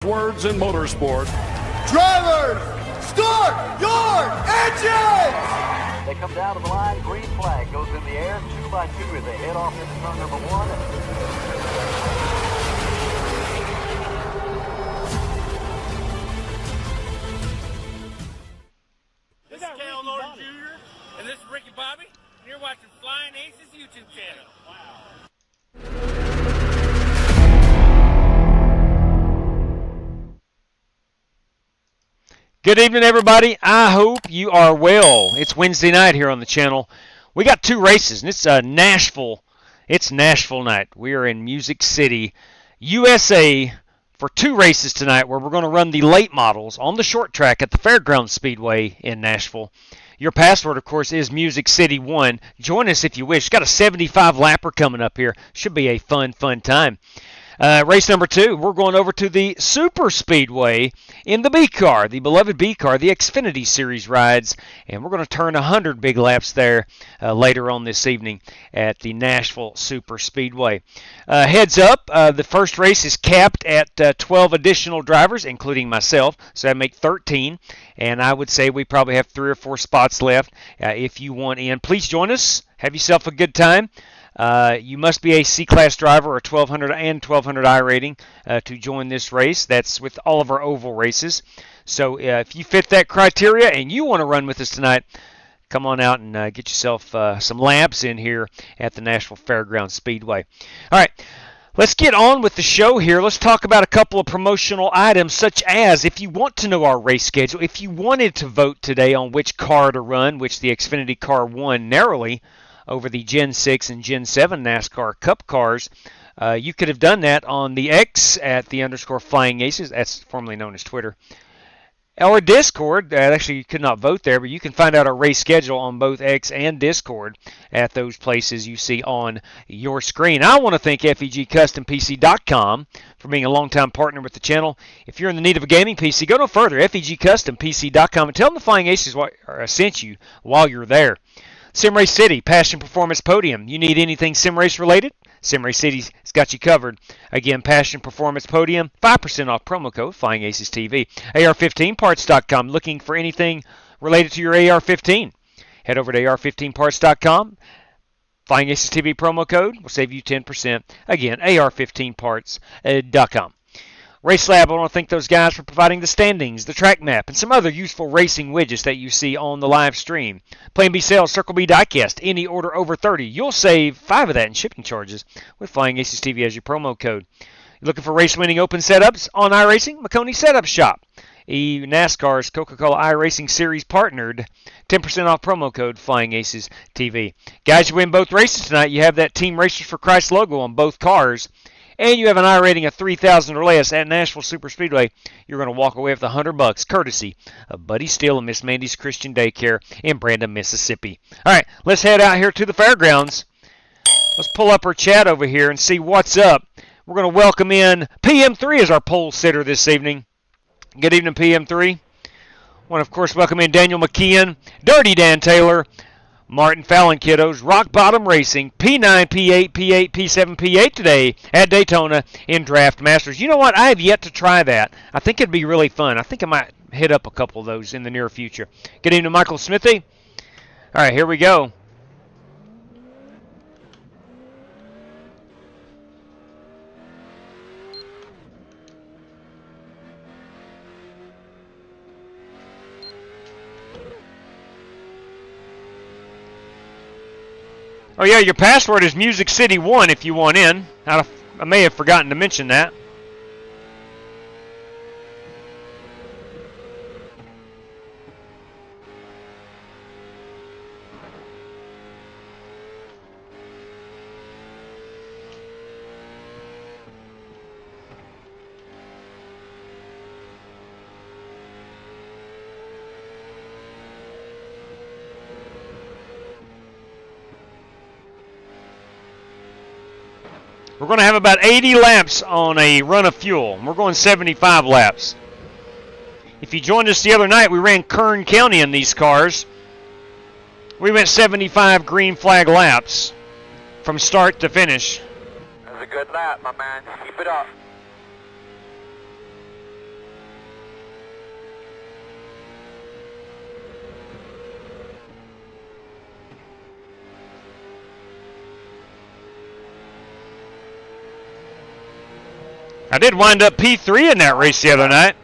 Words in motorsport. Drivers, start your engines! They come down to the line, green flag goes in the air, 2 by 2 as they head off into turn number 1. This is Cal Norton Jr. and this is Ricky Bobby, and you're watching Flying Aces YouTube channel. Wow. Good evening, everybody. I hope you are well. It's Wednesday night here on the channel. We got 2 races, and it's Nashville. It's Nashville night. We are in Music City, USA, for 2 races tonight where we're going to run the late models on the short track at the Fairgrounds Speedway in Nashville. Your password, of course, is Music City 1. Join us if you wish. Got a 75 lapper coming up here. Should be a fun time. Race number 2, we're going over to the Super Speedway in the B car, the beloved B car, the Xfinity Series rides, and we're going to turn 100 big laps there later on this evening at the Nashville Super Speedway. Heads up, the first race is capped at 12 additional drivers, including myself, so I make 13, and I would say we probably have 3 or 4 spots left. If you want in, please join us. Have yourself a good time. You must be a C-Class driver or 1200 and 1200 I rating to join this race. That's with all of our oval races. So if you fit that criteria and you want to run with us tonight, come on out and get yourself some laps in here at the Nashville Fairgrounds Speedway. All right, let's get on with the show here. Let's talk about a couple of promotional items, such as if you want to know our race schedule, if you wanted to vote today on which car to run, which the Xfinity car won narrowly over the Gen 6 and Gen 7 NASCAR Cup cars. You could have done that on the X at the _FlyingAces, that's formerly known as Twitter, or Discord. Actually, you could not vote there, but you can find out our race schedule on both X and Discord at those places you see on your screen. I want to thank FEGCustomPC.com for being a longtime partner with the channel. If you're in the need of a gaming PC, go no further, FEGCustomPC.com, and tell them the Flying Aces sent you while you're there. Simrace City, Passion Performance Podium. You need anything Simrace related? Simrace City's got you covered. Again, Passion Performance Podium, 5% off promo code FlyingAcesTV. AR15parts.com. Looking for anything related to your AR-15? Head over to AR15parts.com. FlyingAcesTV promo code will save you 10%. Again, AR15parts.com. RaceLab, I want to thank those guys for providing the standings, the track map, and some other useful racing widgets that you see on the live stream. Plan B sales, Circle B diecast, any order over 30. You'll save 5 of that in shipping charges with Flying Aces TV as your promo code. You're looking for race-winning open setups on iRacing? McConey Setup Shop. NASCAR's Coca-Cola iRacing Series partnered. 10% off promo code Flying Aces TV. Guys, you win both races tonight. You have that Team Racers for Christ logo on both cars. And you have an I rating of 3,000 or less at Nashville Super Speedway, you're going to walk away with $100, courtesy of Buddy Steele and Miss Mandy's Christian Daycare in Brandon, Mississippi. All right, let's head out here to the fairgrounds. Let's pull up our chat over here and see what's up. We're going to welcome in PM3 as our pole sitter this evening. Good evening, PM3. I want to, of course, welcome in Daniel McKeon, Dirty Dan Taylor, Martin Fallon Kiddos, Rock Bottom Racing, P9, P8, P8, P7, P8 today at Daytona in Draft Masters. You know what? I have yet to try that. I think it'd be really fun. I think I might hit up a couple of those in the near future. Good evening, Michael Smithy. All right, here we go. Oh yeah, your password is Music City 1 if you want in. I may have forgotten to mention that. We're going to have about 80 laps on a run of fuel. We're going 75 laps. If you joined us the other night, we ran Kern County in these cars. We went 75 green flag laps from start to finish. That's a good lap, my man. Keep it up. I did wind up P3 in that race the other night.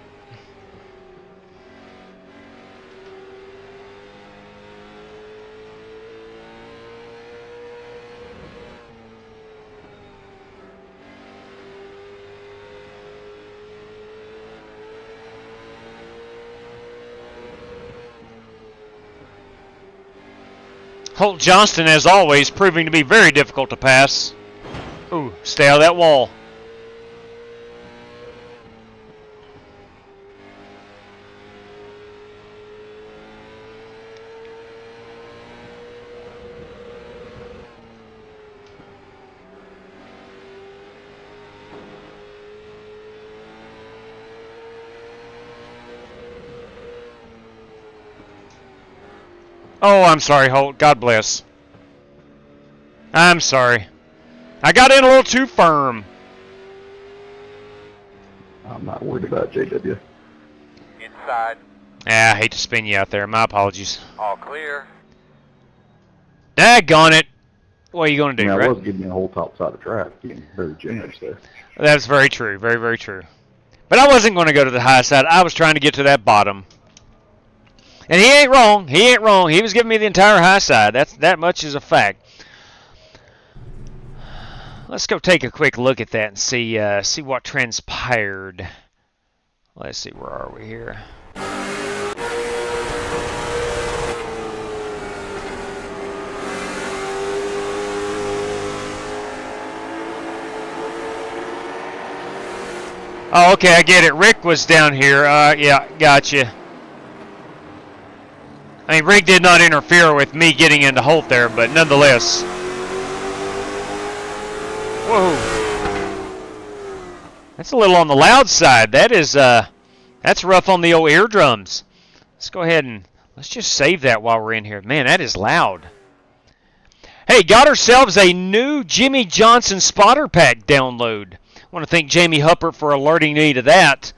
Holt Johnston, as always, proving to be very difficult to pass. Ooh, stay out of that wall. Oh, I'm sorry, Holt. God bless. I'm sorry. I got in a little too firm. I'm not worried about JW. Inside. Ah, I hate to spin you out there. My apologies. All clear. Daggone it. What are you going to do, I right? was giving you a whole top side of track, being very generous there. That's very true. Very, very true. But I wasn't going to go to the high side. I was trying to get to that bottom. And he ain't wrong. He ain't wrong. He was giving me the entire high side. That much is a fact. Let's go take a quick look at that and see what transpired. Let's see, where are we here? Oh, okay, I get it. Rick was down here. Yeah, gotcha. I mean, Rick did not interfere with me getting into Holt there, but nonetheless. Whoa. That's a little on the loud side. That is, that's rough on the old eardrums. Let's go ahead and let's just save that while we're in here. Man, that is loud. Hey, got ourselves a new Jimmy Johnson spotter pack download. I want to thank Jamie Huppert for alerting me to that.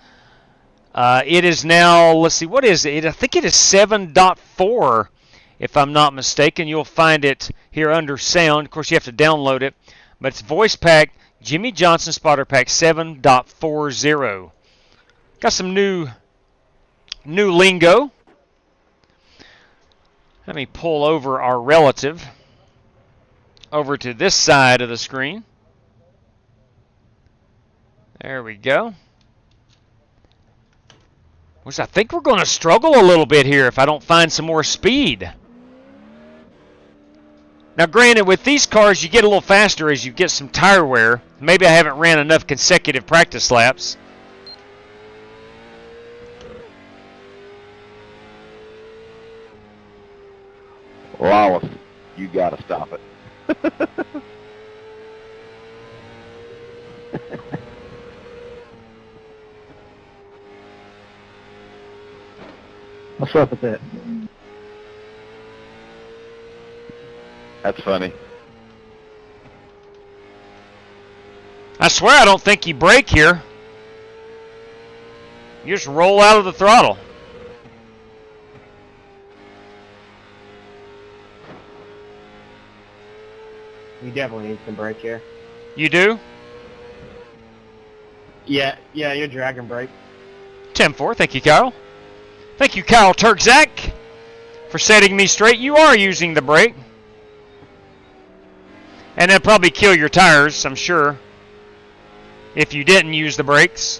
It is now, let's see, what is it? I think it is 7.4, if I'm not mistaken. You'll find it here under sound. Of course, you have to download it. But it's voice pack, Jimmy Johnson Spotter Pack 7.40. Got some new lingo. Let me pull over our relative over to this side of the screen. There we go. Which I think we're going to struggle a little bit here if I don't find some more speed. Now, granted, with these cars, you get a little faster as you get some tire wear. Maybe I haven't ran enough consecutive practice laps. Lawless, you gotta stop it. What's up with that? That's funny. I swear I don't think you brake here. You just roll out of the throttle. You definitely need some brake here. You do? Yeah, you're dragging brake. 10-4, thank you, Kyle. Thank you, Kyle Turkzak, for setting me straight. You are using the brake. And that'd probably kill your tires, I'm sure, if you didn't use the brakes.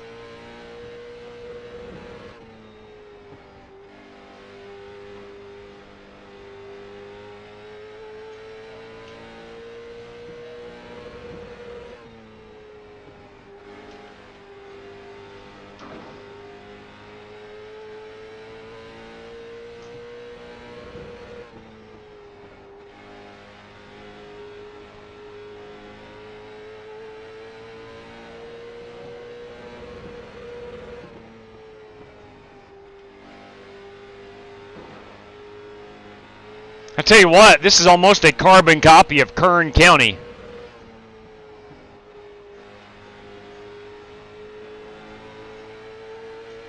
I tell you what, this is almost a carbon copy of Kern County.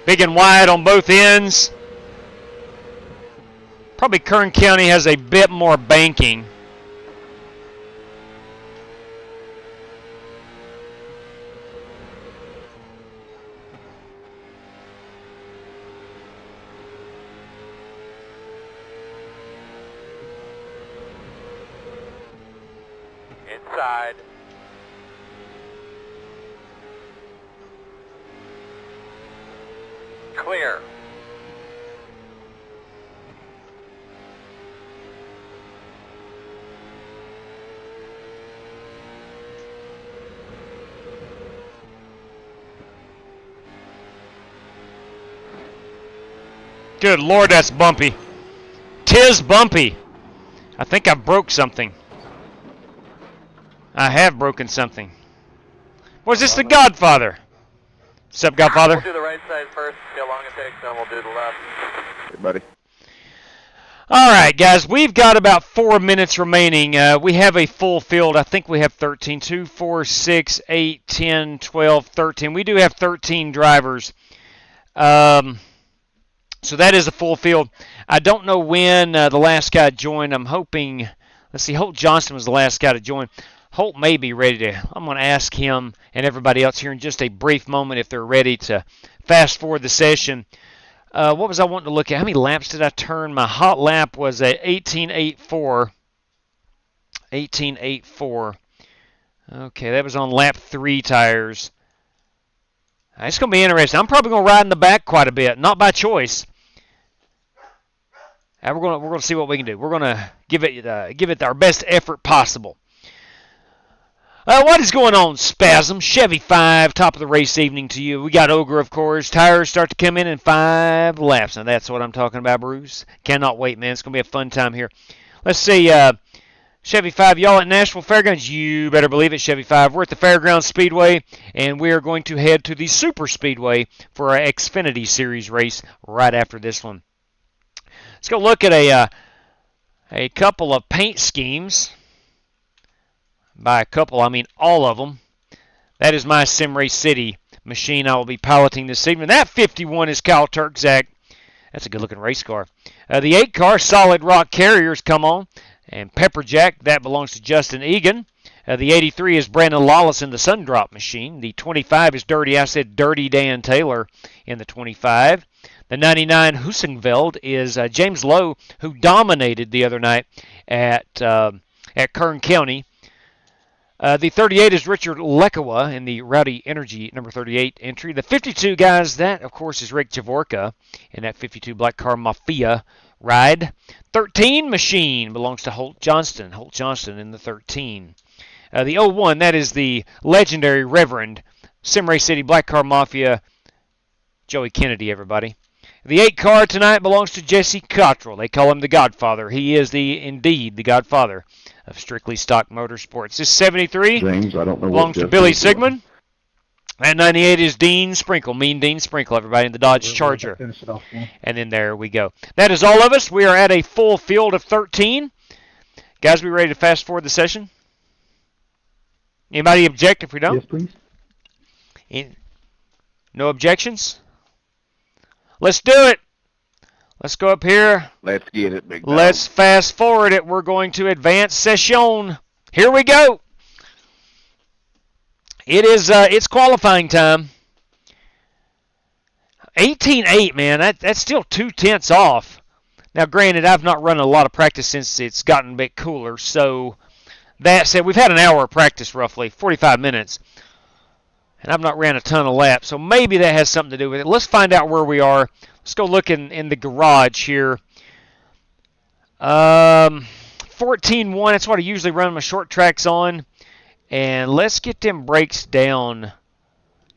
Big and wide on both ends. Probably Kern County has a bit more banking. inside. Clear. Good Lord, that's bumpy. 'Tis bumpy. I think I broke something. I have broken something. Was this the Godfather? What's up, Godfather? We'll do the right side first, see how long it takes, then we'll do the left. Hey, buddy. All right, guys, we've got about 4 minutes remaining. We have a full field. I think we have 13. 2, 4, 6, 8, 10, 12, 13. We do have 13 drivers. So that is a full field. I don't know when the last guy joined. I'm hoping, let's see, Holt Johnston was the last guy to join. Holt may be ready to, I'm going to ask him and everybody else here in just a brief moment if they're ready to fast forward the session. What was I wanting to look at? How many laps did I turn? My hot lap was at 18.84. 18.84. Okay, that was on lap 3 tires. It's going to be interesting. I'm probably going to ride in the back quite a bit, not by choice. And we're going to see what we can do. We're going to give it our best effort possible. What is going on, Spasm? Chevy 5, top of the race evening to you. We got Ogre, of course. Tires start to come in 5 laps. Now, that's what I'm talking about, Bruce. Cannot wait, man. It's going to be a fun time here. Let's see. Chevy 5, y'all at Nashville Fairgrounds? You better believe it, Chevy 5. We're at the Fairgrounds Speedway, and we are going to head to the Super Speedway for our Xfinity Series race right after this one. Let's go look at a couple of paint schemes. By a couple, I mean all of them. That is my Sim Race City machine I will be piloting this evening. That 51 is Kyle Turkzak. That's a good-looking race car. The 8 car, Solid Rock Carriers, come on. And Pepperjack, that belongs to Justin Egan. The 83 is Brandon Lawless in the Sundrop machine. The 25 is Dirty Dan Taylor in the 25. The 99 Hussenveld is James Lowe, who dominated the other night at Kern County. The 38 is Richard Lekawa in the Rowdy Energy number 38 entry. The 52, guys, that, of course, is Rick Javorka in that 52 Black Car Mafia ride. 13 machine belongs to Holt Johnston. Holt Johnston in the 13. The 01, that is the legendary Reverend Sim Race City Black Car Mafia Joey Kennedy, everybody. The 8 car tonight belongs to Jesse Cottrell. They call him the Godfather. He is indeed the Godfather of Strictly Stock Motorsports. This 73 James, I don't know belongs to Billy Sigmund. That 98 is Dean Sprinkle, Mean Dean Sprinkle, everybody, in the Dodge Charger. And then there we go. That is all of us. We are at a full field of 13. Guys, we ready to fast forward the session? Anybody object if we don't? Yes, please. No objections? Let's do it. Let's go up here. Let's get it, big dog. Let's fast forward it. We're going to advance session. Here we go. It's qualifying time. 18.8, man. That's still 2/10 off. Now, granted, I've not run a lot of practice since it's gotten a bit cooler. So, that said, we've had an hour of practice, roughly, 45 minutes. And I've not ran a ton of laps. So, maybe that has something to do with it. Let's find out where we are. Let's go look in the garage here. 14.1, that's what I usually run my short tracks on. And let's get them brakes down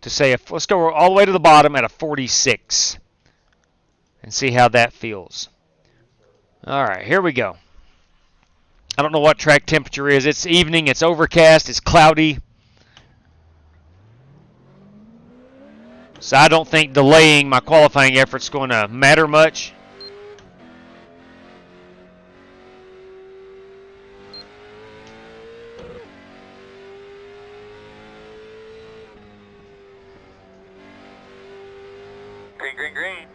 to say, let's go all the way to the bottom at a 46 and see how that feels. All right, here we go. I don't know what track temperature is. It's evening, it's overcast, it's cloudy. So I don't think delaying my qualifying effort's going to matter much. Green, green, green.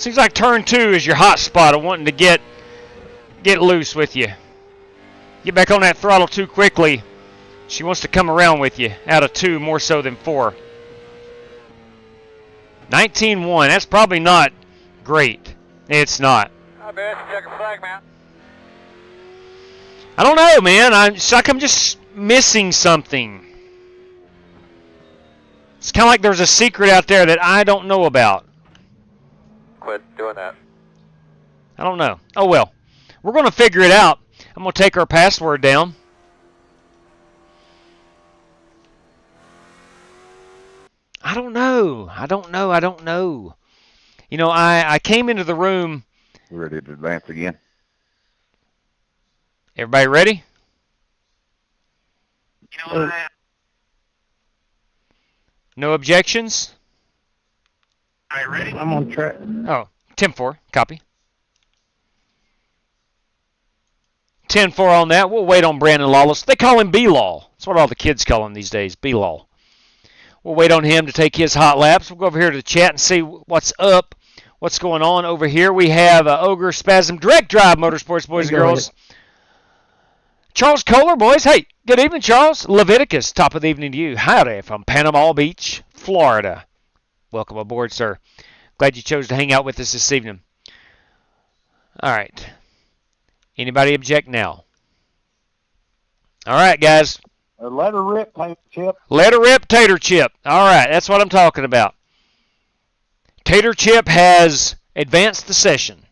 Seems like turn 2 is your hot spot of wanting to get loose with you. Get back on that throttle too quickly. She wants to come around with you out of 2 more so than 4. 19-1. That's probably not great. It's not. Hi, Bess. Check a flag, man. I don't know, man. It's like I'm just missing something. It's kind of like there's a secret out there that I don't know about. Quit doing that. I don't know. Oh, well. We're going to figure it out. I'm going to take our password down. I don't know. I don't know. You know, I came into the room. Ready to advance again? Everybody ready? No objections? Are you ready? I'm on track. Oh, 10-4. Copy. 10-4 on that. We'll wait on Brandon Lawless. They call him B-Law. That's what all the kids call him these days, B-Law. We'll wait on him to take his hot laps. We'll go over here to the chat and see what's up, what's going on over here. We have Ogre Spasm Direct Drive Motorsports, boys and girls. Charles Kohler, boys. Hey, good evening, Charles. Leviticus, top of the evening to you. Howdy from Panama Beach, Florida. Welcome aboard, sir. Glad you chose to hang out with us this evening. All right. Anybody object now? All right, guys. Let her rip, Tater Chip. Let her rip, Tater Chip. All right, that's what I'm talking about. Tater Chip has advanced the session.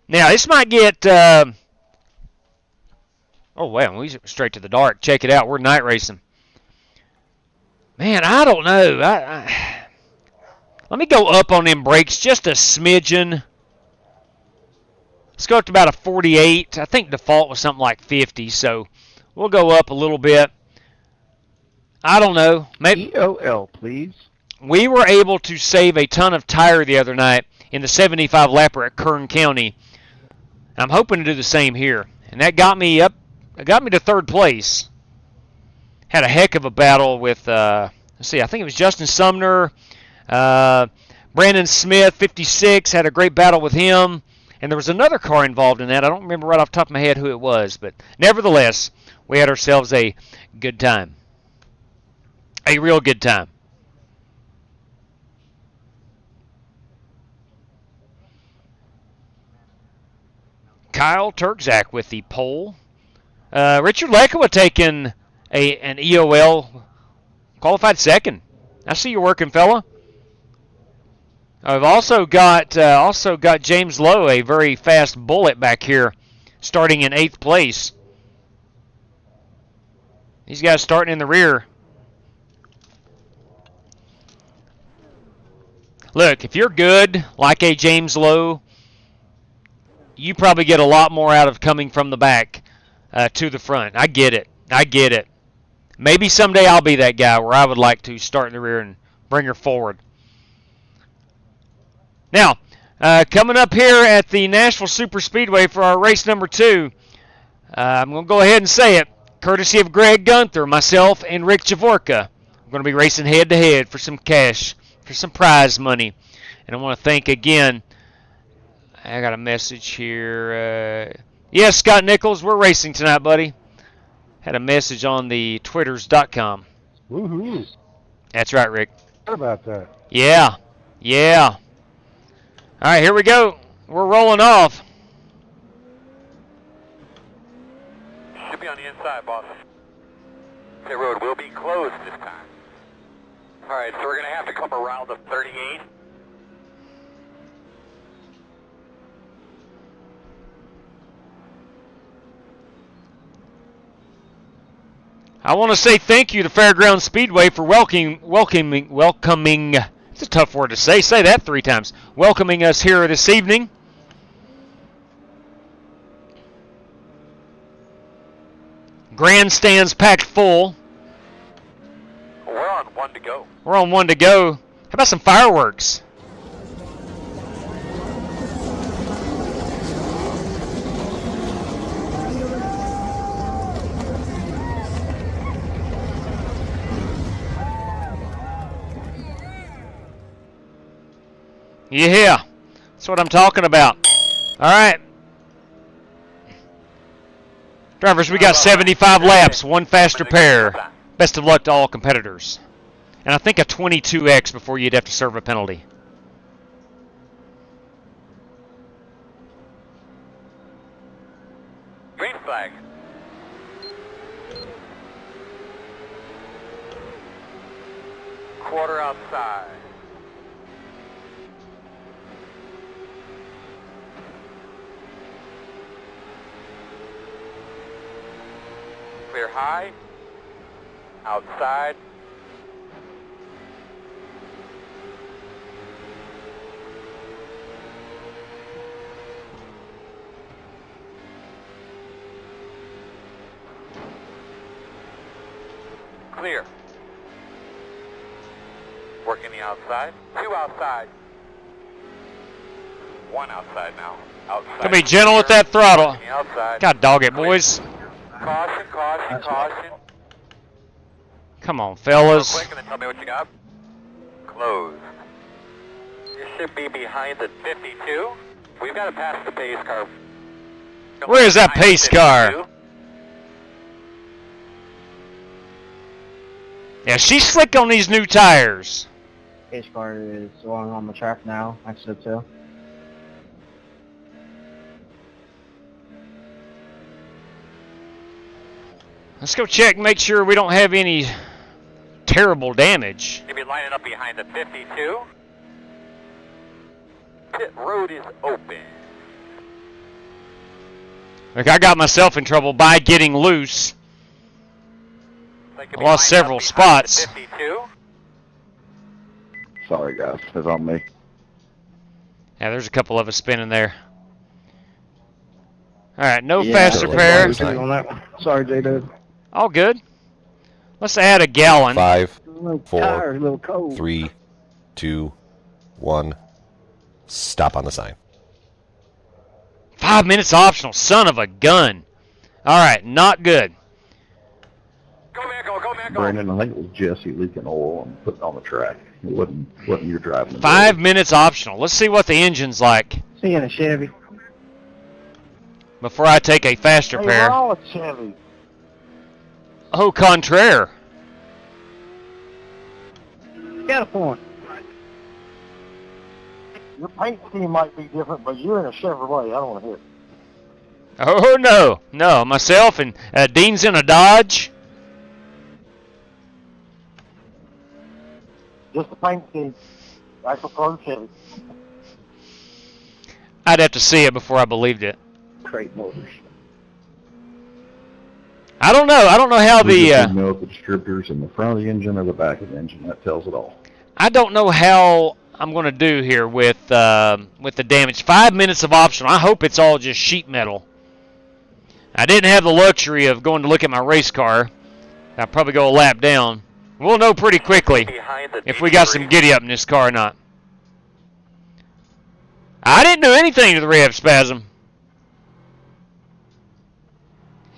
Now, this might get... oh, wow, we straight to the dark. Check it out. We're night racing. Man, I don't know. Let me go up on them brakes just a smidgen. Let's go up to about a 48. I think default was something like 50, so we'll go up a little bit. I don't know. Maybe EOL, please. we were able to save a ton of tire the other night in the 75 lapper at Kern County. I'm hoping to do the same here, and that got me up. It got me to third place. Had a heck of a battle with. Let's see. I think it was Justin Sumner. Brandon Smith, 56, had a great battle with him. And there was another car involved in that. I don't remember right off the top of my head who it was. But nevertheless, we had ourselves a good time. A real good time. Kyle Turkzak with the pole. Richard Lekowa taking an EOL qualified second. I see you working, fella. I've also got James Lowe, a very fast bullet back here, starting in 8th place. These guys starting in the rear. Look, if you're good, like a James Lowe, you probably get a lot more out of coming from the back to the front. I get it. I get it. Maybe someday I'll be that guy where I would like to start in the rear and bring her forward. Now, coming up here at the Nashville Super Speedway for our race number 2, I'm going to go ahead and say it, courtesy of Greg Gunther, myself, and Rick Javorka. We're going to be racing head-to-head for some cash, for some prize money. And I want to thank again, I got a message here. Yes, Scott Nichols, we're racing tonight, buddy. Had a message on the twitters.com. Woohoo. That's right, Rick. What about that? Yeah. Yeah. All right, here we go. We're rolling off. Should be on the inside, boss. Pit road will be closed this time. All right, so we're going to have to come around the 38. I want to say thank you to Fairground Speedway for welcoming. It's a tough word to say. Say that 3 times. Welcoming us here this evening. Grandstands packed full. We're on 1 to go. We're on 1 to go. How about some fireworks? Yeah, that's what I'm talking about. All right. Drivers, we got 75 laps, one faster pair. Best of luck to all competitors. And I think a 22X before you'd have to serve a penalty. Green flag. Quarter outside. Clear high. Outside. Clear. Working the outside. 2 outside. 1 outside now. Outside. Can be gentle with that throttle. Working the outside. God dog it, boys. Caution, caution, caution. Come on, fellas. Real quick and then tell me what you got. Closed. You should be behind the 52. We've got to pass the pace car. Where is that pace car? Yeah, she's slick on these new tires. Pace car is along on the track now, exit 2. Let's go check and make sure we don't have any terrible damage. You'll be lining up behind the 52. Pit road is open. Look, I got myself in trouble by getting loose. Like I lost several spots. 52. Sorry, guys. It's on me. Yeah, there's a couple of us spinning there. All right, no Yeah, faster pair. On that one. Sorry, J-Dub. All good. Let's add a gallon. 5, Little 4, tires, a little cold. 3, 2, 1. Stop on the sign. 5 minutes optional. Son of a gun. All right, not good. Go, man, go, man, go. Brandon, I think it was Jesse leaking oil and putting it on the track. It wasn't you driving. 5 minutes optional. Let's see what the engine's like See you in a Chevy. before I take a faster Hey, pair. wrong with Chevy. Au contraire. Got a point. Your paint scheme might be different, but you're in a Chevrolet. I don't want to hear it. Oh, no. No, myself and Dean's in a Dodge. Just the paint scheme. I prefer Chevy. I'd have to see it before I believed it. Crate motors. I don't know. I don't know how We just the... know if the distributor's in the front of the engine or the back of the engine. That tells it all. I don't know how I'm going to do here with the damage. 5 minutes of optional. I hope it's all just sheet metal. I didn't have the luxury of going to look at my race car. I'll probably go a lap down. We'll know pretty quickly if we got some giddy up in this car or not. I didn't do anything to the rev spasm.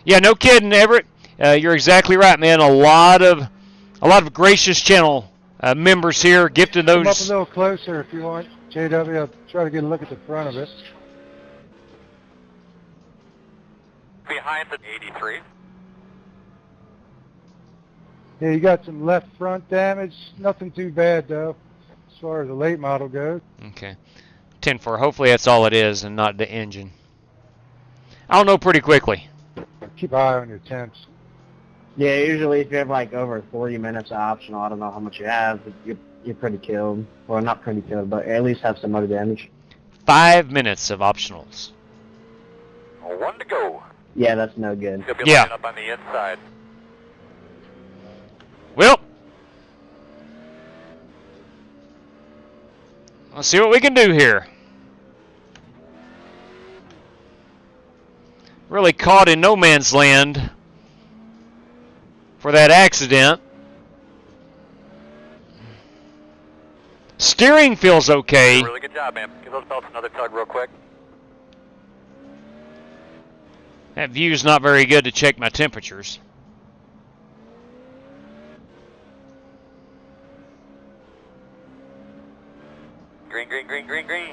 Yeah, no kidding, Everett. You're exactly right, man. A lot of gracious channel members here gifted Come up a those. little closer if you want, JW. I'll try to get a look at the front of it. Behind the 83. Yeah, you got some left front damage. Nothing too bad, though, as far as the late model goes. Okay. 10-4. Hopefully that's all it is and not the engine. I'll know pretty quickly. Keep an eye on your temps. Yeah, usually if you have like over 40 minutes of optional, I don't know how much you have, but you're pretty killed. Well, not pretty killed, but at least have some other damage. 5 minutes of optionals. 1 to go. Yeah, that's no good. You'll be Yeah. lining up on the inside. Well, let's see what we can do here. Really caught in no man's land for that accident. Steering feels okay. Really good job, man. Give those belts another tug real quick. That view's not very good to check my temperatures. Green, green, Green, green, green, green.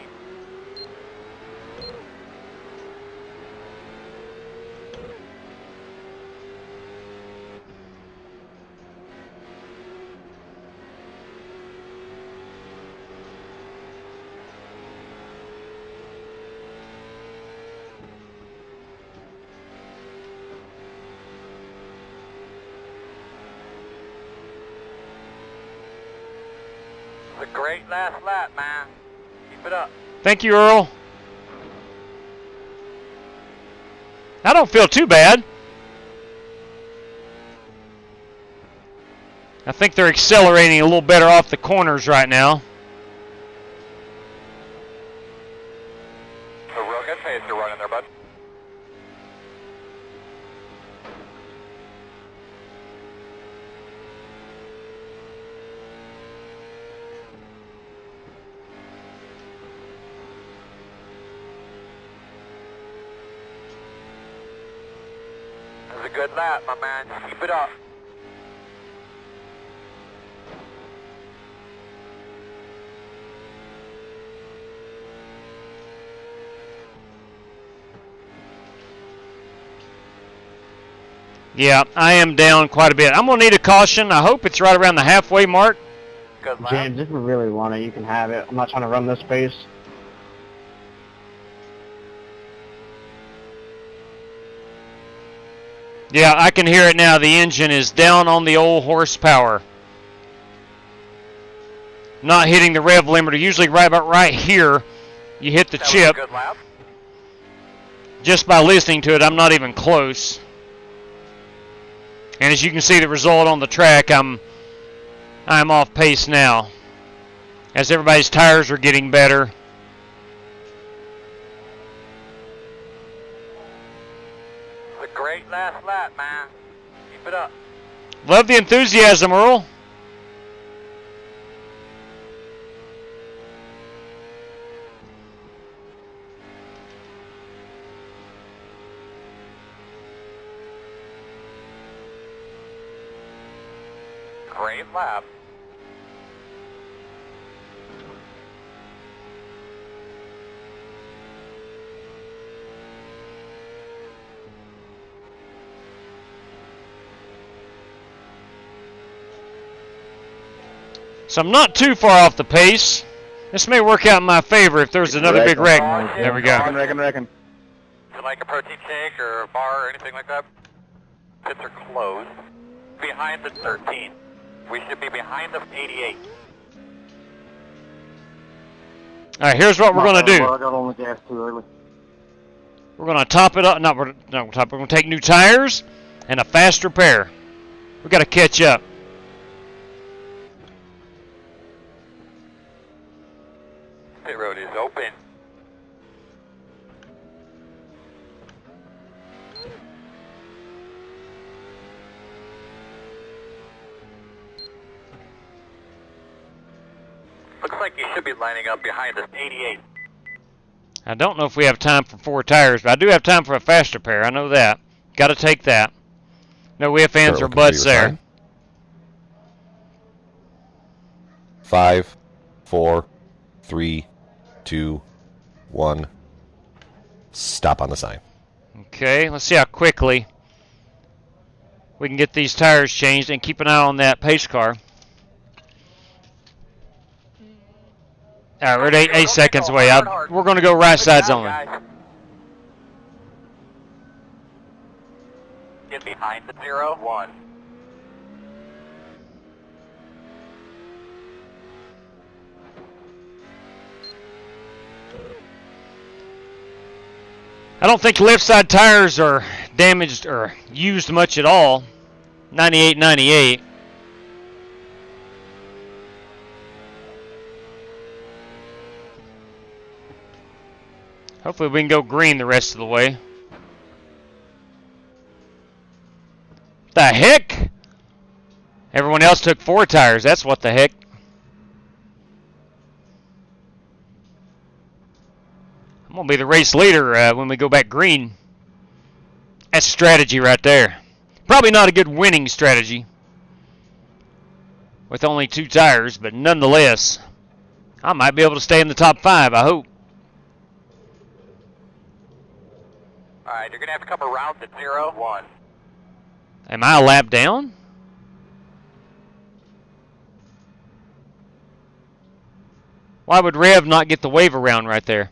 A great last lap, man. Keep it up. Thank you, Earl. I don't feel too bad. I think they're accelerating a little better off the corners right now. A real good pace you're running there, bud. That's a good lap, my man. Just keep it up. Yeah, I am down quite a bit. I'm going to need a caution. I hope it's right around the halfway mark. Good lap. James, if you really want it, you can have it. I'm not trying to run this pace. Yeah, I can hear it now. The engine is down on the old horsepower. Not hitting the rev limiter. Usually right about right here, you hit the That was a chip. good lap. Just by listening to it, I'm not even close. And as you can see the result on the track, I'm off pace now. As everybody's tires are getting better. It's a great last lap, man. Keep it up. Love the enthusiasm, Earl. Great lap. So I'm not too far off the pace. This may work out in my favor if there's another big wreck. There we go. Reckon. Would you like a protein shake or a bar or anything like that? Pits are closed. Behind the 13. We should be behind the 88. All right, here's what we're going to do. I got on the gas too early. We're going to top it up. No, we're going to take new tires and a faster pair. We got to catch up. Pit road is open. Looks like you should be lining up behind us, 88. I don't know if we have time for 4 tires, but I do have time for a faster pair. I know that. Got to take that. No ifs, ands, or buts there. Time. 5, 4, 3, 2, 1. Stop on the sign. Okay, let's see how quickly we can get these tires changed, and keep an eye on that pace car. All right, we're at 8 seconds away. We're going to go right sides only. Get behind the 0-1. I don't think left side tires are damaged or used much at all. 98. Hopefully we can go green the rest of the way. The heck? Everyone else took 4 tires. That's what the heck. I'm going to be the race leader when we go back green. That's strategy right there. Probably not a good winning strategy with only 2 tires, but nonetheless, I might be able to stay in the top 5, I hope. Alright, you're going to have to come around to 0-1. Am I a lap down? Why would Rev not get the wave around right there?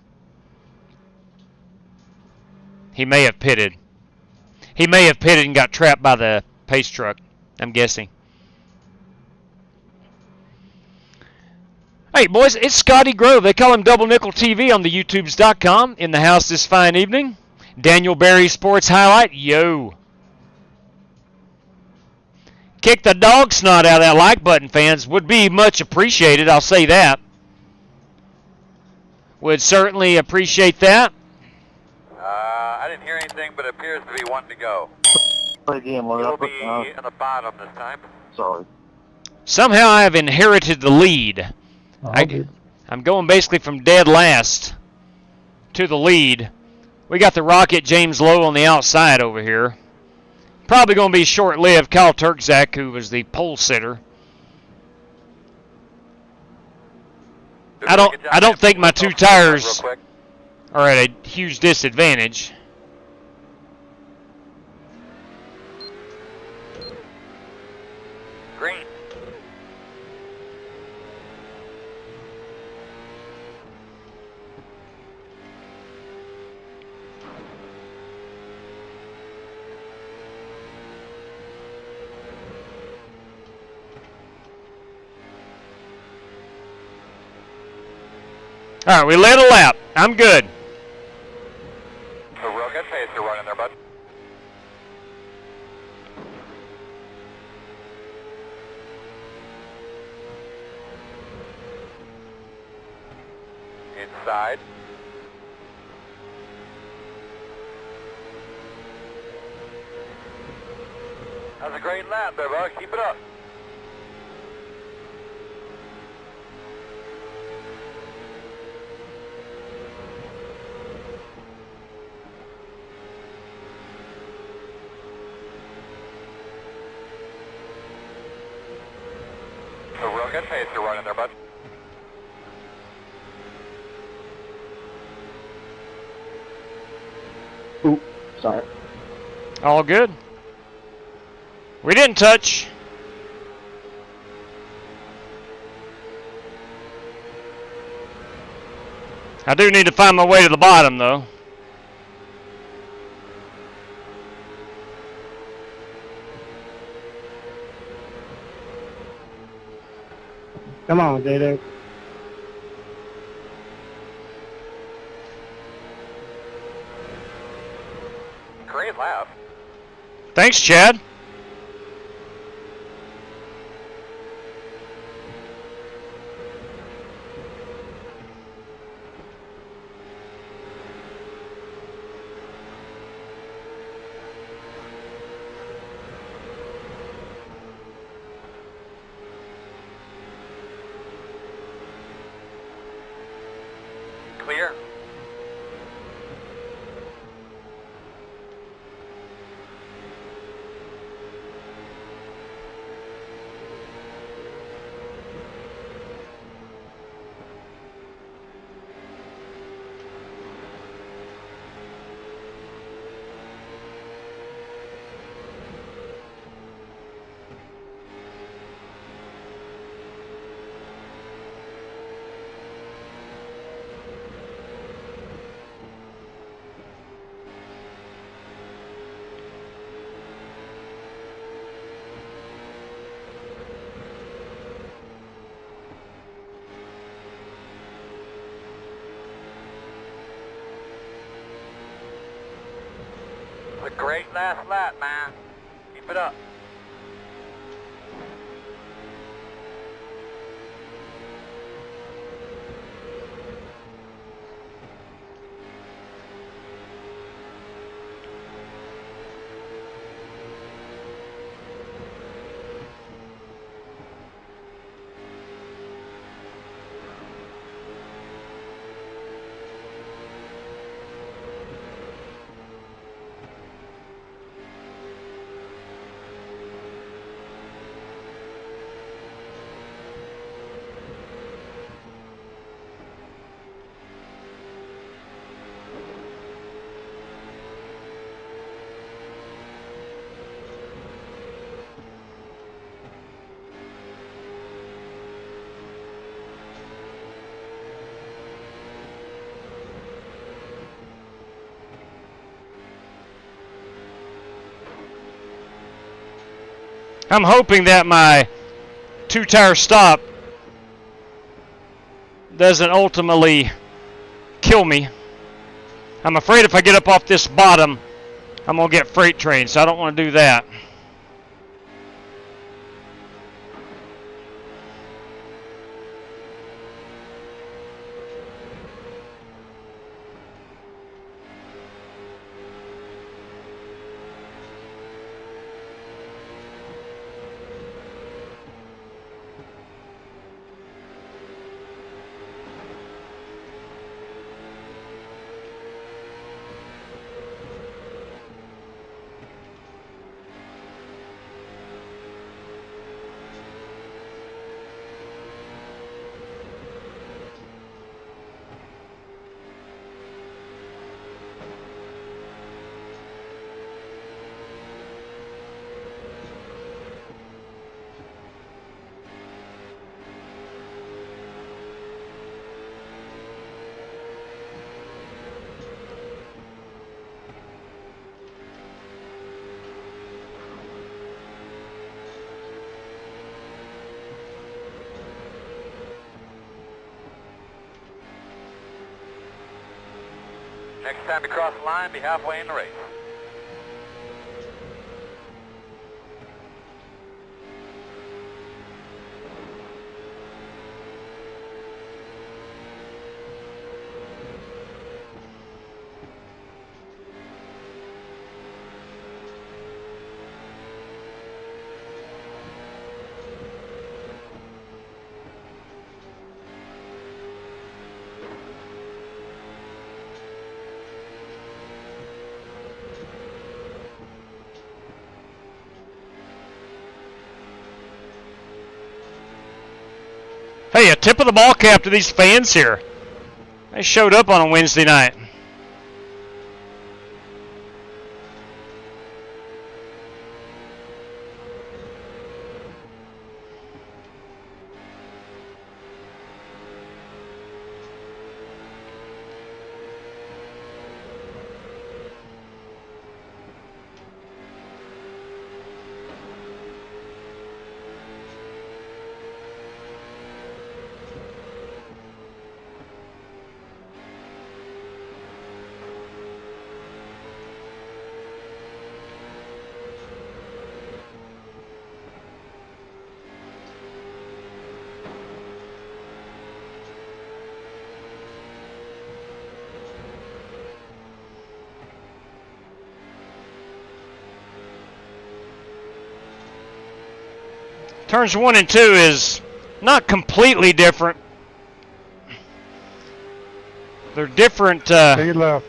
He may have pitted. He may have pitted and got trapped by the pace truck, I'm guessing. Hey, boys, it's Scotty Grove. They call him Double Nickel TV on the YouTubes.com. In the house this fine evening. Daniel Berry Sports Highlight. Yo. Kick the dog snot out of that like button, fans. Would be much appreciated, I'll say that. Would certainly appreciate that. I didn't hear anything, but it appears to be one to go. Again, You'll be in the bottom this time. Sorry. Somehow I have inherited the lead. I'm going basically from dead last to the lead. We got the Rocket James Lowe on the outside over here. Probably going to be short-lived. Kyle Turkzak, who was the pole sitter. I don't think my 2 tires are at a huge disadvantage. Green. All right, we led a lap. I'm good. A real good pace you're running there, bud. Inside. That's a great lap there, bud. Keep it up. A real good pace you're running there, bud. Ooh, sorry. All good. We didn't touch. I do need to find my way to the bottom, though. Come on, J-Day. Great lap. Thanks, Chad. Clear. It's a great last lap, man. Keep it up. I'm hoping that my two-tire stop doesn't ultimately kill me. I'm afraid if I get up off this bottom, I'm going to get freight trained, so I don't want to do that. Next time you cross the line, be halfway in the race. Hey, a tip of the ball cap to these fans here. They showed up on a Wednesday night. Turns 1 and 2 is not completely different. They're different. Take it left.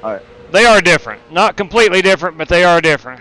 All right. They are different. Not completely different, but they are different.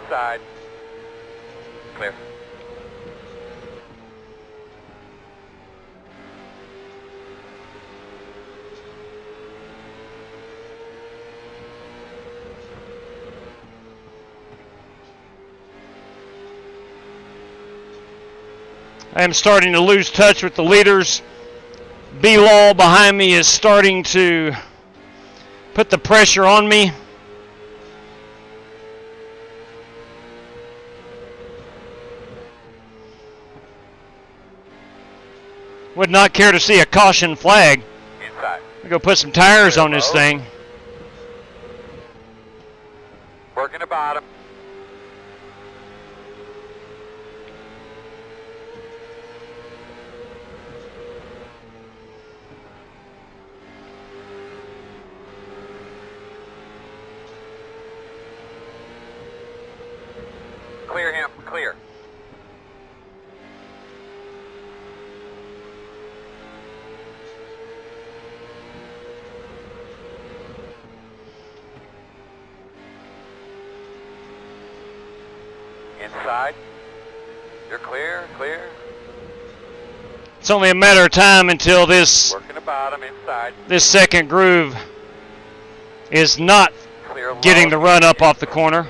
Inside. Clear. I am starting to lose touch with the leaders. B-Law behind me is starting to put the pressure on me. Would not care to see a caution flag. Inside. We go put some tires on this thing. Working the bottom. Clear him, clear. Inside. You're clear, clear. It's only a matter of time until this Working the bottom, inside. this second groove is not Clear low. getting the run up off the corner.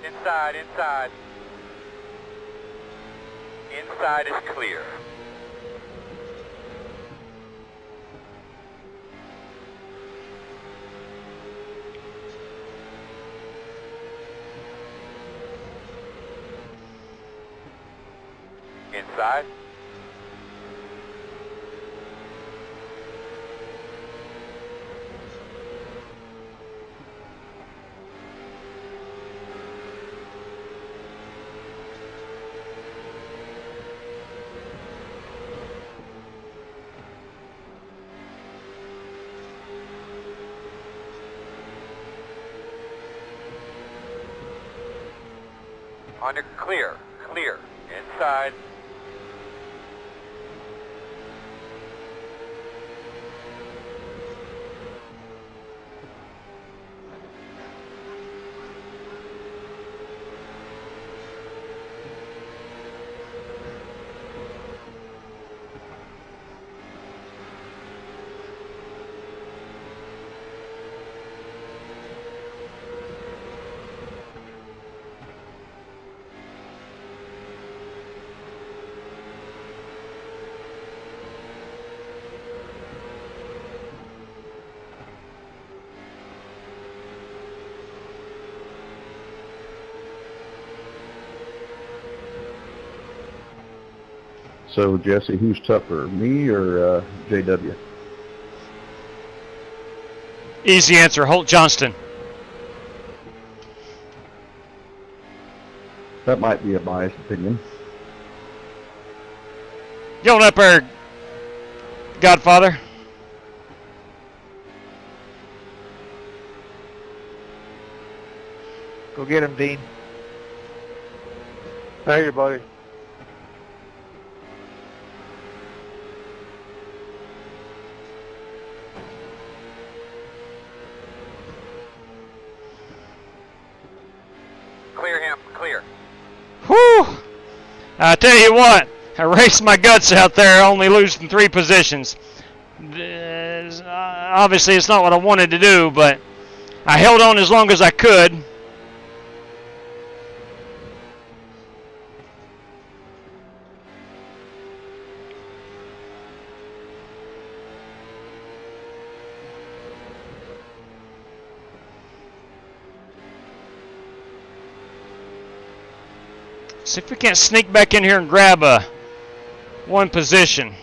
Inside, inside. Inside is clear. Inside. Under clear, clear. Inside. So, Jesse, who's tougher, me or JW? Easy answer, Holt Johnston. That might be a biased opinion. Get on up there, Godfather. Go get him, Dean. Thank you, buddy. Clear him, clear. Whew! I tell you what, I raced my guts out there, only losing 3 positions. Obviously, it's not what I wanted to do, but I held on as long as I could. See if we can't sneak back in here and grab one position.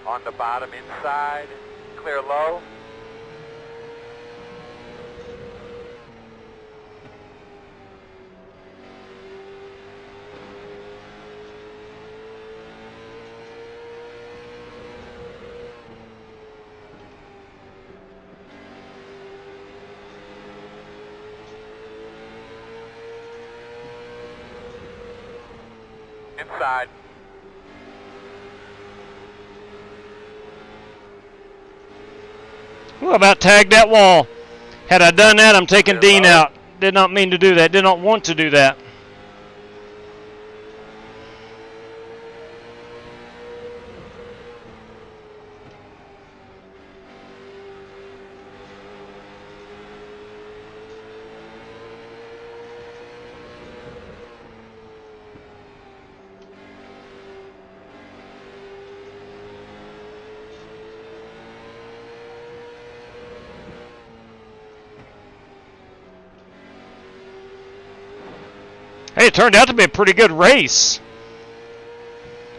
On the bottom, inside. Clear low. Inside. Ooh, about tagged that wall. Had I done that, I'm taking Dean out. Did not mean to do that. Did not want to do that. it turned out to be a pretty good race.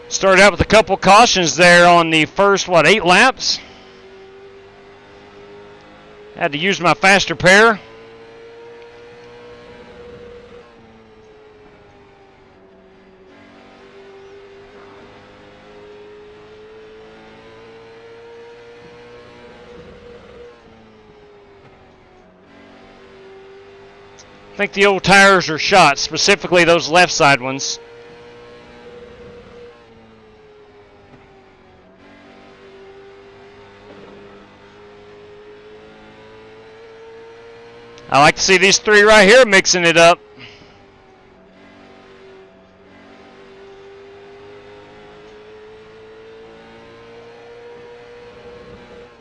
Started out with a couple cautions there on the first, 8 laps. Had to use my faster pair. I think the old tires are shot, specifically those left side ones. I like to see these 3 right here mixing it up.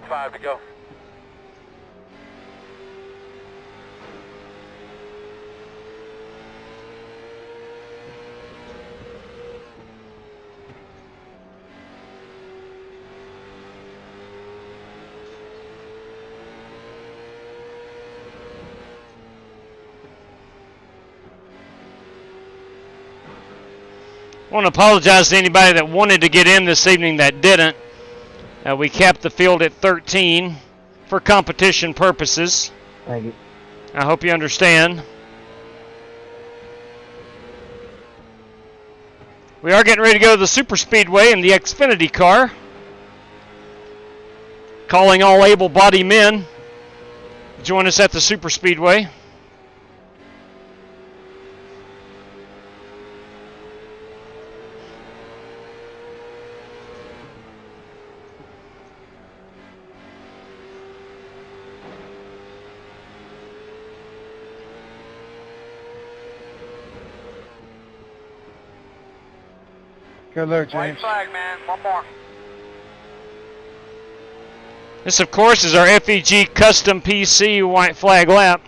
Five to go. I want to apologize to anybody that wanted to get in this evening that didn't. We capped the field at 13 for competition purposes. Thank you. I hope you understand. We are getting ready to go to the Super Speedway in the Xfinity car. Calling all able-bodied men. Join us at the Super Speedway. Good luck, White James. flag, man. One more. This, of course, is our FEG Custom PC white flag lap.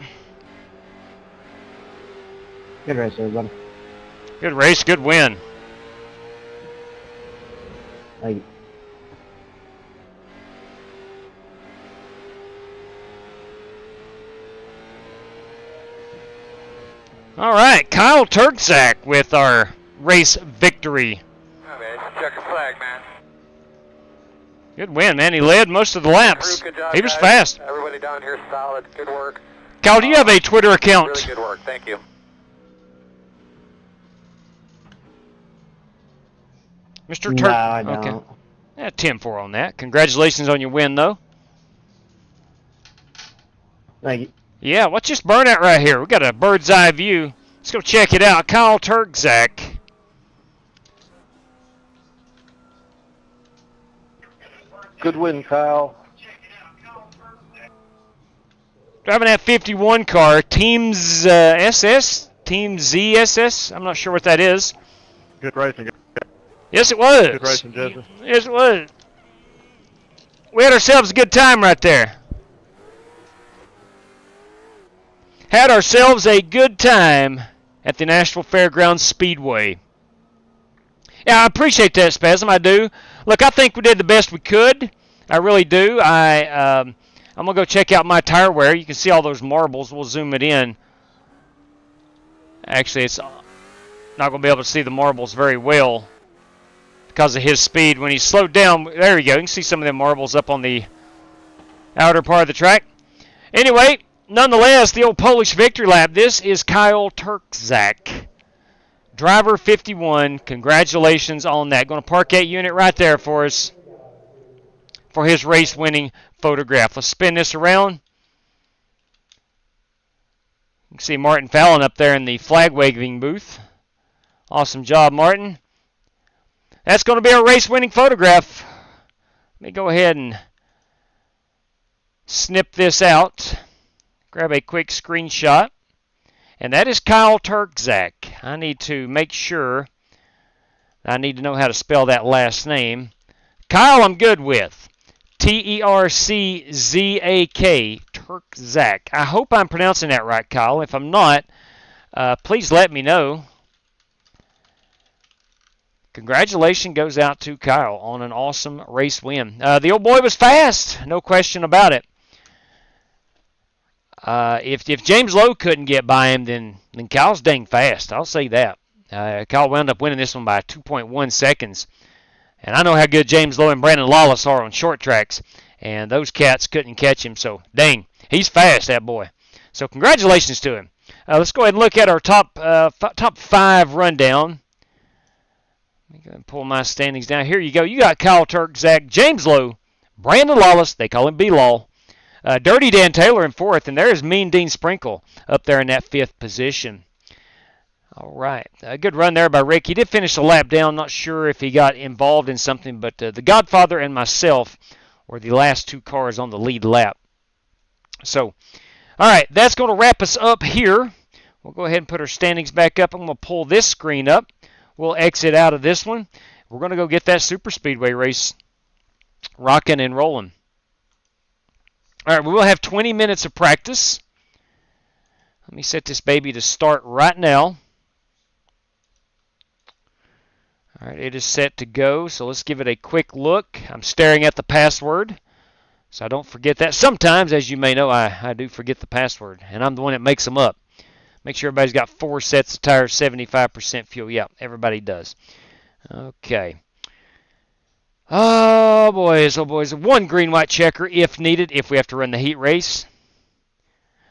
Good race, everybody. Good race, good win. Thank you. All right, Kyle Turkzak with our race victory. Okay, check the flag, man. Good win, man. He led most of the laps. Good job, He was guys. fast. Everybody down here solid. Good work. Kyle, do you have a Twitter account? Really good work. Thank you. Mr. No, Turk. I don't. Okay. Yeah, 10-4 on that. Congratulations on your win, though. Thank you. Yeah, what's this burnout right here? We got a bird's eye view. Let's go check it out. Kyle Turkzak. Good win, Kyle. Driving that 51 car, Teams SS, Team ZSS. I'm not sure what that is. Good racing. Yes, it was. Good racing, Jesse. Yes, it was. We had ourselves a good time right there. Had ourselves a good time at the Nashville Fairgrounds Speedway. Yeah, I appreciate that, Spasm. I do. Look, I think we did the best we could. I really do. I'm going to go check out my tire wear. You can see all those marbles. We'll zoom it in. Actually, it's not going to be able to see the marbles very well because of his speed. When he slowed down, there you go. You can see some of them marbles up on the outer part of the track. Anyway, nonetheless, the old Polish victory lap. This is Kyle Turkzak. Driver 51, congratulations on that. Going to park that unit right there for us for his race-winning photograph. Let's spin this around. You can see Martin Fallon up there in the flag-waving booth. Awesome job, Martin. That's going to be our race-winning photograph. Let me go ahead and snip this out. Grab a quick screenshot. And that is Kyle Turkzak. I need to make sure. I need to know how to spell that last name. Kyle, I'm good with. Terczak. Turkzak. I hope I'm pronouncing that right, Kyle. If I'm not, please let me know. Congratulations goes out to Kyle on an awesome race win. The old boy was fast. No question about it. If James Lowe couldn't get by him, then Kyle's dang fast. I'll say that. Kyle wound up winning this one by 2.1 seconds. And I know how good James Lowe and Brandon Lawless are on short tracks. And those cats couldn't catch him. So, dang, he's fast, that boy. So, congratulations to him. Let's go ahead and look at our top 5 rundown. Let me go ahead and pull my standings down. Here you go. You got Kyle Turk, Zach, James Lowe, Brandon Lawless. They call him B-Law. Dirty Dan Taylor in 4th. And there's Mean Dean Sprinkle up there in that 5th position. All right. A good run there by Rick. He did finish the lap down. Not sure if he got involved in something, but the Godfather and myself were the last 2 cars on the lead lap. So, all right, that's going to wrap us up here. We'll go ahead and put our standings back up. I'm going to pull this screen up. We'll exit out of this one. We're going to go get that super speedway race rocking and rolling. All right, we will have 20 minutes of practice. Let me set this baby to start right now. All right, it is set to go, so let's give it a quick look. I'm staring at the password, so I don't forget that. Sometimes, as you may know, I do forget the password, and I'm the one that makes them up. Make sure everybody's got 4 sets of tires, 75% fuel. Yeah, everybody does. Okay. Oh, boys, oh, boys. 1 green-white checker if needed, if we have to run the heat race.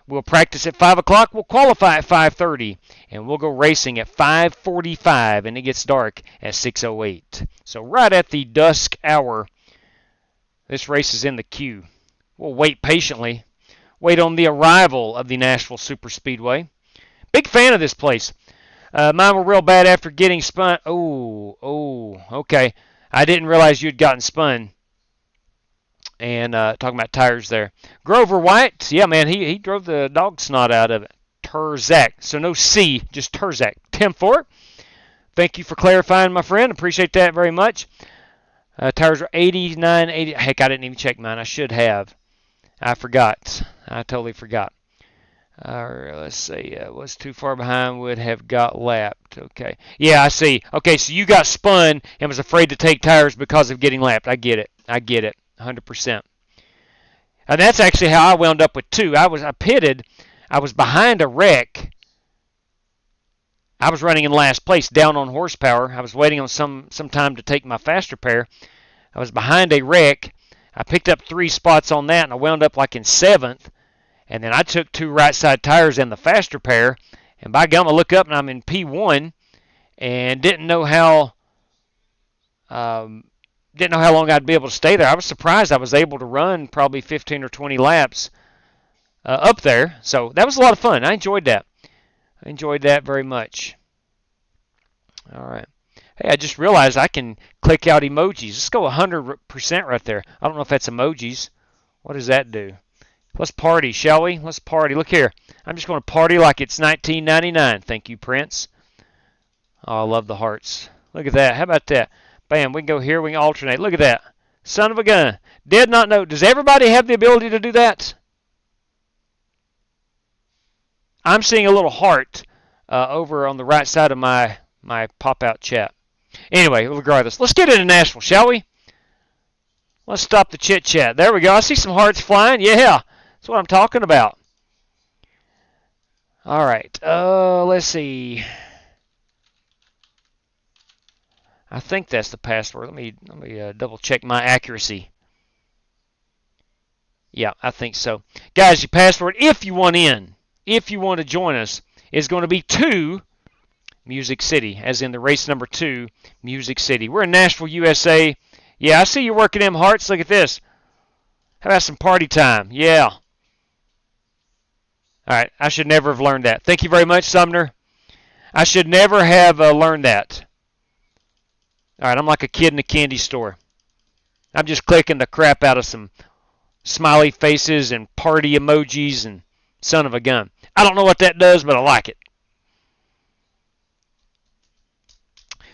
We'll practice at 5 o'clock. We'll qualify at 5:30, and we'll go racing at 5:45, and it gets dark at 6:08. So right at the dusk hour, this race is in the queue. We'll wait patiently, wait on the arrival of the Nashville Super Speedway. Big fan of this place. Mine were real bad after getting spun. Oh, okay. I didn't realize you'd gotten spun. And talking about tires there. Grover White, yeah, man, he drove the dog snot out of it. Terzak, so no C, just Terzak. Tim Fort, thank you for clarifying, my friend. Appreciate that very much. Tires are 89, 80. Heck, I didn't even check mine. I should have. I forgot. I totally forgot. Let's see. Was too far behind, would have got lapped. Okay. Yeah, I see. Okay, so you got spun and was afraid to take tires because of getting lapped. I get it. 100%. And that's actually how I wound up with 2. I pitted. I was behind a wreck. I was running in last place, down on horsepower. I was waiting on some time to take my faster pair. I was behind a wreck. I picked up 3 spots on that, and I wound up like in 7th. And then I took 2 right side tires and the faster pair. And by gum, I look up and I'm in P1, and didn't know how long I'd be able to stay there. I was surprised I was able to run probably 15 or 20 laps up there. So that was a lot of fun. I enjoyed that. I enjoyed that very much. All right. Hey, I just realized I can click out emojis. Let's go 100% right there. I don't know if that's emojis. What does that do? Let's party, shall we? Let's party. Look here. I'm just going to party like it's 1999. Thank you, Prince. Oh, I love the hearts. Look at that. How about that? Bam, we can go here, we can alternate. Look at that. Son of a gun. Did not know. Does everybody have the ability to do that? I'm seeing a little heart over on the right side of my pop-out chat. Anyway, regardless, let's get into Nashville, shall we? Let's stop the chit-chat. There we go. I see some hearts flying. Yeah, that's what I'm talking about. All right. Let's see. I think that's the password. Let me double check my accuracy. Yeah, I think so. Guys, your password, if you want to join us, is going to be 2 Music City, as in the race number 2, Music City. We're in Nashville, USA. Yeah, I see you working them hearts. Look at this. How about some party time? Yeah. All right, I should never have learned that. Thank you very much, Sumner. I should never have learned that. All right, I'm like a kid in a candy store. I'm just clicking the crap out of some smiley faces and party emojis and son of a gun. I don't know what that does, but I like it.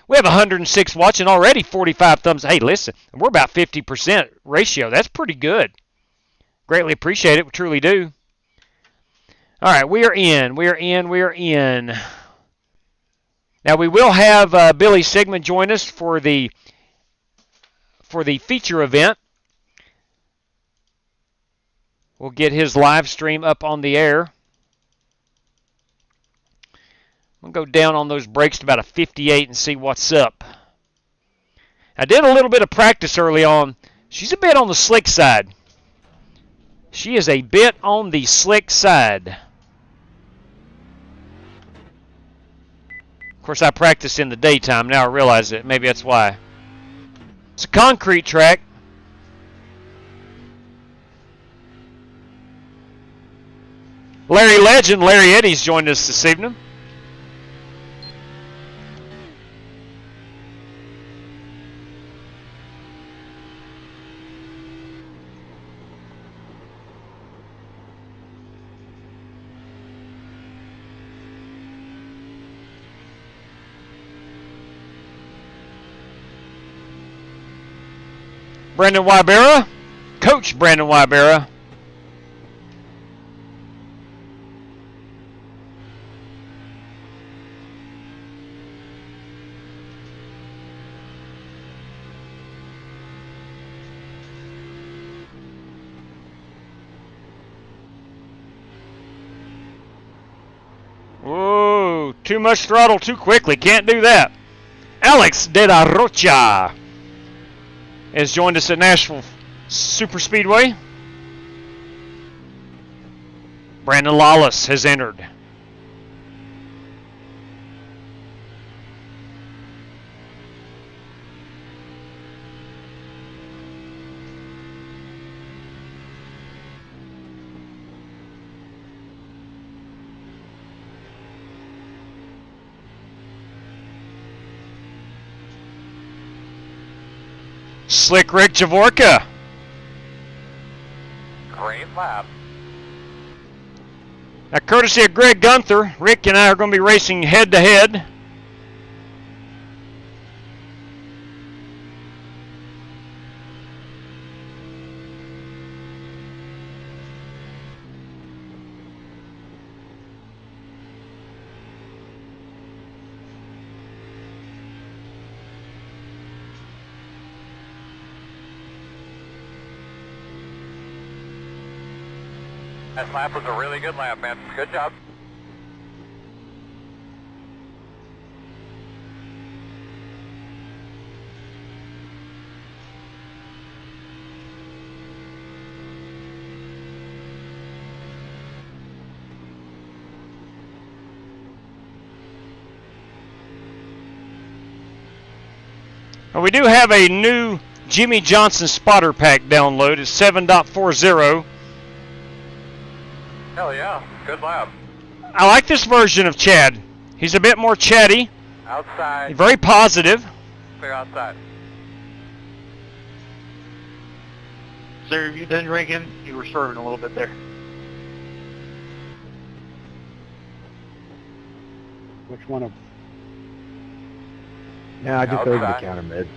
We have 106 watching already, 45 thumbs. Hey, listen, we're about 50% ratio. That's pretty good. Greatly appreciate it. We truly do. All right, we are in. Now, we will have Billy Sigmund join us for the feature event. We'll get his live stream up on the air. I'm going to go down on those brakes to about a 58 and see what's up. I did a little bit of practice early on. She's a bit on the slick side. She is a bit on the slick side. Of course, I practiced in the daytime. Now I realize it. Maybe that's why. It's a concrete track. Larry Legend, Larry Eddy's joined us this evening. Brandon Wybera, Coach Brandon Wybera. Whoa, too much throttle too quickly. Can't do that. Alex De La Rocha has joined us at Nashville Super Speedway. Brandon Lawless has entered. Slick Rick Javorka. Great lap. Now, courtesy of Greg Gunther, Rick and I are going to be racing head-to-head. That lap was a really good lap, man. Good job. Well, we do have a new Jimmy Johnson spotter pack download. It's 7.40. Hell yeah. Good lap. I like this version of Chad. He's a bit more chatty. Outside. Very positive. Clear outside. Sir, have you done drinking? You were swerving a little bit there. Which one of? Yeah, I just over the counter meds.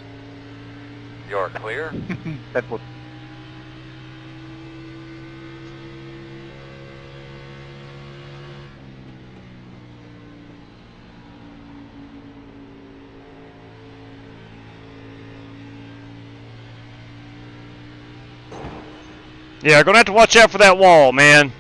You're clear. That's what. Yeah, gonna have to watch out for that wall, man.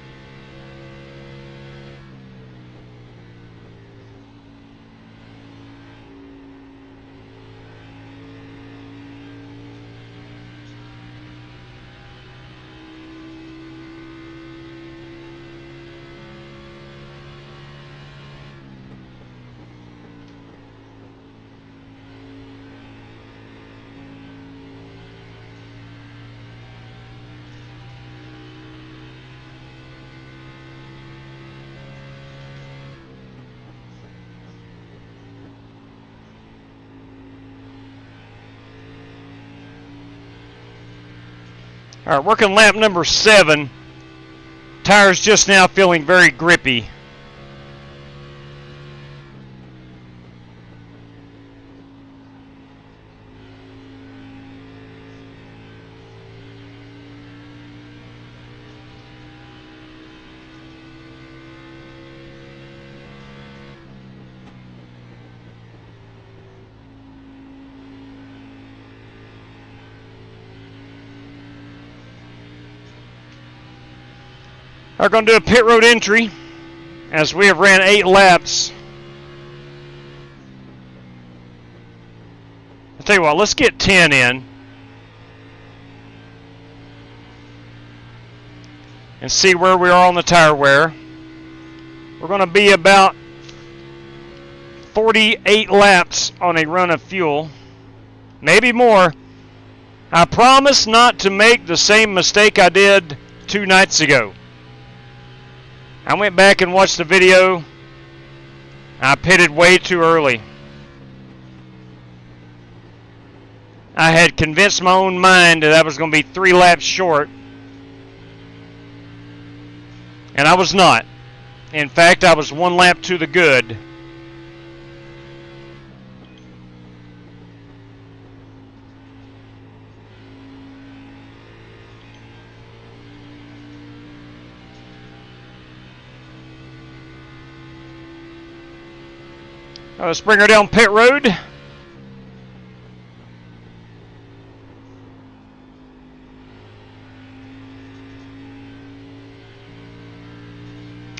All right, working lap number 7. Tires just now feeling very grippy. are going to do a pit road entry as we have ran 8 laps. I'll tell you what, let's get 10 in and see where we are on the tire wear. We're going to be about 48 laps on a run of fuel, maybe more. I promise not to make the same mistake I did 2 nights ago. I went back and watched the video. I pitted way too early. I had convinced my own mind that I was going to be 3 laps short, and I was not. In fact, I was 1 lap to the good. Let's bring her down pit road.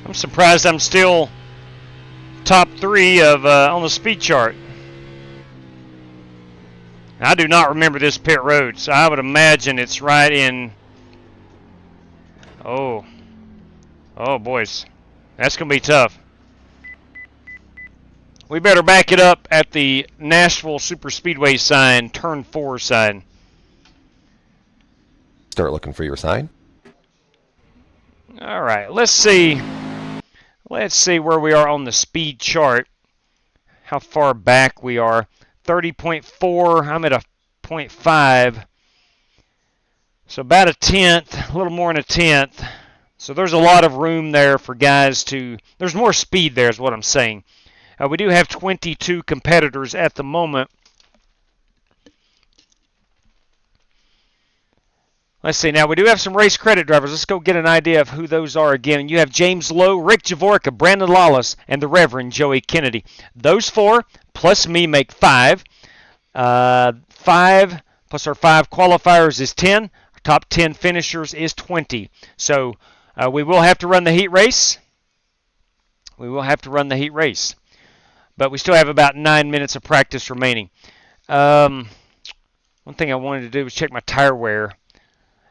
I'm surprised I'm still top 3 of on the speed chart. I do not remember this pit road, so I would imagine it's right in. Oh boys, that's gonna be tough. We better back it up at the Nashville Super Speedway sign, turn 4 sign. Start looking for your sign. All right, let's see. Let's see where we are on the speed chart. How far back we are. 30.4. I'm at a 0.5. So about a tenth, a little more than a tenth. So there's a lot of room there for guys to. There's more speed there, is what I'm saying. We do have 22 competitors at the moment. Let's see. Now, we do have some race credit drivers. Let's go get an idea of who those are again. You have James Lowe, Rick Javorka, Brandon Lawless, and the Reverend Joey Kennedy. Those 4 plus me make 5. 5 plus our 5 qualifiers is 10. Our top 10 finishers is 20. So we will have to run the heat race. But we still have about 9 minutes of practice remaining. One thing I wanted to do was check my tire wear.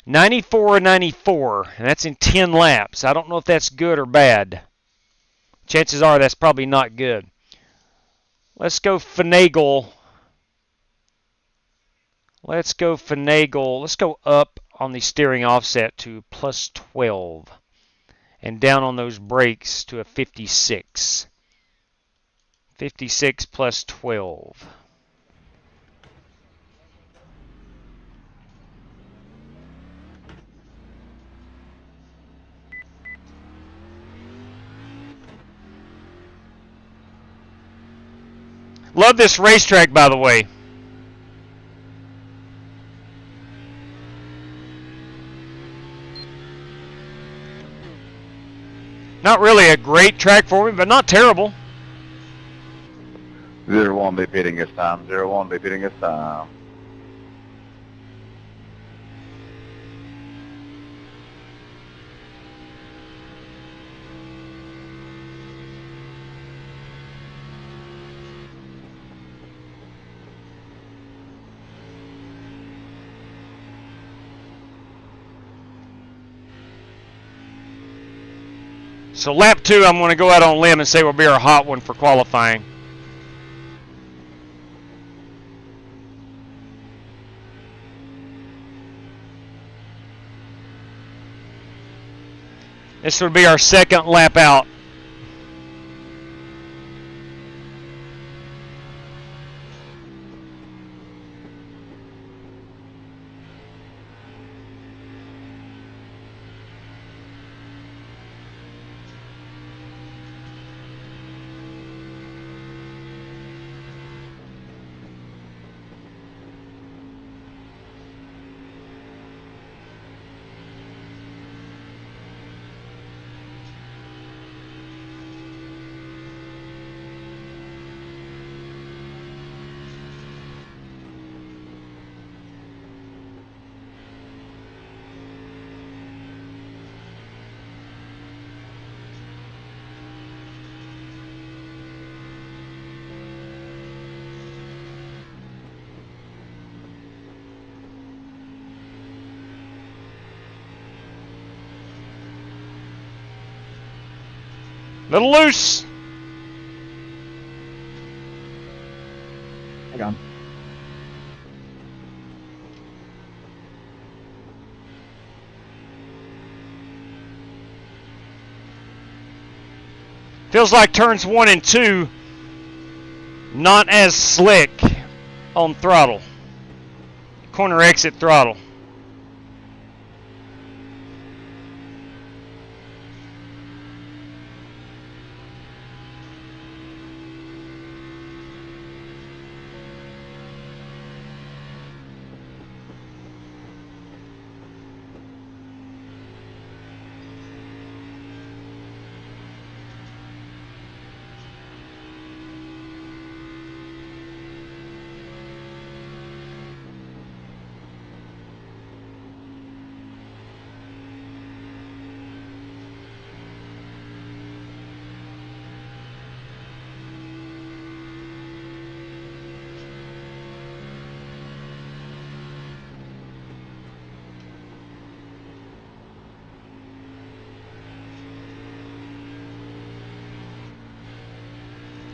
94/94, and that's in 10 laps. I don't know if that's good or bad. Chances are that's probably not good. Let's go finagle. Let's go up on the steering offset to plus 12. And down on those brakes to a 56. 56 plus 12. Love this racetrack, by the way. Not really a great track for me, but not terrible. 0-1 be pitting this time. 0-1 be pitting this time. So lap 2, I'm going to go out on a limb and say will be our hot one for qualifying. This would be our second lap out. Little loose. Hang on. Feels like turns 1 and 2 not as slick on throttle. Corner exit throttle.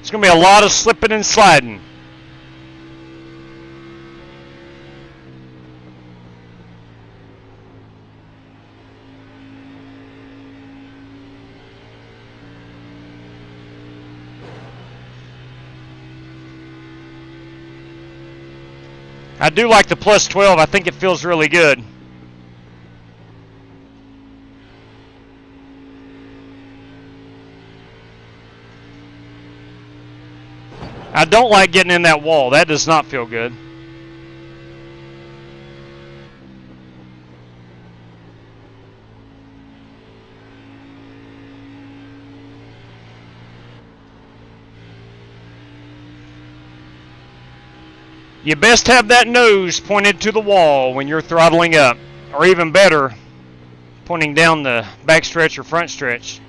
It's going to be a lot of slipping and sliding. I do like the plus 12. I think it feels really good. I don't like getting in that wall. That does not feel good. You best have that nose pointed to the wall when you're throttling up, or even better, pointing down the back stretch or front stretch.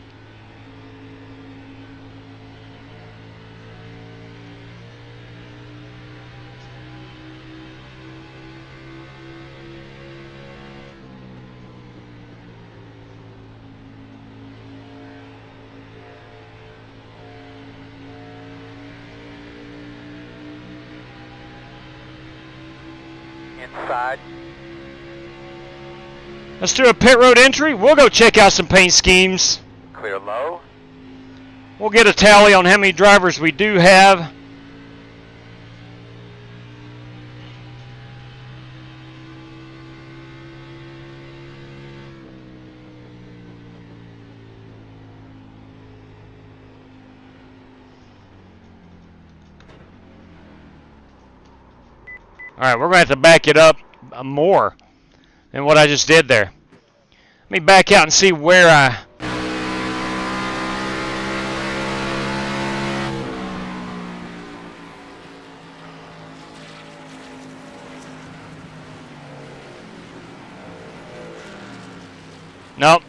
Inside. Let's do a pit road entry. We'll go check out some paint schemes. Clear low. We'll get a tally on how many drivers we do have. All right, we're going to have to back it up more than what I just did there. Let me back out and see where I... Nope.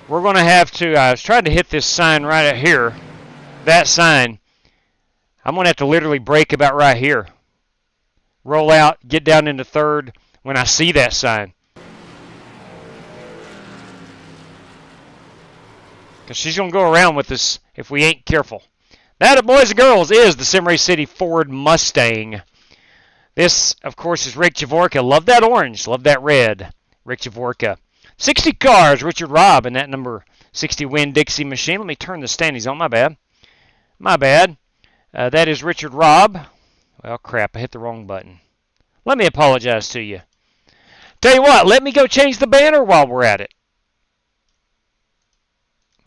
We're going to have to... I was trying to hit this sign right here. That sign. I'm going to have to literally brake about right here. Roll out, get down into third when I see that sign. Because she's going to go around with us if we ain't careful. That, boys and girls, is the Sim Race City Ford Mustang. This, of course, is Rick Javorka. Love that orange. Love that red. Rick Javorka. 60 cars, Richard Robb, in that number 60 Winn-Dixie machine. Let me turn the standings on. My bad. My bad. That is Richard Robb. Well, crap, I hit the wrong button. Let me apologize to you. Tell you what, let me go change the banner while we're at it.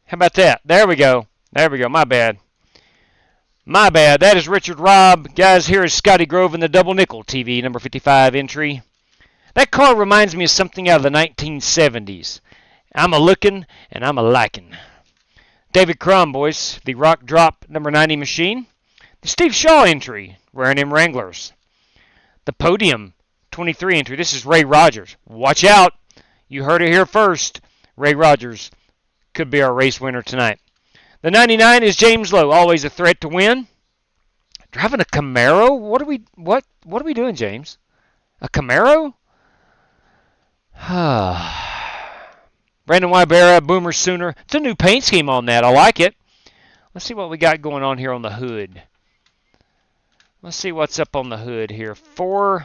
How about that? There we go. There we go. My bad. My bad. That is Richard Robb. Guys, here is Scotty Grove in the Double Nickel TV, number 55 entry. That car reminds me of something out of the 1970s. I'm a-looking and I'm a-liking. David Crum, boys, the Rock Drop number 90 machine. The Steve Shaw entry, wearing him Wranglers. The Podium 23 entry. This is Ray Rogers. Watch out. You heard it here first. Ray Rogers could be our race winner tonight. The 99 is James Lowe, always a threat to win. Driving a Camaro? What are we doing, James? A Camaro? Brandon Wybera, Boomer Sooner. It's a new paint scheme on that. I like it. Let's see what we got going on here on the hood. Let's see what's up on the hood here. For's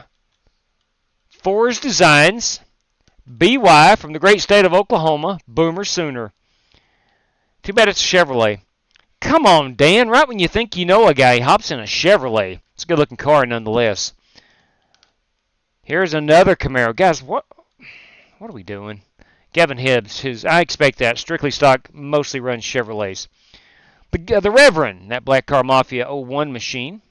Designs, BY from the great state of Oklahoma, Boomer Sooner. Too bad it's a Chevrolet. Come on, Dan. Right when you think you know a guy, he hops in a Chevrolet. It's a good-looking car nonetheless. Here's another Camaro. Guys, what are we doing? Gavin Hibbs, I expect that. Strictly Stock mostly runs Chevrolets. The Reverend, that Black Car Mafia 01 machine.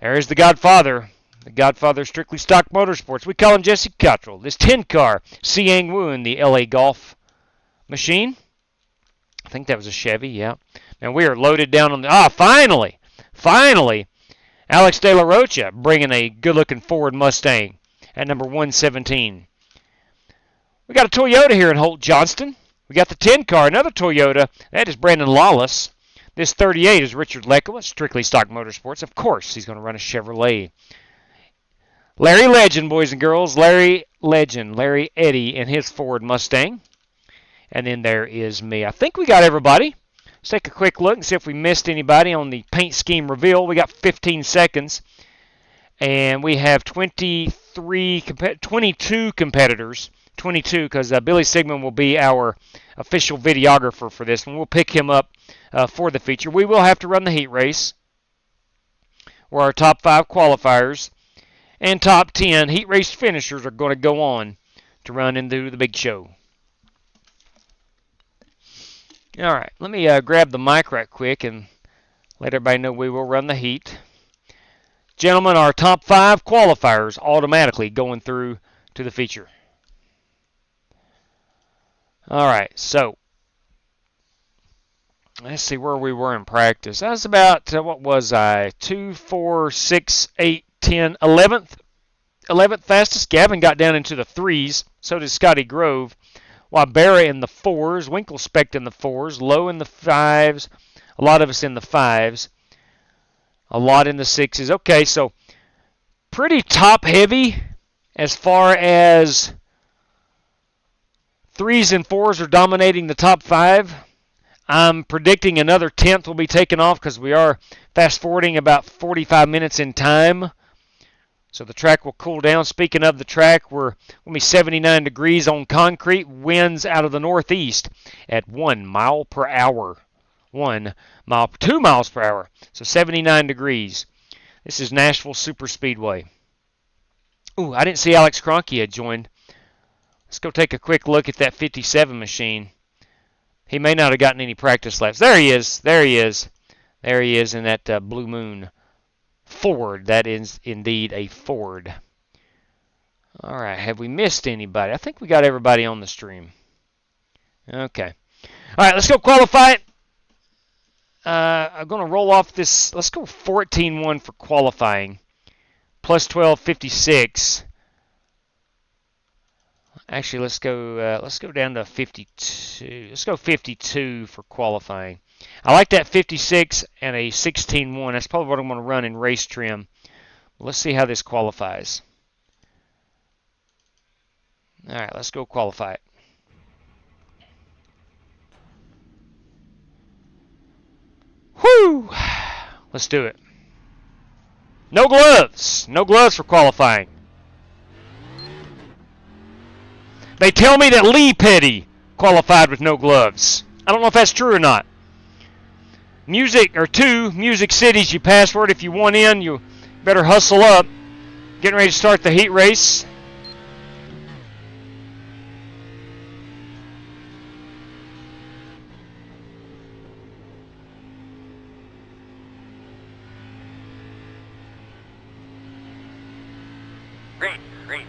There's the Godfather. The Godfather Strictly Stock Motorsports. We call him Jesse Cottrell. This 10-car Siang Woon, the LA Golf machine. I think that was a Chevy, yeah. And we are loaded down on the... Finally! Alex De La Rocha bringing a good-looking Ford Mustang at number 117. We got a Toyota here in Holt Johnston. We got the 10-car, another Toyota. That is Brandon Lawless. This 38 is Richard Lekow, Strictly Stock Motorsports. Of course, he's going to run a Chevrolet. Larry Legend, boys and girls. Larry Legend, Larry Eddy, and his Ford Mustang. And then there is me. I think we got everybody. Let's take a quick look and see if we missed anybody on the paint scheme reveal. We got 15 seconds. And we have 22 competitors. 22 because Billy Sigmund will be our official videographer for this one. We'll pick him up for the feature. We will have to run the heat race, where our top 5 qualifiers and top 10 heat race finishers are going to go on to run into the big show. All right, let me grab the mic right quick and let everybody know we will run the heat. Gentlemen, our top 5 qualifiers automatically going through to the feature. All right, so let's see where we were in practice. I was about, what was I, 2, 4, 6, 8, 10, 11th fastest. Gavin got down into the 3s, so did Scotty Grove. Wabera in the 4s, Winklespect in the 4s, Lowe in the 5s, a lot of us in the 5s, a lot in the 6s. Okay, so pretty top-heavy as far as 3s and 4s are dominating the top 5. I'm predicting another 10th will be taken off because we are fast-forwarding about 45 minutes in time. So the track will cool down. Speaking of the track, we're going to be 79 degrees on concrete. Winds out of the northeast at 1 mile per hour. 2 miles per hour. So 79 degrees. This is Nashville Super Speedway. Ooh, I didn't see Alex Cronky had joined. Let's go take a quick look at that 57 machine. He may not have gotten any practice laps. There he is. There he is. There he is in that Blue Moon Ford. That is indeed a Ford. All right. Have we missed anybody? I think we got everybody on the stream. Okay. All right. Let's go qualify it. I'm going to roll off this. Let's go 14-1 for qualifying. Plus 12, 56. Actually, let's go down to 52. Let's go 52 for qualifying. I like that 56 and a 16-1. That's probably what I'm going to run in race trim. Let's see how this qualifies. All right, let's go qualify it. Whew! Let's do it. No gloves. No gloves for qualifying. They tell me that Lee Petty qualified with no gloves. I don't know if that's true or not. Music Cities, you password. If you want in, you better hustle up. Getting ready to start the heat race. Green.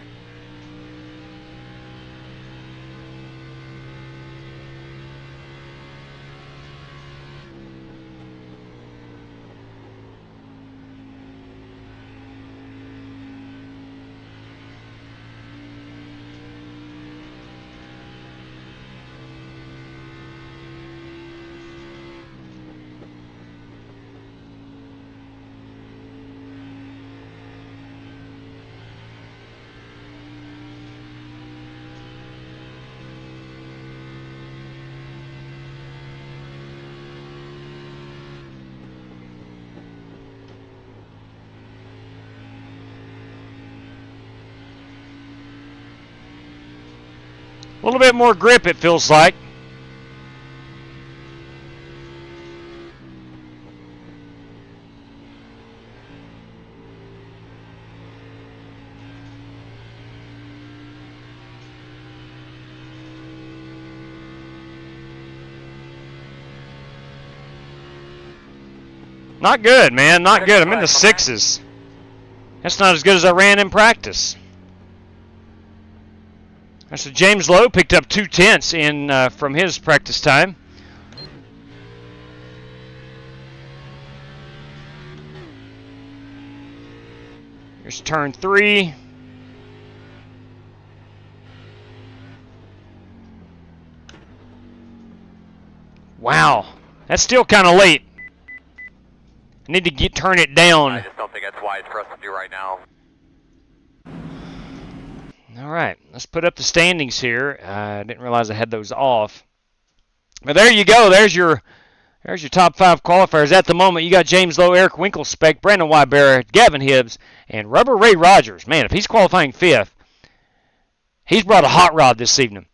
A little bit more grip, it feels like. Not good, man. Not good. I'm in the 6s. That's not as good as I ran in practice. So James Lowe picked up 2/10 in from his practice time. Here's turn 3. Wow, that's still kind of late. I need to turn it down. I just don't think that's wise for us to do right now. All right, let's put up the standings here. I didn't realize I had those off. But there you go. There's your top 5 qualifiers. At the moment, you got James Lowe, Eric Winklespec, Brandon Wybera, Gavin Hibbs, and Rubber Ray Rogers. Man, if he's qualifying 5th, he's brought a hot rod this evening.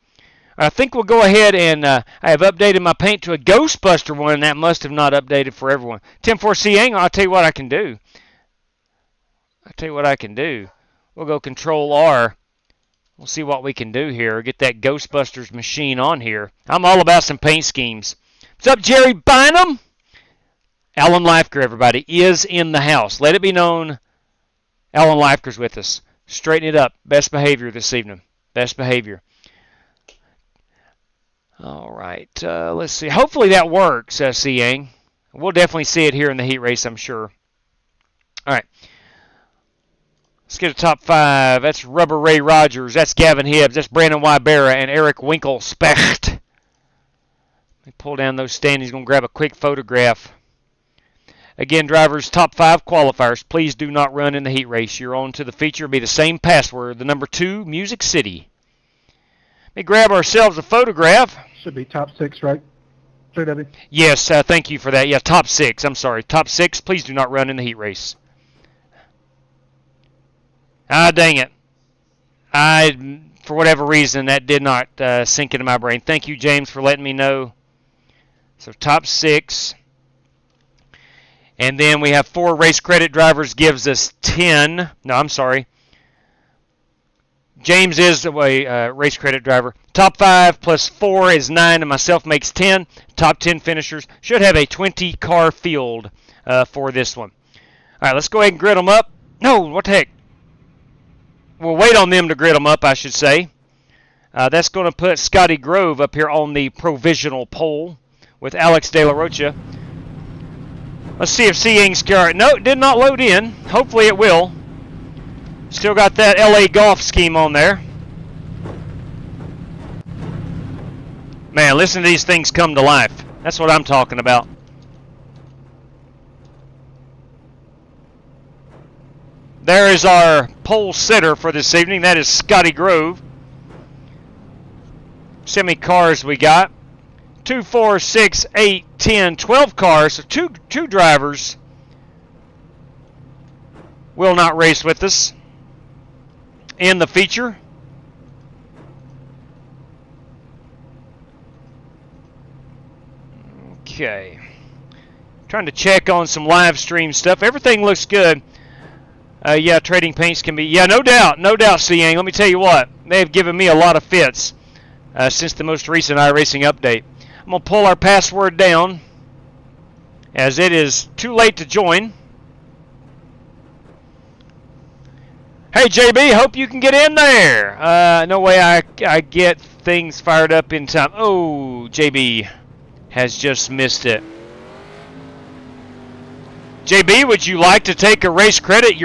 I think we'll go ahead and I have updated my paint to a Ghostbuster one, and that must have not updated for everyone. 10-4 Yang, I'll tell you what I can do. We'll go Control R. We'll see what we can do here. Get that Ghostbusters machine on here. I'm all about some paint schemes. What's up, Jerry Bynum? Alan Leifker, everybody, is in the house. Let it be known, Alan Leifker's with us. Straighten it up. Best behavior this evening. Best behavior. All right. Let's see. Hopefully that works, Yang. We'll definitely see it here in the heat race, I'm sure. All right. Let's get a top 5. That's Rubber Ray Rogers. That's Gavin Hibbs. That's Brandon Wybera and Eric Winklespect. Let me pull down those standings. Going to grab a quick photograph. Again, drivers, top 5 qualifiers. Please do not run in the heat race. You're on to the feature. It'll be the same password. The number 2, Music City. Let me grab ourselves a photograph. Should be top 6, right? JW? Yes, thank you for that. Yeah, top 6. I'm sorry. Top 6. Please do not run in the heat race. Ah, dang it. For whatever reason, that did not sink into my brain. Thank you, James, for letting me know. So top 6. And then we have 4 race credit drivers, gives us 10. No, I'm sorry. James is a race credit driver. Top 5 plus 4 is 9, and myself makes 10. Top 10 finishers should have a 20-car field for this one. All right, let's go ahead and grid them up. No, what the heck? We'll wait on them to grid them up, I should say. That's going to put Scotty Grove up here on the provisional pole with Alex De La Rocha. Let's see if Seeing's car. No, it did not load in. Hopefully it will. Still got that LA Golf scheme on there. Man, listen to these things come to life. That's what I'm talking about. There is our pole sitter for this evening. That is Scotty Grove. See how many cars we got. 2, 4, 6, 8, 10, 12 cars. So two drivers will not race with us in the feature. Okay. Trying to check on some live stream stuff. Everything looks good. Yeah, trading paints can be... Yeah, no doubt, Siang. Let me tell you what. They have given me a lot of fits since the most recent iRacing update. I'm going to pull our password down as it is too late to join. Hey, JB, hope you can get in there. No way I get things fired up in time. Oh, JB has just missed it. JB, would you like to take a race credit?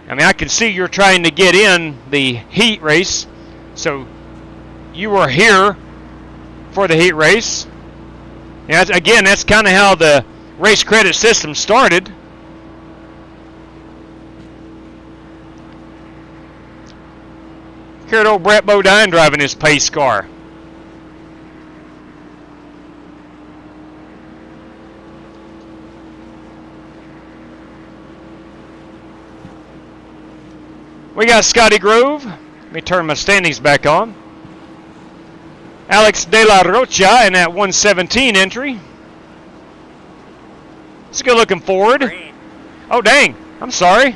I can see you're trying to get in the heat race. So you were here for the heat race. Yeah, again, that's kind of how the race credit system started. Here at old Brett Bodine driving his pace car. We got Scotty Grove. Let me turn my standings back on. Alex De La Rocha in that 117 entry. It's a good looking Ford. Green. Oh, dang. I'm sorry.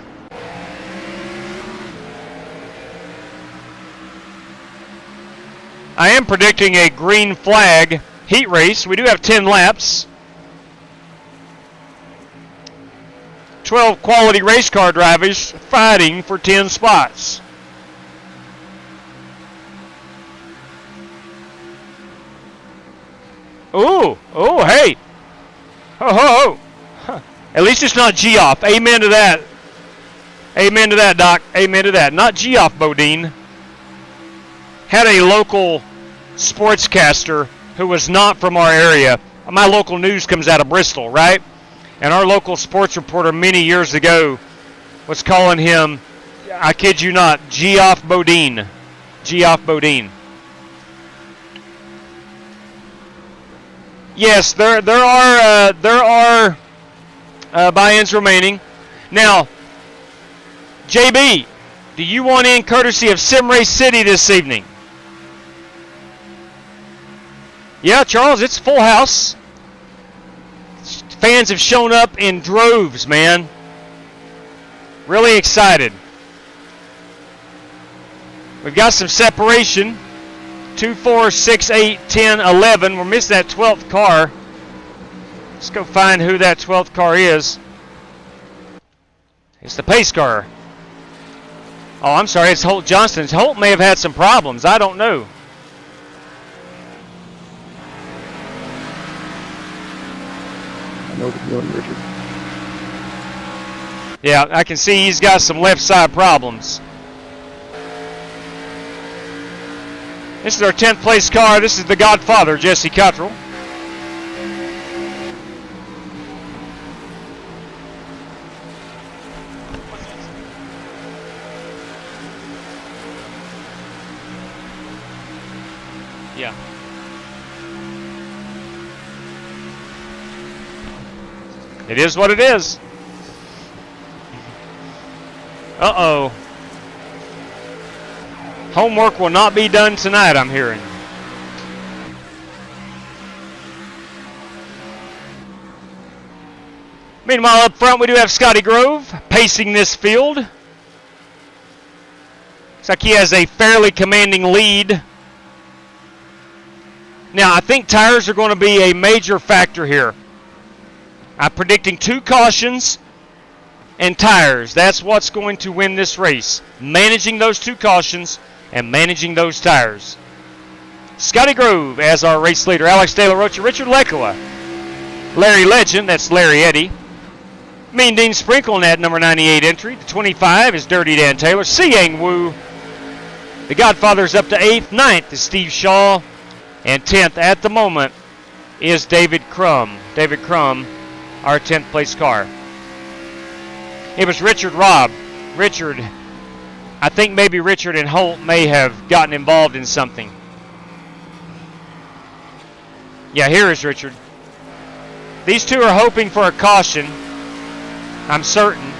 I am predicting a green flag heat race. We do have 10 laps. 12 quality race car drivers fighting for 10 spots. Ooh, oh, hey. Ho, ho, ho. Huh. At least it's not G-off. Amen to that. Amen to that, Doc. Amen to that. Not G-off, Bodine. Had a local sportscaster who was not from our area. My local news comes out of Bristol, right? And our local sports reporter many years ago was calling him, I kid you not, G-off Bodine. G-off Bodine. Yes, there are buy-ins remaining. Now, JB, do you want in courtesy of Sim Race City this evening? Yeah, Charles, it's full house. Fans have shown up in droves, man. Really excited. We've got some separation. 2, 4, 6, 8, 10, 11. We're missing that 12th car. Let's go find who that 12th car is. It's the pace car. Oh, I'm sorry. It's Holt Johnston. Holt may have had some problems. I don't know. I know the feeling, Richard. Yeah, I can see he's got some left side problems. This is our 10th place car. This is the Godfather, Jesse Cottrell. Yeah. It is what it is. Uh-oh. Homework will not be done tonight, I'm hearing. Meanwhile, up front, we do have Scotty Grove pacing this field. Looks like he has a fairly commanding lead. Now, I think tires are going to be a major factor here. I'm predicting 2 cautions and tires. That's what's going to win this race. Managing those 2 cautions and managing those tires. Scotty Grove as our race leader. Alex De La Rocha, Richard Lekoa, Larry Legend, that's Larry Eddy. Mean Dean Sprinkle in that number 98 entry. The 25 is Dirty Dan Taylor. Siang Wu. The Godfather's up to 8th. 9th is Steve Shaw. And 10th at the moment is David Crum. David Crum, our 10th place car. It was Richard Robb. Richard, I think maybe Richard and Holt may have gotten involved in something. Yeah, here is Richard. These two are hoping for a caution, I'm certain.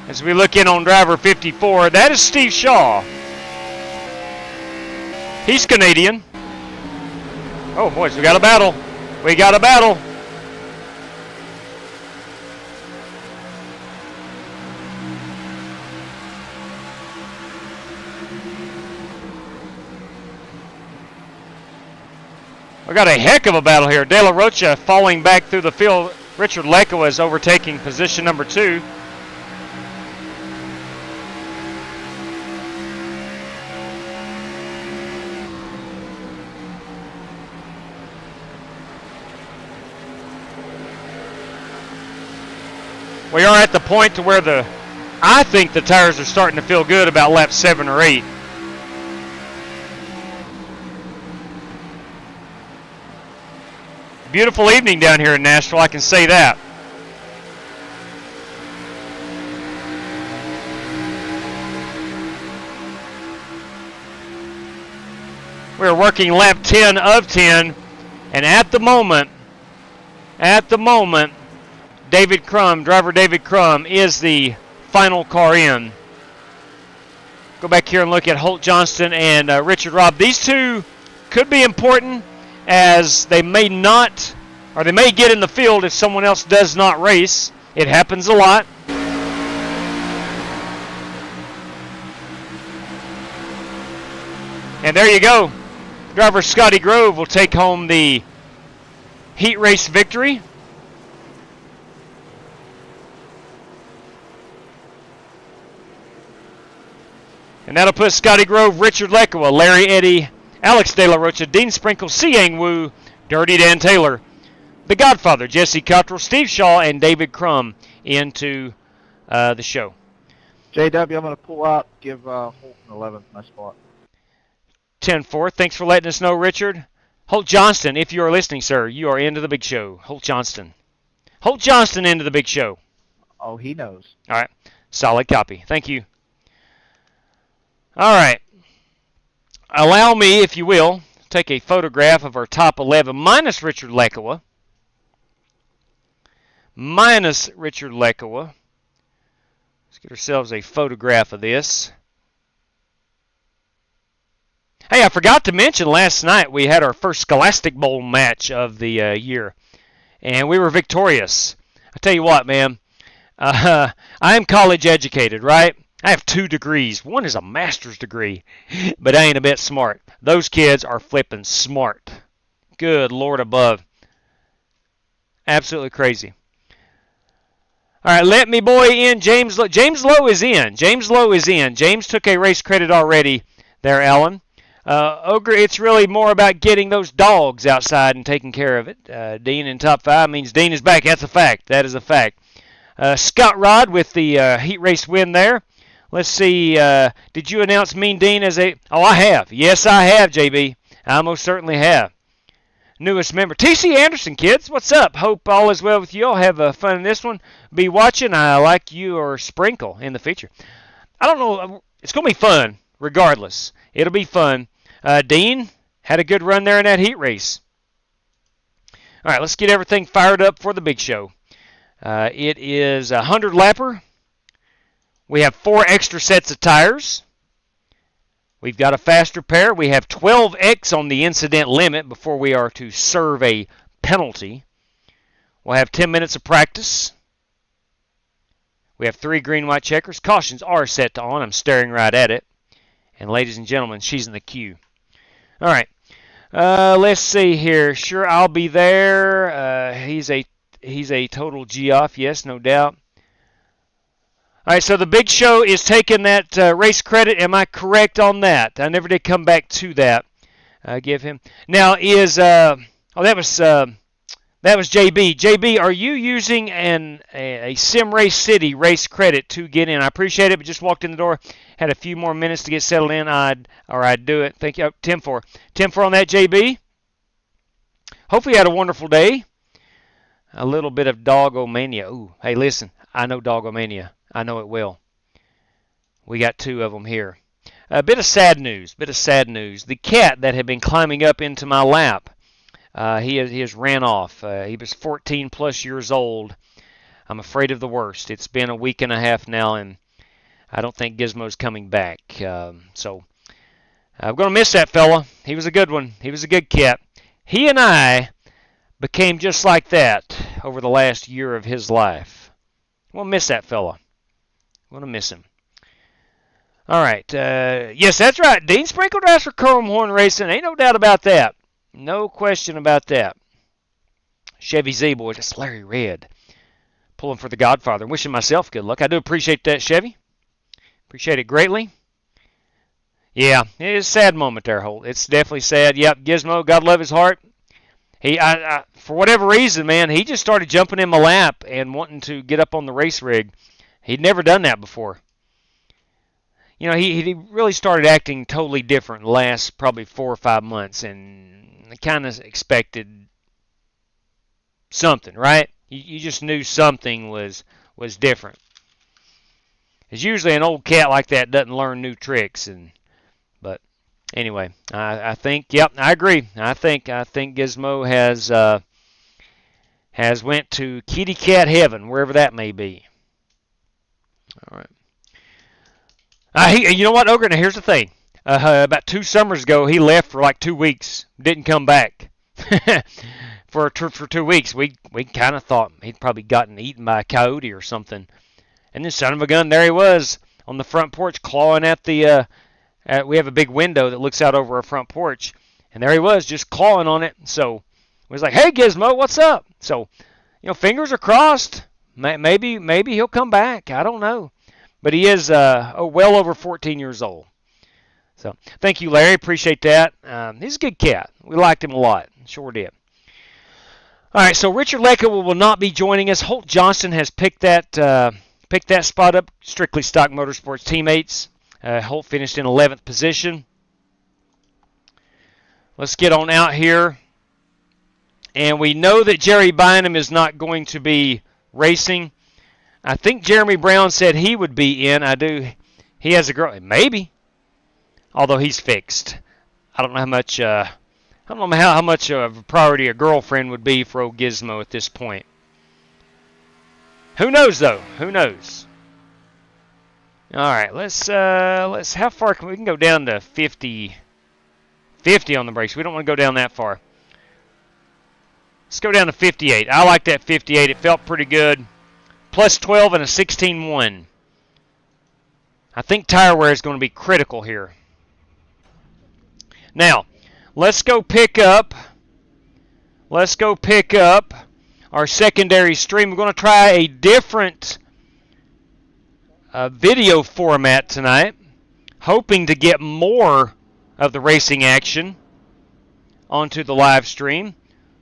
As we look in on driver 54, that is Steve Shaw. He's Canadian. Oh, boys, we got a battle. We got a battle. We got a heck of a battle here. De La Rocha falling back through the field. Richard Lekoa is overtaking position number 2. We are at the point to where I think the tires are starting to feel good about lap 7 or 8. Beautiful evening down here in Nashville, I can say that. We're working lap 10 of 10, and at the moment, David Crum, driver David Crum, is the final car in. Go back here and look at Holt Johnston and Richard Robb. These two could be important, as they may not, or they may get in the field if someone else does not race. It happens a lot. And there you go. Driver Scotty Grove will take home the heat race victory. And that'll put Scotty Grove, Richard Lekowa, Larry Eddy, Alex De La Rocha, Dean Sprinkle, Siang Wu, Dirty Dan Taylor, The Godfather, Jesse Cottrell, Steve Shaw, and David Crum into the show. JW, I'm going to pull out, give Holt an 11th, my spot. 10-4. Thanks for letting us know, Richard. Holt Johnston, if you are listening, sir, you are into the big show. Holt Johnston. Holt Johnston into the big show. Oh, he knows. All right. Solid copy. Thank you. All right. Allow me, if you will, to take a photograph of our top 11 minus Richard Lekowa. Minus Richard Lekowa. Let's get ourselves a photograph of this. Hey, I forgot to mention last night we had our first Scholastic Bowl match of the year, and we were victorious. I tell you what, man, I'm college educated, right? I have 2 degrees. One is a master's degree, but I ain't a bit smart. Those kids are flipping smart. Good Lord above. Absolutely crazy. All right, let me boy in James Lowe. James Lowe is in. James Lowe is in. James took a race credit already there, Alan. Ogre, it's really more about getting those dogs outside and taking care of it. Dean in top 5 means Dean is back. That's a fact. That is a fact. Scott Rod with the heat race win there. Let's see. Did you announce Mean Dean as a... Oh, I have. Yes, I have, JB. I most certainly have. Newest member. TC Anderson, kids. What's up? Hope all is well with you all. Have fun in this one. Be watching. I like you or Sprinkle in the feature. I don't know. It's going to be fun regardless. It'll be fun. Dean had a good run there in that heat race. All right, let's get everything fired up for the big show. It is a 100-lapper. We have 4 extra sets of tires. We've got a faster pair. We have 12x on the incident limit before we are to serve a penalty. We'll have 10 minutes of practice. We have 3 green-white checkers. Cautions are set to on. I'm staring right at it. And ladies and gentlemen, she's in the queue. All right. Let's see here. Sure, I'll be there. He's a total G-off. Yes, no doubt. All right, so the big show is taking that race credit. Am I correct on that? I never did come back to that. Give him. Now is that was JB. JB, are you using a Sim Race City race credit to get in? I appreciate it, but just walked in the door. Had a few more minutes to get settled in. I'd do it. Thank you. 10-4. 10-4 on that, JB. Hopefully you had a wonderful day. A little bit of Doggomania. Ooh, hey, listen. I know Doggomania. I know it well. We got 2 of them here. A bit of sad news. The cat that had been climbing up into my lap, he has ran off. He was 14 plus years old. I'm afraid of the worst. It's been a week and a half now, and I don't think Gizmo's coming back. So I'm going to miss that fella. He was a good one. He was a good cat. He and I became just like that over the last year of his life. We'll miss that fella. I'm going to miss him. All right. Yes, that's right. Dean Sprinkle drives for Chrome Horn Racing. Ain't no doubt about that. No question about that. Chevy Z, boy. That's Larry Red. Pulling for the Godfather. Wishing myself good luck. I do appreciate that, Chevy. Appreciate it greatly. Yeah, it is a sad moment there, Holt. It's definitely sad. Yep, Gizmo, God love his heart. I for whatever reason, man, he just started jumping in my lap and wanting to get up on the race rig. He'd never done that before. You know, he really started acting totally different the last probably 4 or 5 months, and I kind of expected something, right? You just knew something was different. It's usually an old cat like that doesn't learn new tricks, but anyway, I think, yep, I agree. I think Gizmo has went to kitty cat heaven, wherever that may be. All right. You know what, Ogre? Now here's the thing. About 2 summers ago, he left for like 2 weeks. Didn't come back for 2 weeks. We kind of thought he'd probably gotten eaten by a coyote or something. And then, son of a gun, there he was on the front porch clawing at the. We have a big window that looks out over our front porch, and there he was just clawing on it. So we was like, "Hey, Gizmo, what's up?" So, fingers are crossed. Maybe he'll come back. I don't know, but he is well over 14 years old. So thank you, Larry. Appreciate that. He's a good cat. We liked him a lot. Sure did. All right, so Richard Lecca will not be joining us. Holt Johnston has picked that spot up. Strictly Stock Motorsports teammates. Holt finished in 11th position. Let's get on out here. And we know that Jerry Bynum is not going to be racing. I think Jeremy Brown said he would be in. I do. He has a girl. Maybe. Although he's fixed. I don't know how much. I don't know how much of a priority a girlfriend would be for old Gizmo at this point. Who knows though? Who knows? All right, let's. How far can we can go down to 50 on the brakes? We don't want to go down that far. Let's go down to 58. I like that 58. It felt pretty good. Plus 12 and a 16.1. I think tire wear is going to be critical here. Now, let's go pick up our secondary stream. We're going to try a different video format tonight, hoping to get more of the racing action onto the live stream.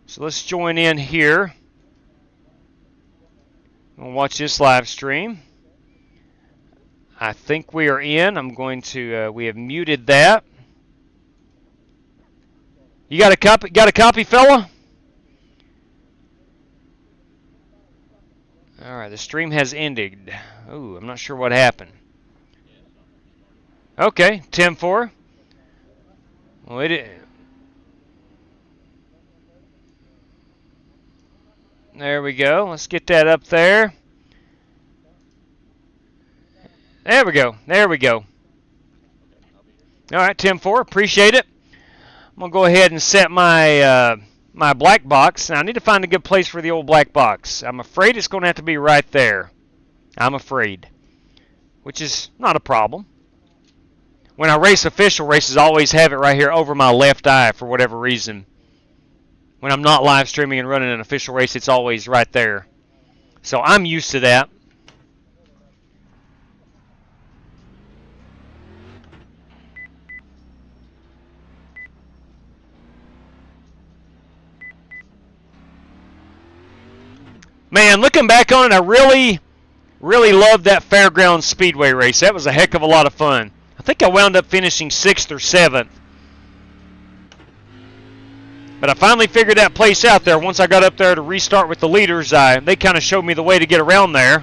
So let's join in here. We'll watch this live stream. I think we are in. I'm going to. We have muted that. You got a copy? Got a copy, fella? All right. The stream has ended. Ooh, I'm not sure what happened. Okay, 10-4. Well, there we go. Let's get that up there. There we go. There we go. All right, 10-4. Appreciate it. I'm going to go ahead and set my my black box. Now, I need to find a good place for the old black box. I'm afraid it's going to have to be right there. I'm afraid. Which is not a problem. When I race official races, I always have it right here over my left eye for whatever reason. When I'm not live streaming and running an official race, it's always right there. So I'm used to that. Man, looking back on it, I really loved that Fairgrounds Speedway race. That was a heck of a lot of fun. I think I wound up finishing 6th or 7th. But I finally figured that place out there. Once I got up there to restart with the leaders, they kind of showed me the way to get around there.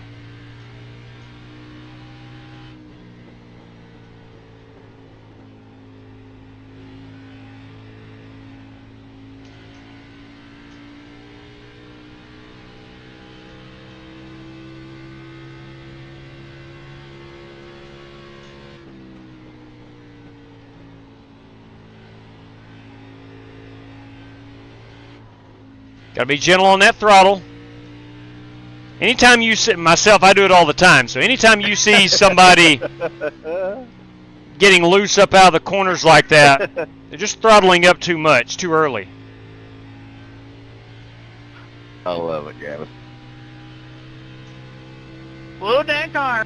Got to be gentle on that throttle. Anytime you see, myself, I do it all the time. So anytime you see somebody getting loose up out of the corners like that, they're just throttling up too much, too early. I love it, Gavin. Slow that car.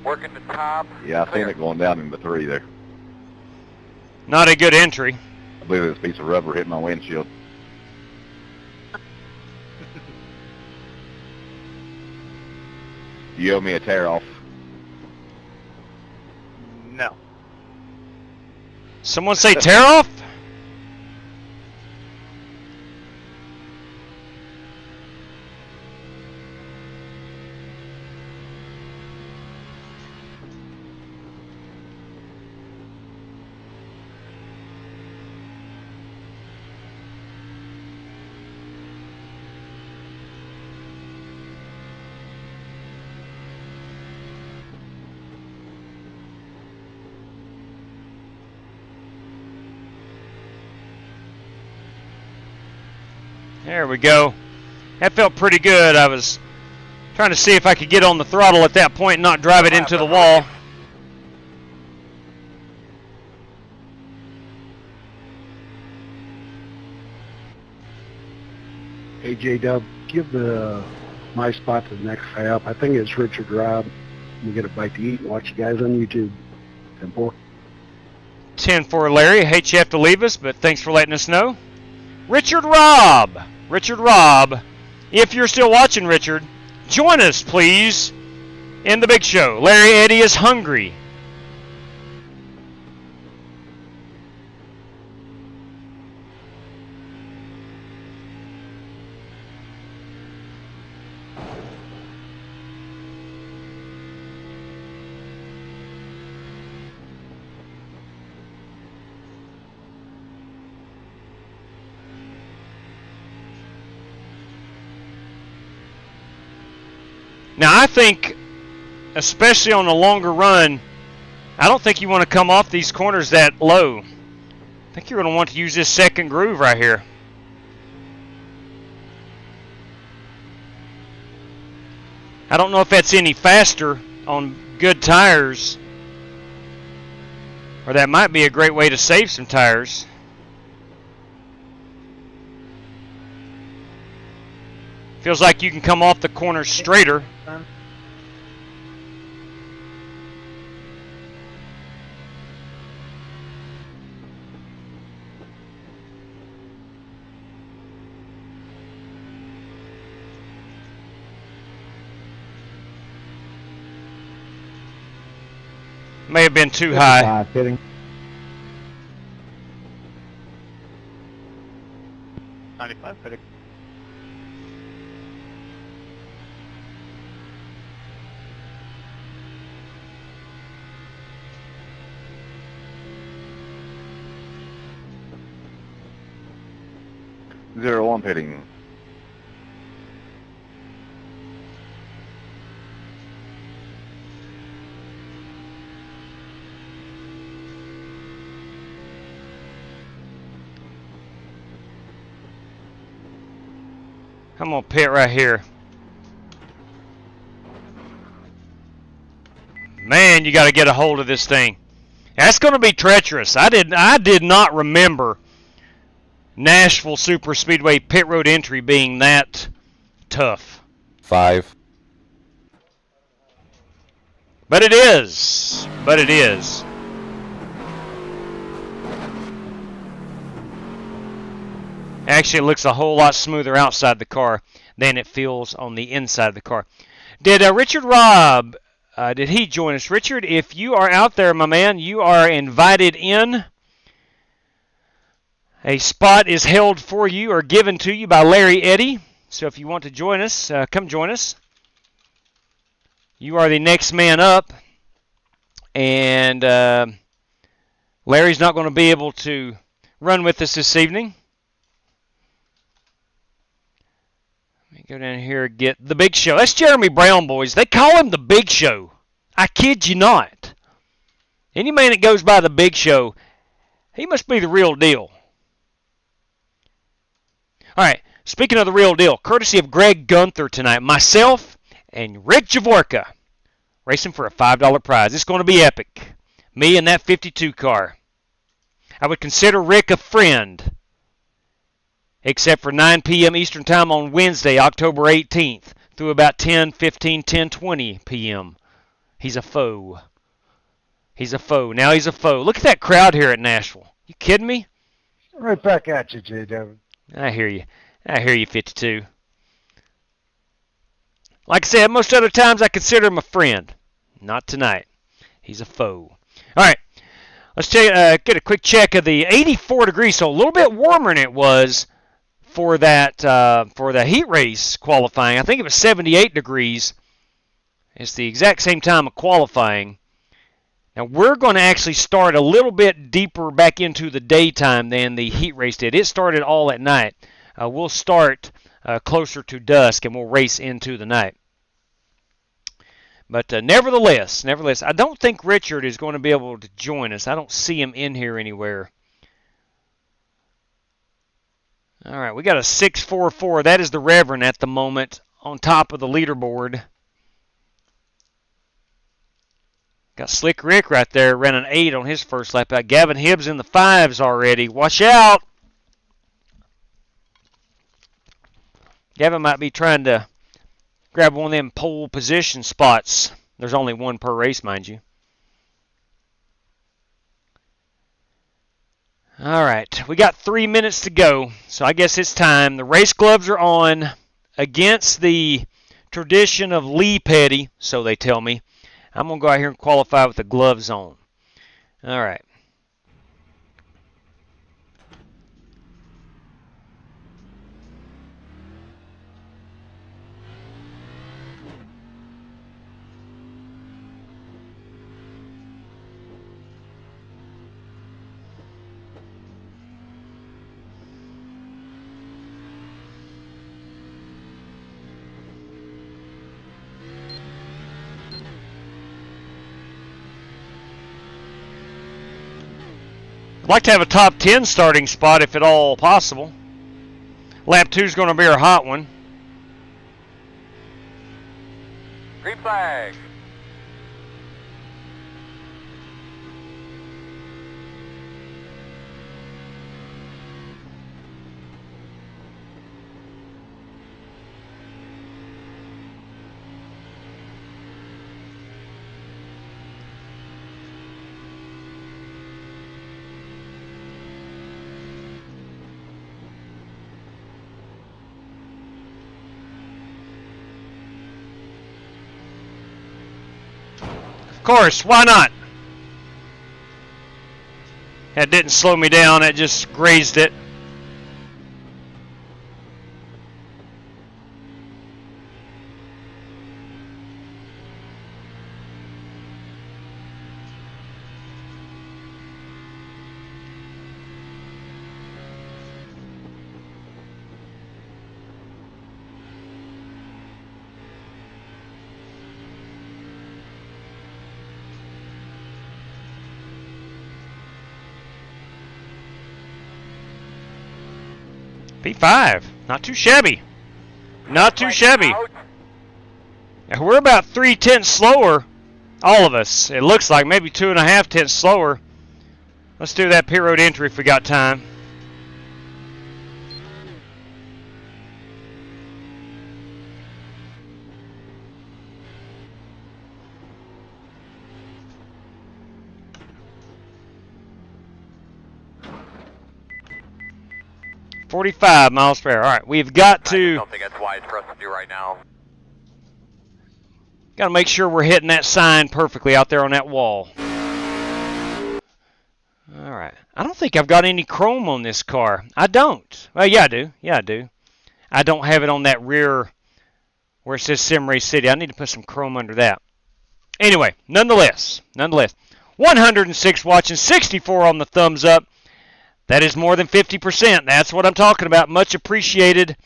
Working the top. Yeah, I seen it going down into 3 there. Not a good entry. I believe this piece of rubber hit my windshield. You owe me a tear off. No. Someone say tear off? There we go. That felt pretty good. I was trying to see if I could get on the throttle at that point and not drive it into the wall. Hey, J-Dub, give my spot to the next guy up. I think it's Richard Robb. We get a bite to eat and watch you guys on YouTube. 10-4. 10-4, Larry. I hate you have to leave us, but thanks for letting us know. Richard Robb. Richard Robb. If you're still watching, Richard, join us, please, in the big show. Larry Eddy is hungry. Now, I think, especially on a longer run, I don't think you want to come off these corners that low. I think you're going to want to use this second groove right here. I don't know if that's any faster on good tires, or that might be a great way to save some tires. Feels like you can come off the corner straighter. May have been too high. Fitting. 95 fitting. Zero one pitting. I'm gonna pit right here. Man, you got to get a hold of this thing. That's gonna be treacherous. I did not remember Nashville Super Speedway pit road entry being that tough. 5. But it is. But it is. Actually, it looks a whole lot smoother outside the car than it feels on the inside of the car. Did Richard Robb, did he join us? Richard, if you are out there, my man, you are invited in. A spot is held for you or given to you by Larry Eddy. So if you want to join us, come join us. You are the next man up. And Larry's not going to be able to run with us this evening. Let me go down here and get the Big Show. That's Jeremy Brown, boys. They call him the Big Show. I kid you not. Any man that goes by the Big Show, he must be the real deal. All right, speaking of the real deal, courtesy of Greg Gunther tonight, myself and Rick Javorka racing for a $5 prize. It's going to be epic. Me and that 52 car. I would consider Rick a friend, except for 9 p.m. Eastern Time on Wednesday, October 18th, through about 10:20 p.m. He's a foe. He's a foe. Now he's a foe. Look at that crowd here at Nashville. You kidding me? Right back at you, J.W. I hear you. I hear you, 52. Like I said, most other times I consider him a friend. Not tonight. He's a foe. All right. Let's get a quick check of the 84 degrees. So a little bit warmer than it was for that for the heat race qualifying. I think it was 78 degrees. It's the exact same time of qualifying. Now we're going to actually start a little bit deeper back into the daytime than the heat race did. It started all at night. We'll start closer to dusk and we'll race into the night. But nevertheless, I don't think Richard is going to be able to join us. I don't see him in here anywhere. All right, we got a 644. That is the Reverend at the moment on top of the leaderboard. Got Slick Rick right there, ran an 8 on his first lap out. Gavin Hibbs in the 5s already. Watch out! Gavin might be trying to grab one of them pole position spots. There's only one per race, mind you. All right, we got 3 minutes to go, so I guess it's time. The race gloves are on against the tradition of Lee Petty, so they tell me. I'm going to go out here and qualify with the gloves on. All right. I'd like to have a top 10 starting spot if at all possible. Lap 2 is going to be our hot one. Green flag. Of course, why not? That didn't slow me down, it just grazed it. P5, not too shabby. Not too shabby. And we're about 3/10 slower, all of us. It looks like maybe 2.5 tenths slower. Let's do that pit road entry if we got time. .45 miles per hour. All right, we've got to. I don't think that's wise for us to do right now. Got to make sure we're hitting that sign perfectly out there on that wall. All right. I don't think I've got any chrome on this car. I don't. Well, yeah, I do. Yeah, I do. I don't have it on that rear where it says Sim Race City. I need to put some chrome under that. Anyway, nonetheless. 106 watching, 64 on the thumbs up. That is more than 50%. That's what I'm talking about. Much appreciated.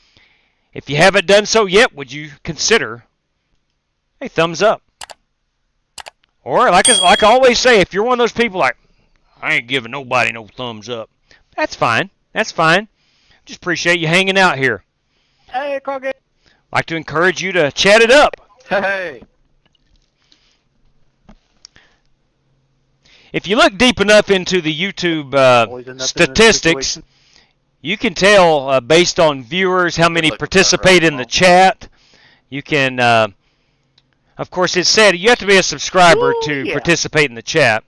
If you haven't done so yet, would you consider a thumbs up? Or, like I always say, if you're one of those people like, I ain't giving nobody no thumbs up, that's fine. That's fine. Just appreciate you hanging out here. Hey, Crockett. Like to encourage you to chat it up. Hey. If you look deep enough into the YouTube statistics, you can tell based on viewers how many participate in the chat. You can, of course, it's said you have to be a subscriber to participate in the chat,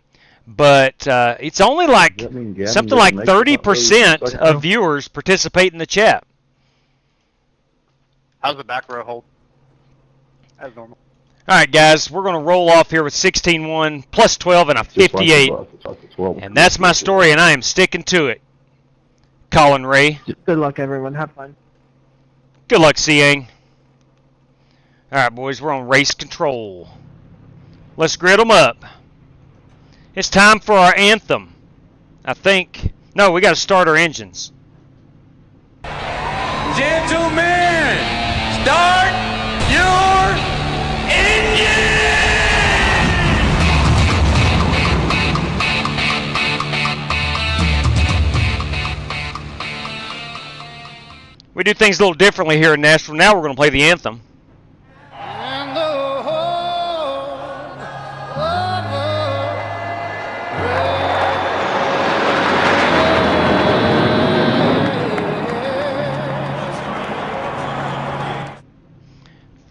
but it's only like something like 30% of viewers participate in the chat. How's the back row hold? As normal. All right, guys, we're going to roll off here with 16-1 plus 12 and a 58. And that's my story, and I am sticking to it. Colin Ray. Good luck, everyone. Have fun. Good luck, Siang. All right, boys, we're on race control. Let's grid them up. It's time for our anthem. I think. No, we got to start our engines. Gentlemen, start your engine! We do things a little differently here in Nashville. Now we're going to play the anthem. And the whole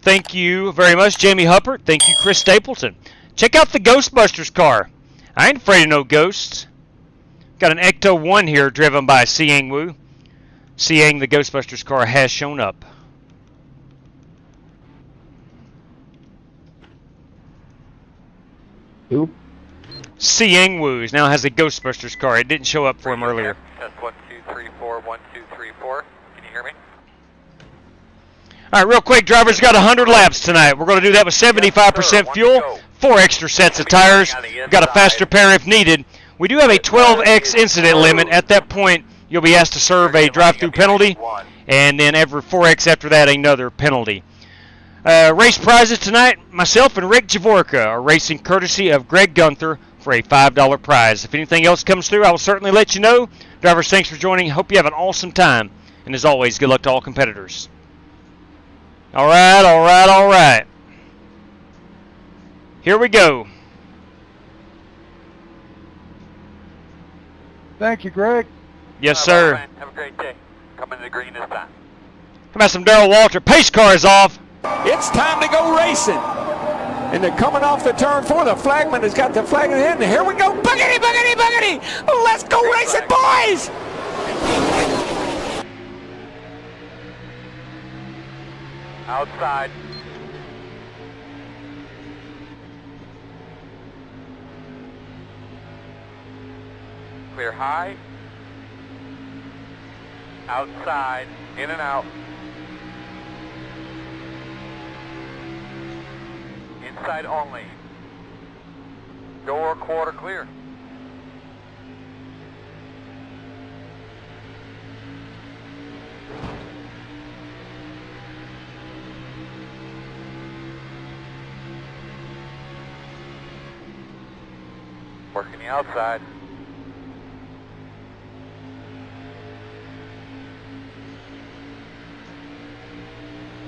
Thank you very much, Jamie Huppert. Thank you, Chris Stapleton. Check out the Ghostbusters car. I ain't afraid of no ghosts. Got an Ecto 1 here driven by Siang Wu. Siang, the Ghostbusters car, has shown up. Who? Siang Wu now has a Ghostbusters car. It didn't show up for him earlier. Test 1, 2, 3, 4, 1, 2, 3, 4. Can you hear me? All right, real quick, drivers got 100 laps tonight. We're going to do that with 75% fuel, 4 extra sets of tires. We've got a faster pair if needed. We do have a 12x incident limit. At that point, you'll be asked to serve a drive-through penalty, and then every 4x after that, another penalty. Race prizes tonight, myself and Rick Javorka are racing courtesy of Greg Gunther for a $5 prize. If anything else comes through, I will certainly let you know. Drivers, thanks for joining. Hope you have an awesome time. And as always, good luck to all competitors. All right, all right, all right. Here we go. Thank you, Greg. Yes, sir. Have a great day. Come in the green this time. How about some Darrell Walter? Pace car is off. It's time to go racing. And they're coming off the turn 4. The flagman has got the flag in the hand. And here we go. Boogity, boogity, boogity. Let's go racing, boys. Outside. Clear high. Outside. In and out. Inside only. Door quarter clear. Working the outside.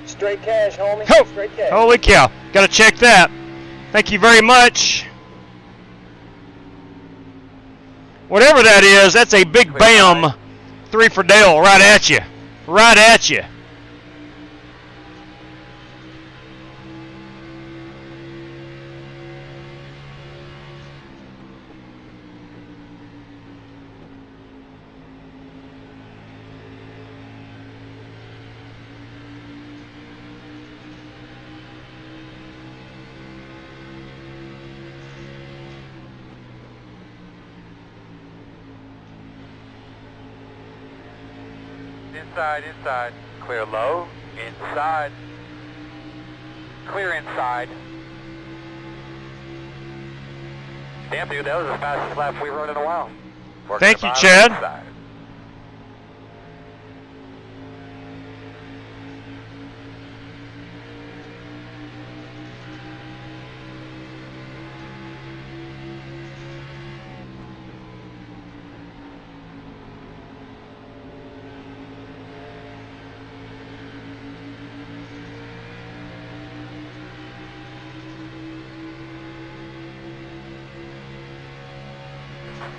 Straight cash, homie. Oh, Straight cash. holy cow. Got to check that. Thank you very much. Whatever that is, that's a big bam. 3 for Dale, right at you. Right at you. Inside, inside. Clear low. Inside. Clear inside. Damn, dude, that was the fastest lap we've run in a while. Working Thank the you, bottom Chad. inside.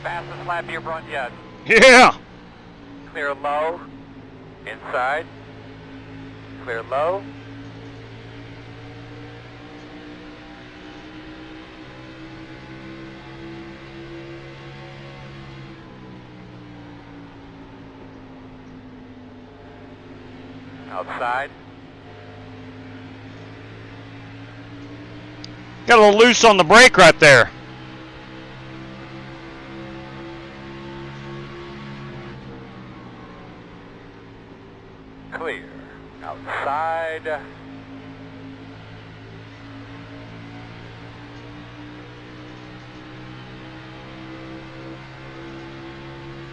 Fastest lap you've run yet. Yeah. Clear low. Inside. Clear low. Outside. Got a little loose on the brake right there. Clear. Outside.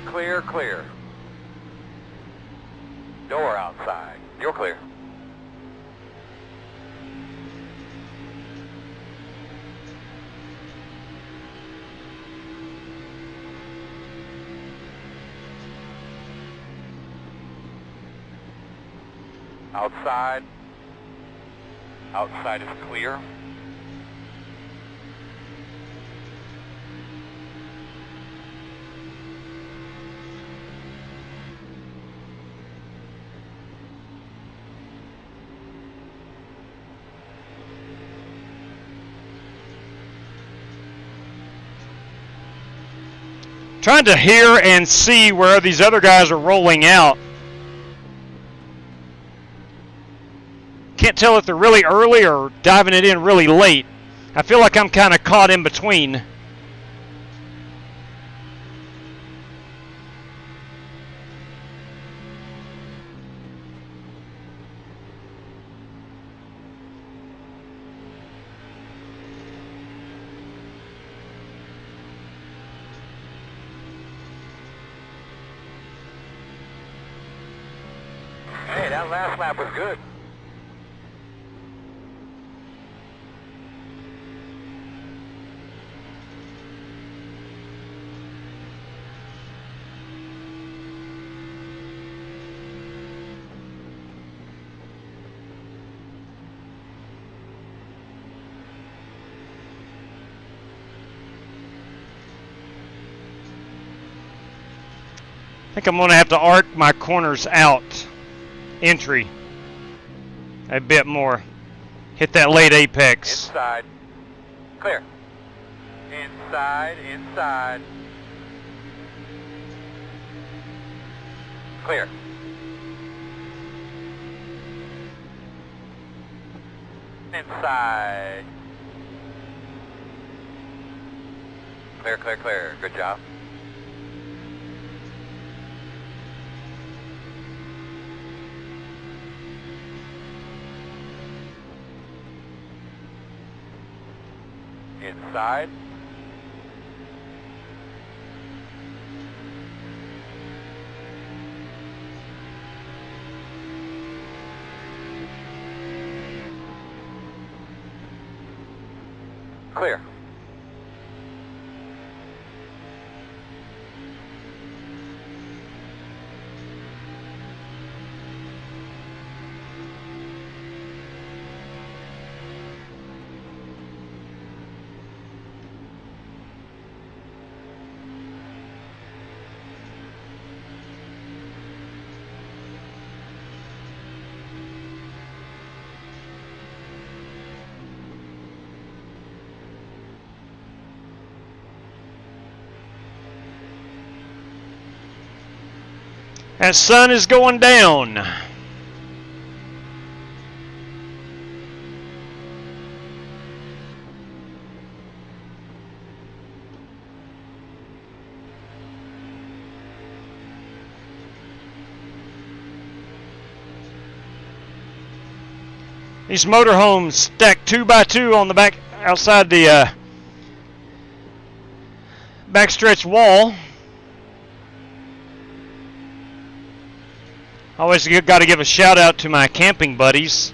Clear, clear. Door outside. You're clear. Outside. Outside is clear. Trying to hear and see where these other guys are rolling out. Can't tell if they're really early or diving it in really late. I feel like I'm kind of caught in between. Hey, that last lap was good. I think I'm going to have to arc my corners out entry a bit more. Hit that late apex. Inside. Clear. Inside, inside. Clear. Inside. Clear, clear, clear. Good job. Inside. Clear. That sun is going down. These motorhomes stacked 2 by 2 on the back outside the backstretch wall. Always got to give a shout out to my camping buddies.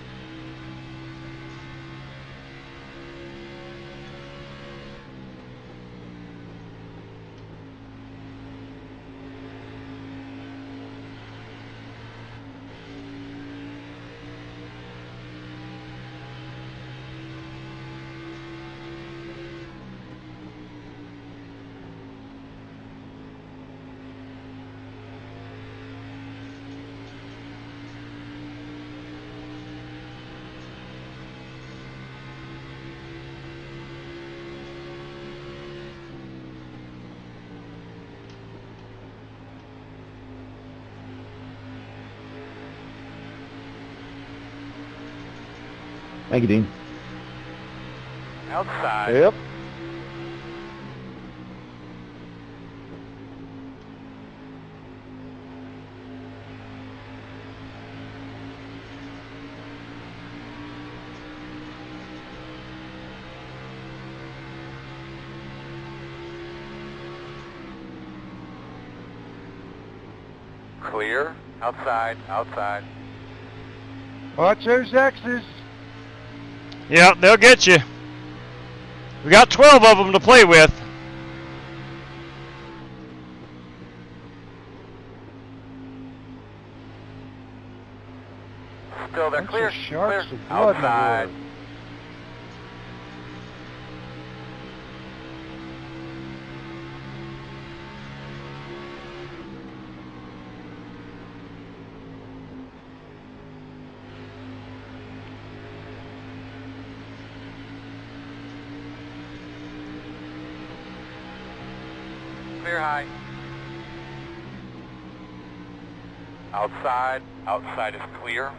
Thank you, Dean. Outside. Yep. Clear. Outside. Outside. Watch those X's. Yeah, they'll get you. We got 12 of them to play with. bunch clear, of sharks clear. of blood in the Outside. water. Clear high. Outside. Outside is clear.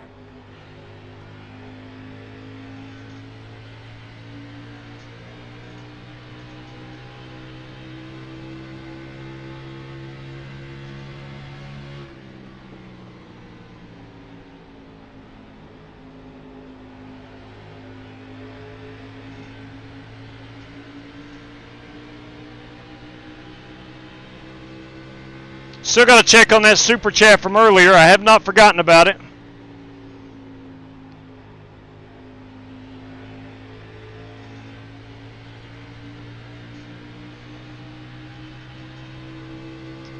Still got to check on that super chat from earlier. I have not forgotten about it.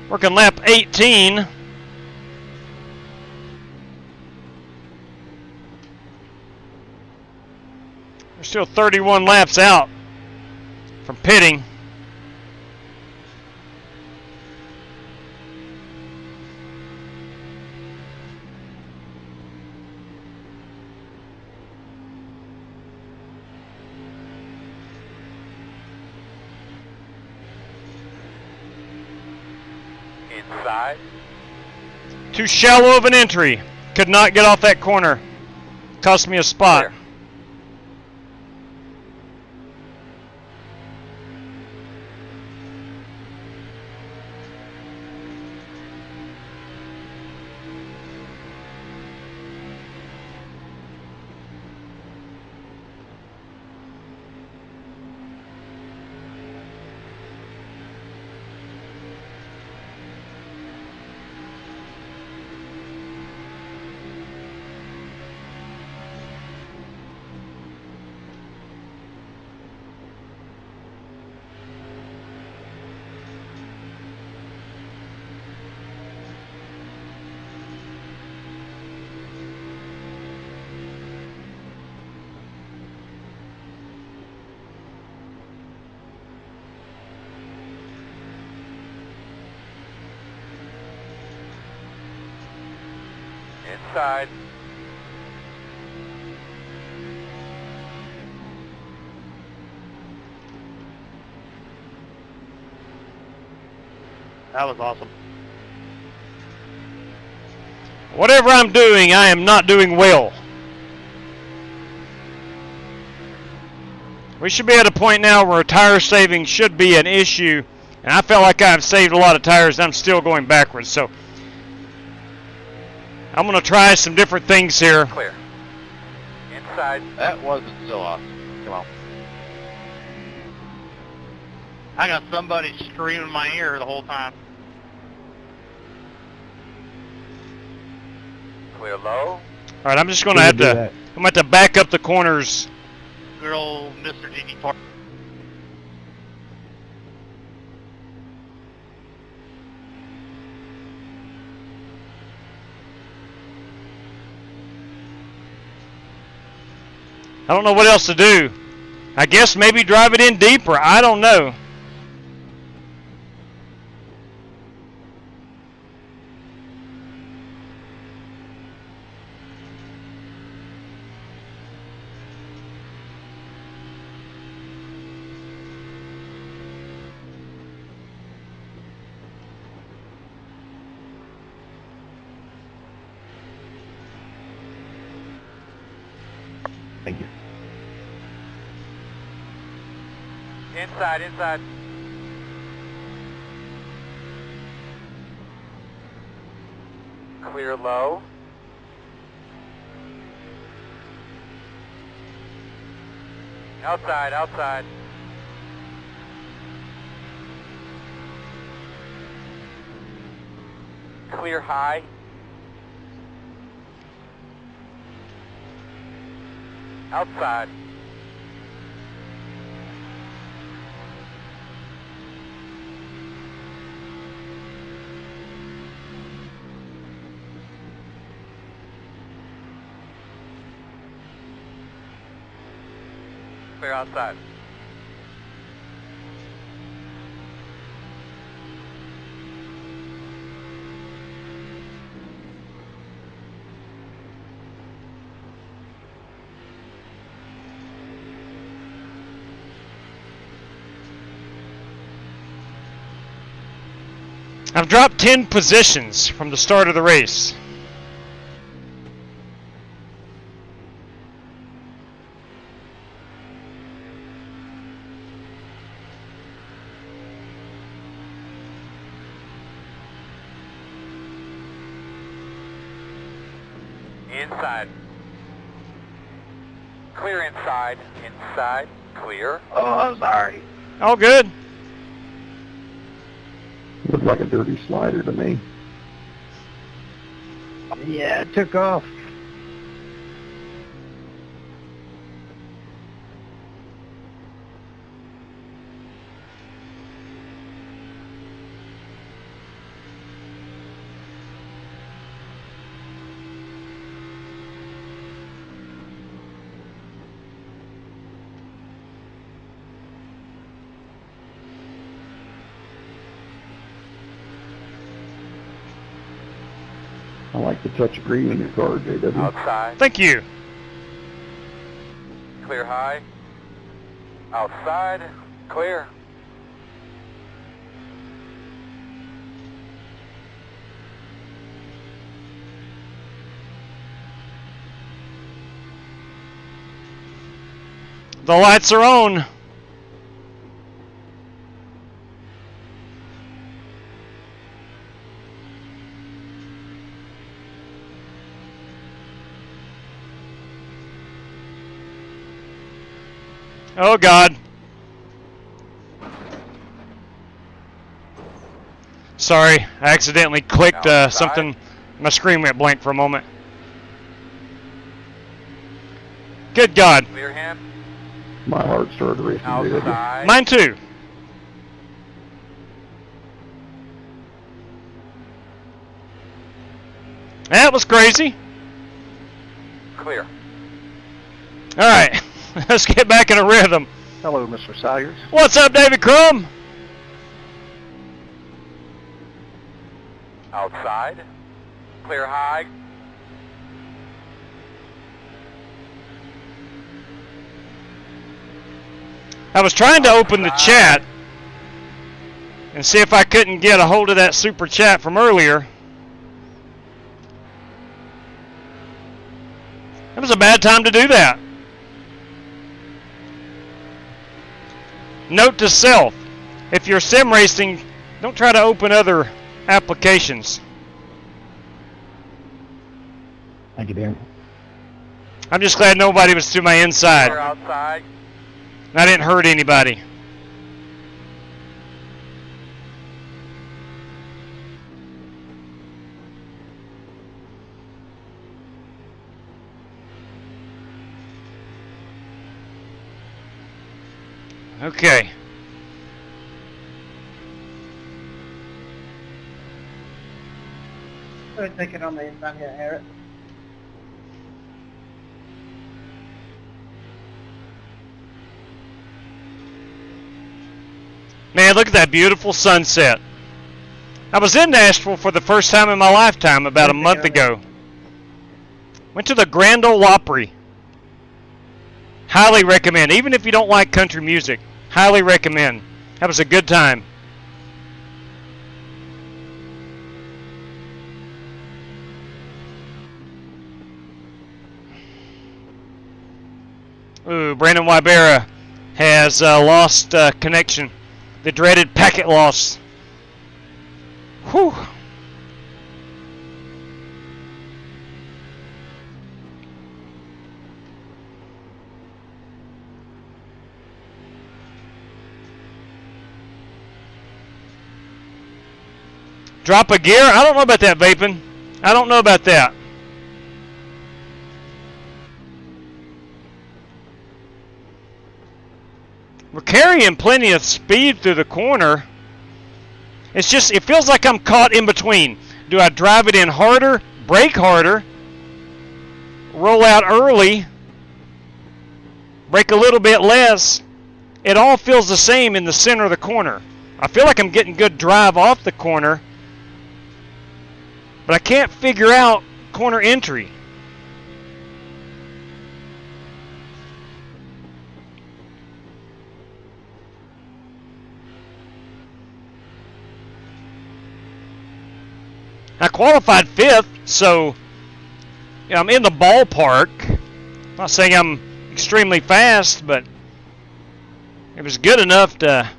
Working lap 18. We're still 31 laps out from pitting. Inside. Too shallow of an entry. Could not get off that corner. Cost me a spot. Clear. Inside. That was awesome. Whatever I'm doing, I am not doing well. We should be at a point now where tire saving should be an issue. And I felt like I've saved a lot of tires and I'm still going backwards. So I'm going to try some different things here. Clear. Inside. That wasn't so awesome. Come on. I got somebody screaming in my ear the whole time. Clear low. All right, I'm just going to have to. I'm going to have to back up the corners. Good old Mr. Genie Park. I don't know what else to do. I guess maybe drive it in deeper. I don't know. Thank you. Inside, inside. Clear low. Outside, outside. Clear high. Outside. clear outside. I've dropped 10 positions from the start of the race. Inside. Clear inside. Inside. Clear. Oh, I'm sorry. All good. Looked like a dirty slider to me. Yeah, it took off. I like the touch green in your car, JW. Outside. Thank you. Clear high. Outside. Clear. The lights are on. Oh God. Sorry, I accidentally clicked something. My screen went blank for a moment. Good God. Clear hand. My heart started racing. Outside. Mine too. That was crazy. Clear. All right, let's get back in a rhythm. Hello, Mr. Salyers. What's up, David Crum? Outside. Clear high. I was trying to open the chat and see if I couldn't get a hold of that super chat from earlier. It was a bad time to do that. Note to self, if you're sim racing, don't try to open other applications. Thank you, dear. I'm just glad nobody was to my inside. Clear outside. I didn't hurt anybody. Okay. Let me take it on the inside here, Eric. Man, look at that beautiful sunset. I was in Nashville for the first time in my lifetime about a month ago. Went to the Grand Ole Opry. Highly recommend. Even if you don't like country music, highly recommend. That was a good time. Ooh, Brandon Wybera has lost connection. The dreaded packet loss. Whew. Drop a gear? I don't know about that, vaping. I don't know about that. We're carrying plenty of speed through the corner. It's just, it feels like I'm caught in between. Do I drive it in harder, brake harder, roll out early, brake a little bit less, it all feels the same in the center of the corner. I feel like I'm getting good drive off the corner, but I can't figure out corner entry. I qualified 5th, so I'm in the ballpark. I'm not saying I'm extremely fast, but it was good enough to...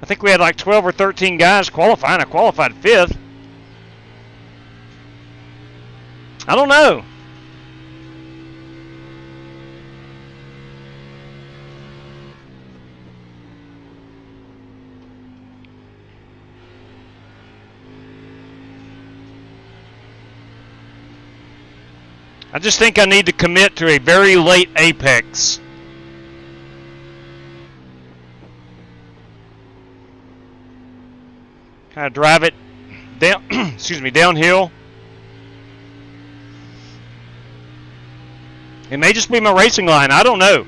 I think we had like 12 or 13 guys qualifying. I qualified 5th. I don't know. I just think I need to commit to a very late apex. Kind of drive it down, excuse me, downhill. It may just be my racing line. I don't know.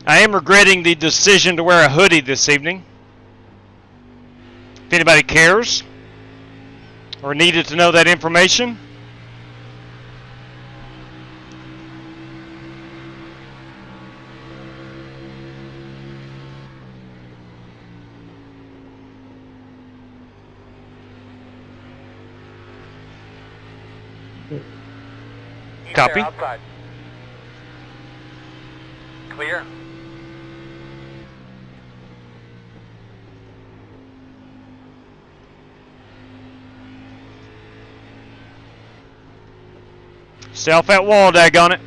I am regretting the decision to wear a hoodie this evening. If anybody cares or needed to know that information. Copy. Outside. Clear. Stay off that wall, daggone it.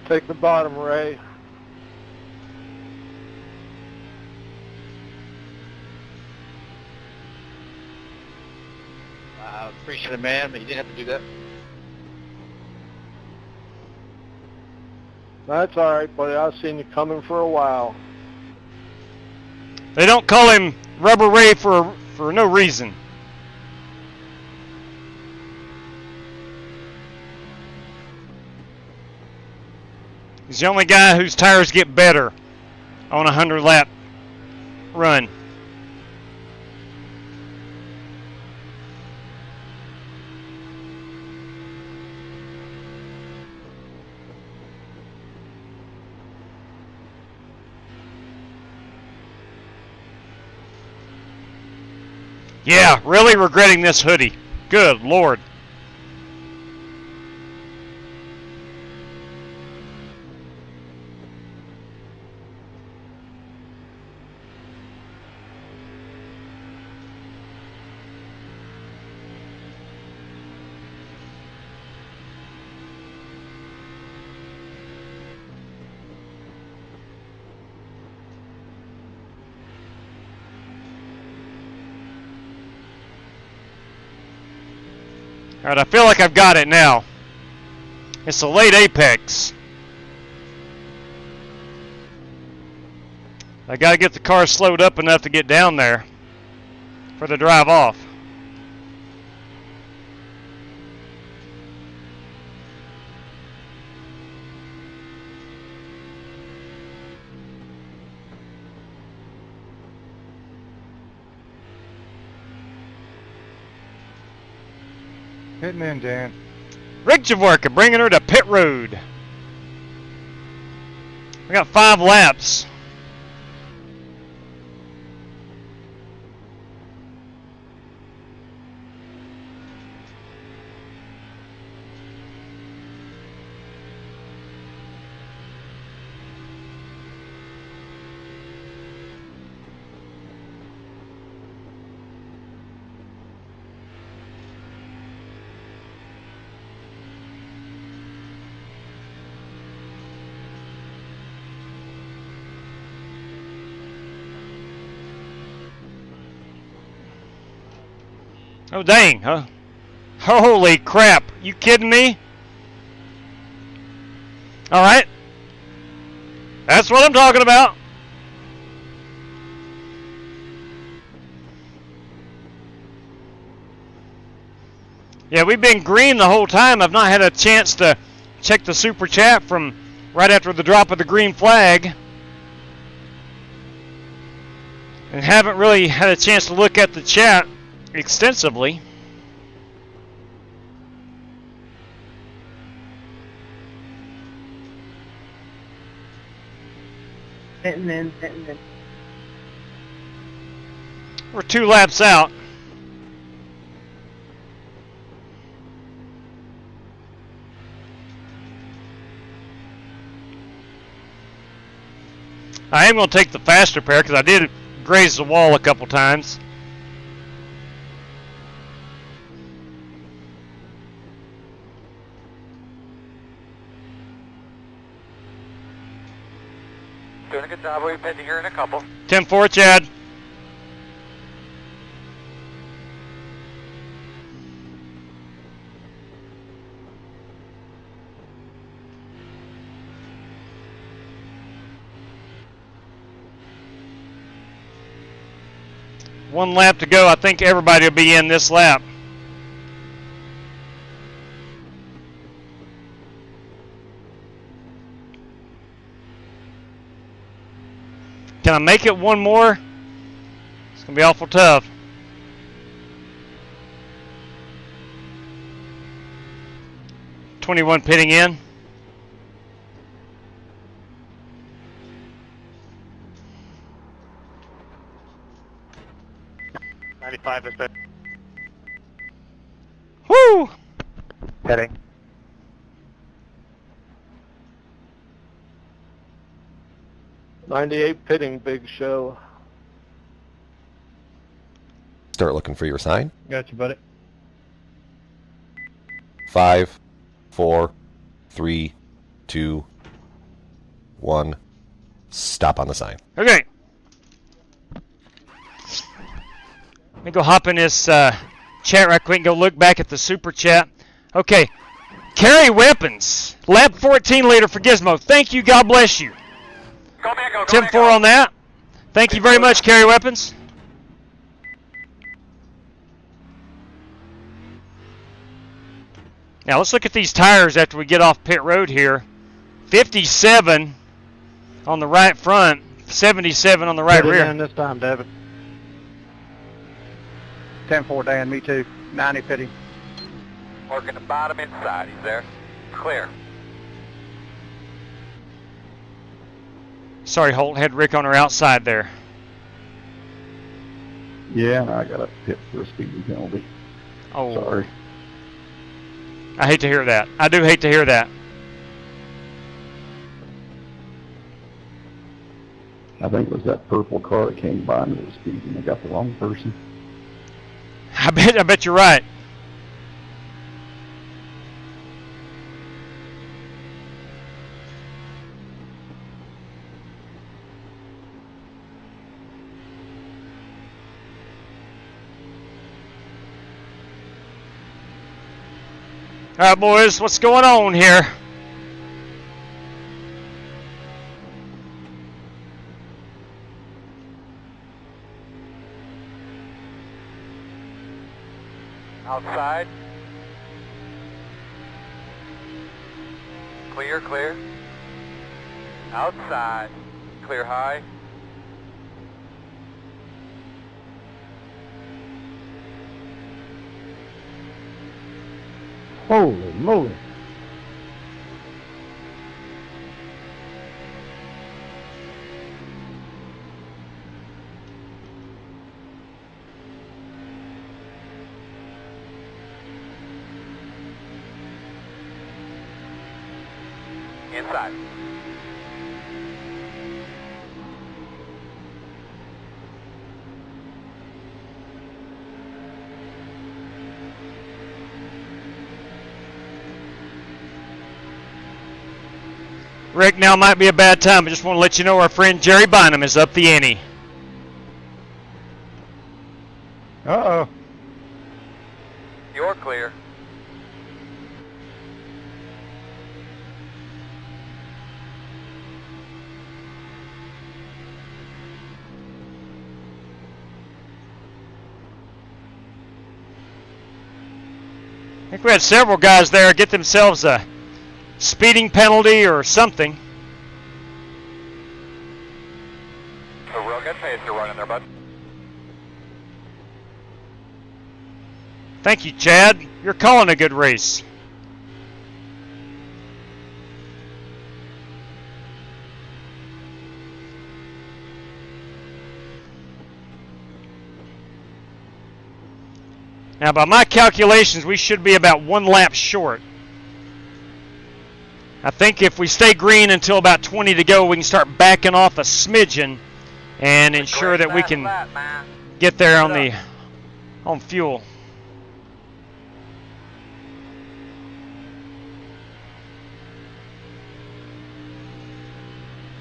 Take the bottom, Ray. Appreciate it, man, but you didn't have to do that. That's all right, buddy. I've seen you coming for a while. They don't call him Rubber Ray for no reason. He's the only guy whose tires get better on a 100-lap run. Yeah, really regretting this hoodie. Good Lord. Alright, I feel like I've got it now. It's a late apex. I gotta get the car slowed up enough to get down there for the drive off. Hitting in, Dan. Rig Javorka bringing her to pit road. We got 5 laps. Oh, dang, huh? Holy crap. You kidding me? All right. That's what I'm talking about. Yeah, we've been green the whole time. I've not had a chance to check the super chat from right after the drop of the green flag. And haven't really had a chance to look at the chat extensively. We're 2 laps out. I am going to take the faster pair because I did graze the wall a couple times. Doing a good job. We'll be pitting here in a couple. 10-4, Chad. One lap to go. I think everybody will be in this lap. Can I make it one more? It's going to be awful tough. .21 pitting in. .95 is good. Woo! Heading. .98 pitting, Big Show. Start looking for your sign. Got you, buddy. 5, 4, 3, 2, 1. Stop on the sign. Okay. Let me go hop in this chat right quick and go look back at the super chat. Okay. Carry weapons. Lab 14 leader for Gizmo. Thank you. God bless you. Go Mango, go 10-4 Mango. on that. Thank you very much, Carry Weapons. Now let's look at these tires after we get off pit road here. 57 on the right front, 77 on the right rear. In this time, David. 10-4, Dan. Me too. 90 pitting. Working the bottom inside. He's there. Clear. Sorry, Holt, had Rick on her outside there. Yeah, I got a pit for a speeding penalty. Oh, Sorry. I hate to hear that. I do hate to hear that. I think it was that purple car that came by and was speeding. I got the wrong person. I bet you're right. All right, boys, what's going on here? Outside. Clear, clear. Outside. Clear high. Holy moly. outside. Rick, now might be a bad time. I just want to let you know our friend Jerry Bynum is up the ante. Uh-oh. You're clear. I think we had several guys there get themselves a speeding penalty or something. A real good pace you're running there, bud. Thank you, Chad. You're calling a good race. Now, by my calculations, we should be about 1 lap short. I think if we stay green until about 20 to go, we can start backing off a smidgen and ensure that we can get there on fuel.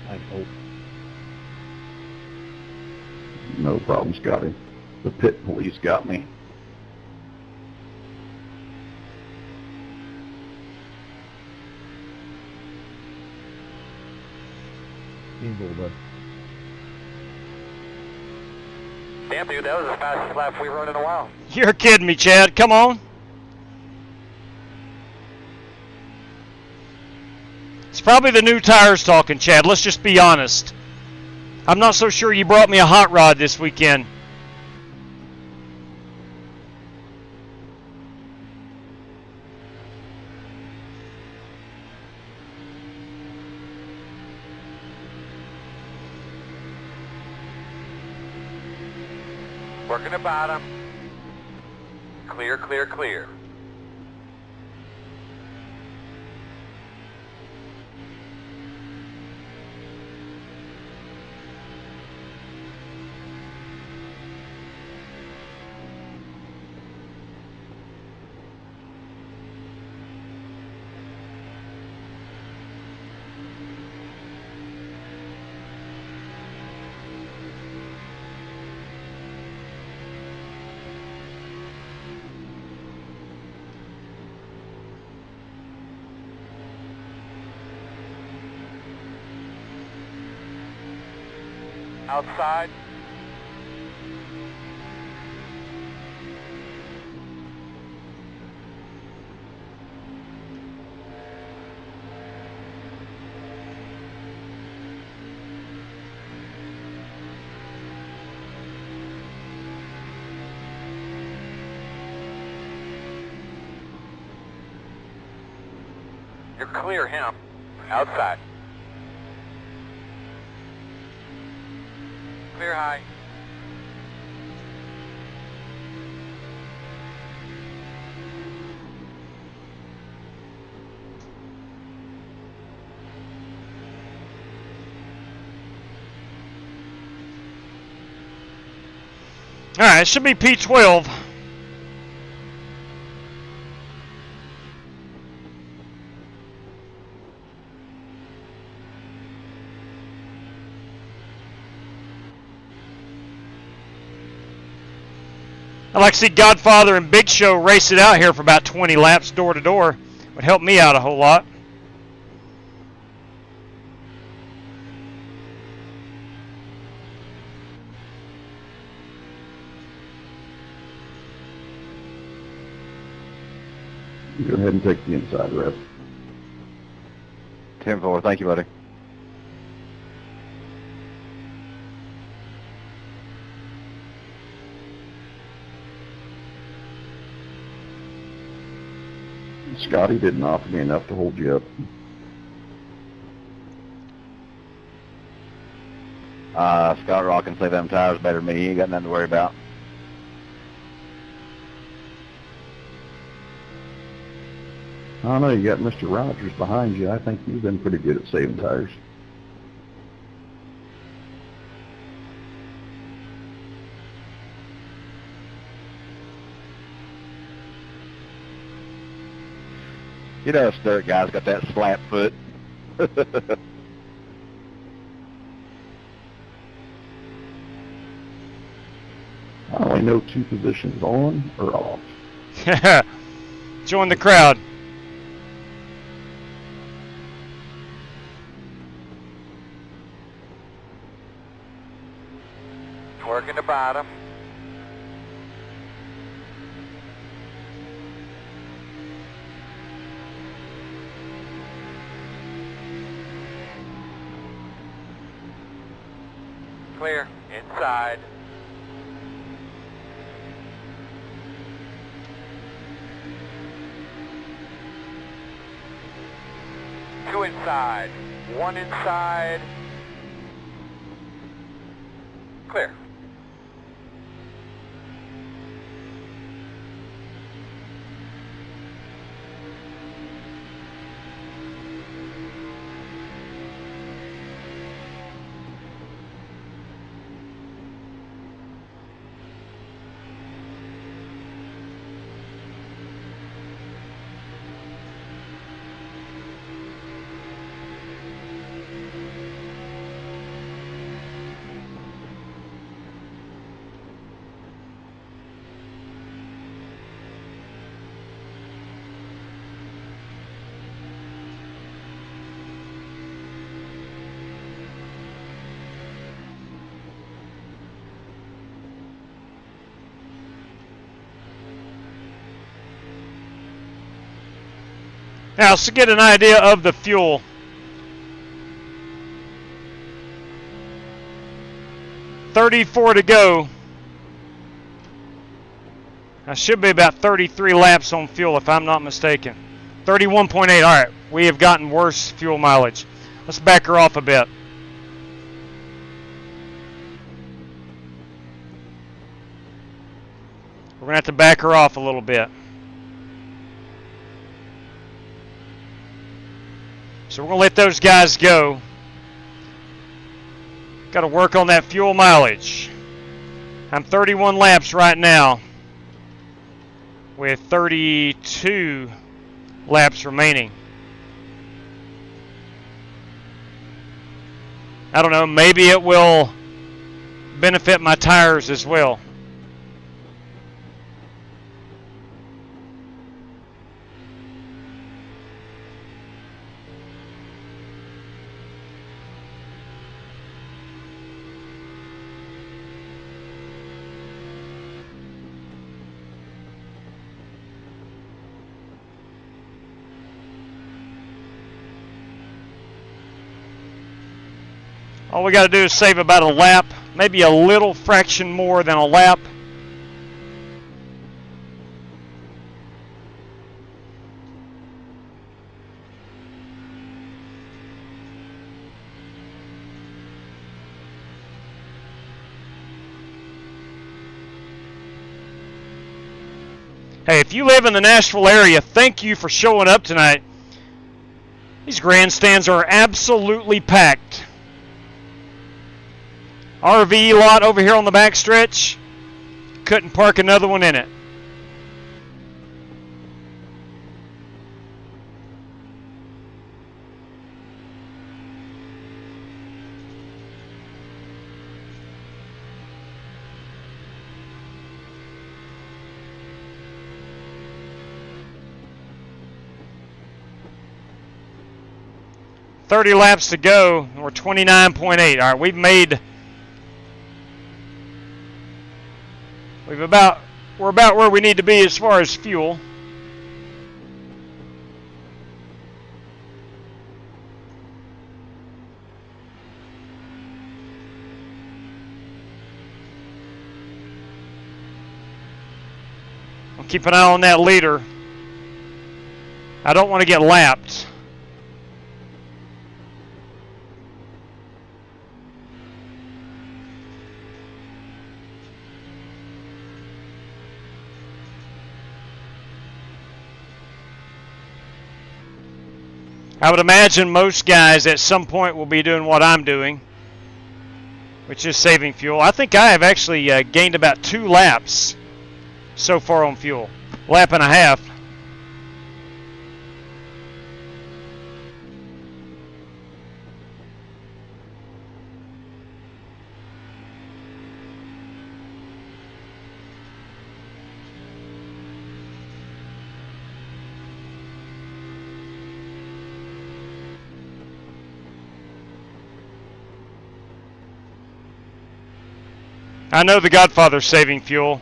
I hope. No problem, Scotty. The pit police got me. Damn, dude, that was the fastest lap we've run in a while. You're kidding me, Chad. Come on. It's probably the new tires talking, Chad. Let's just be honest. I'm not so sure you brought me a hot rod this weekend. Working the bottom. Clear, clear, clear. Outside. You're clear, him. Outside. Clear high. All right, it should be P12. I'd like to see Godfather and Big Show race it out here for about 20 laps door to door. Would help me out a whole lot. Go ahead and take the inside, Rev. 10-4, thank you, buddy. Scotty didn't offer me enough to hold you up. Scott Rock can save them tires better than me. He ain't got nothing to worry about. I don't know, you got Mr. Rogers behind you. I think you've been pretty good at saving tires. You know, us dirt guys got that slap foot. I only know 2 positions, on or off. Join the crowd. Working the bottom. Clear. Inside. Two inside. One inside. Clear. Now, to get an idea of the fuel, $34 to go. I should be about 33 laps on fuel if I'm not mistaken. 31.8. All right, we have gotten worse fuel mileage. Let's back her off a bit. We're going to have to back her off a little bit. So we're going to let those guys go. Got to work on that fuel mileage. I'm 31 laps right now with 32 laps remaining. I don't know, maybe it will benefit my tires as well. All we got to do is save about a lap, maybe a little fraction more than a lap. Hey, if you live in the Nashville area, thank you for showing up tonight. These grandstands are absolutely packed. RV lot over here on the back stretch. Couldn't park another one in it. $30 laps to go, and we're 29.8. All right, we're about where we need to be as far as fuel. I'll keep an eye on that leader. I don't want to get lapped. I would imagine most guys at some point will be doing what I'm doing, which is saving fuel. I think I have actually gained about 2 laps so far on fuel. Lap and a half. I know the Godfather's saving fuel.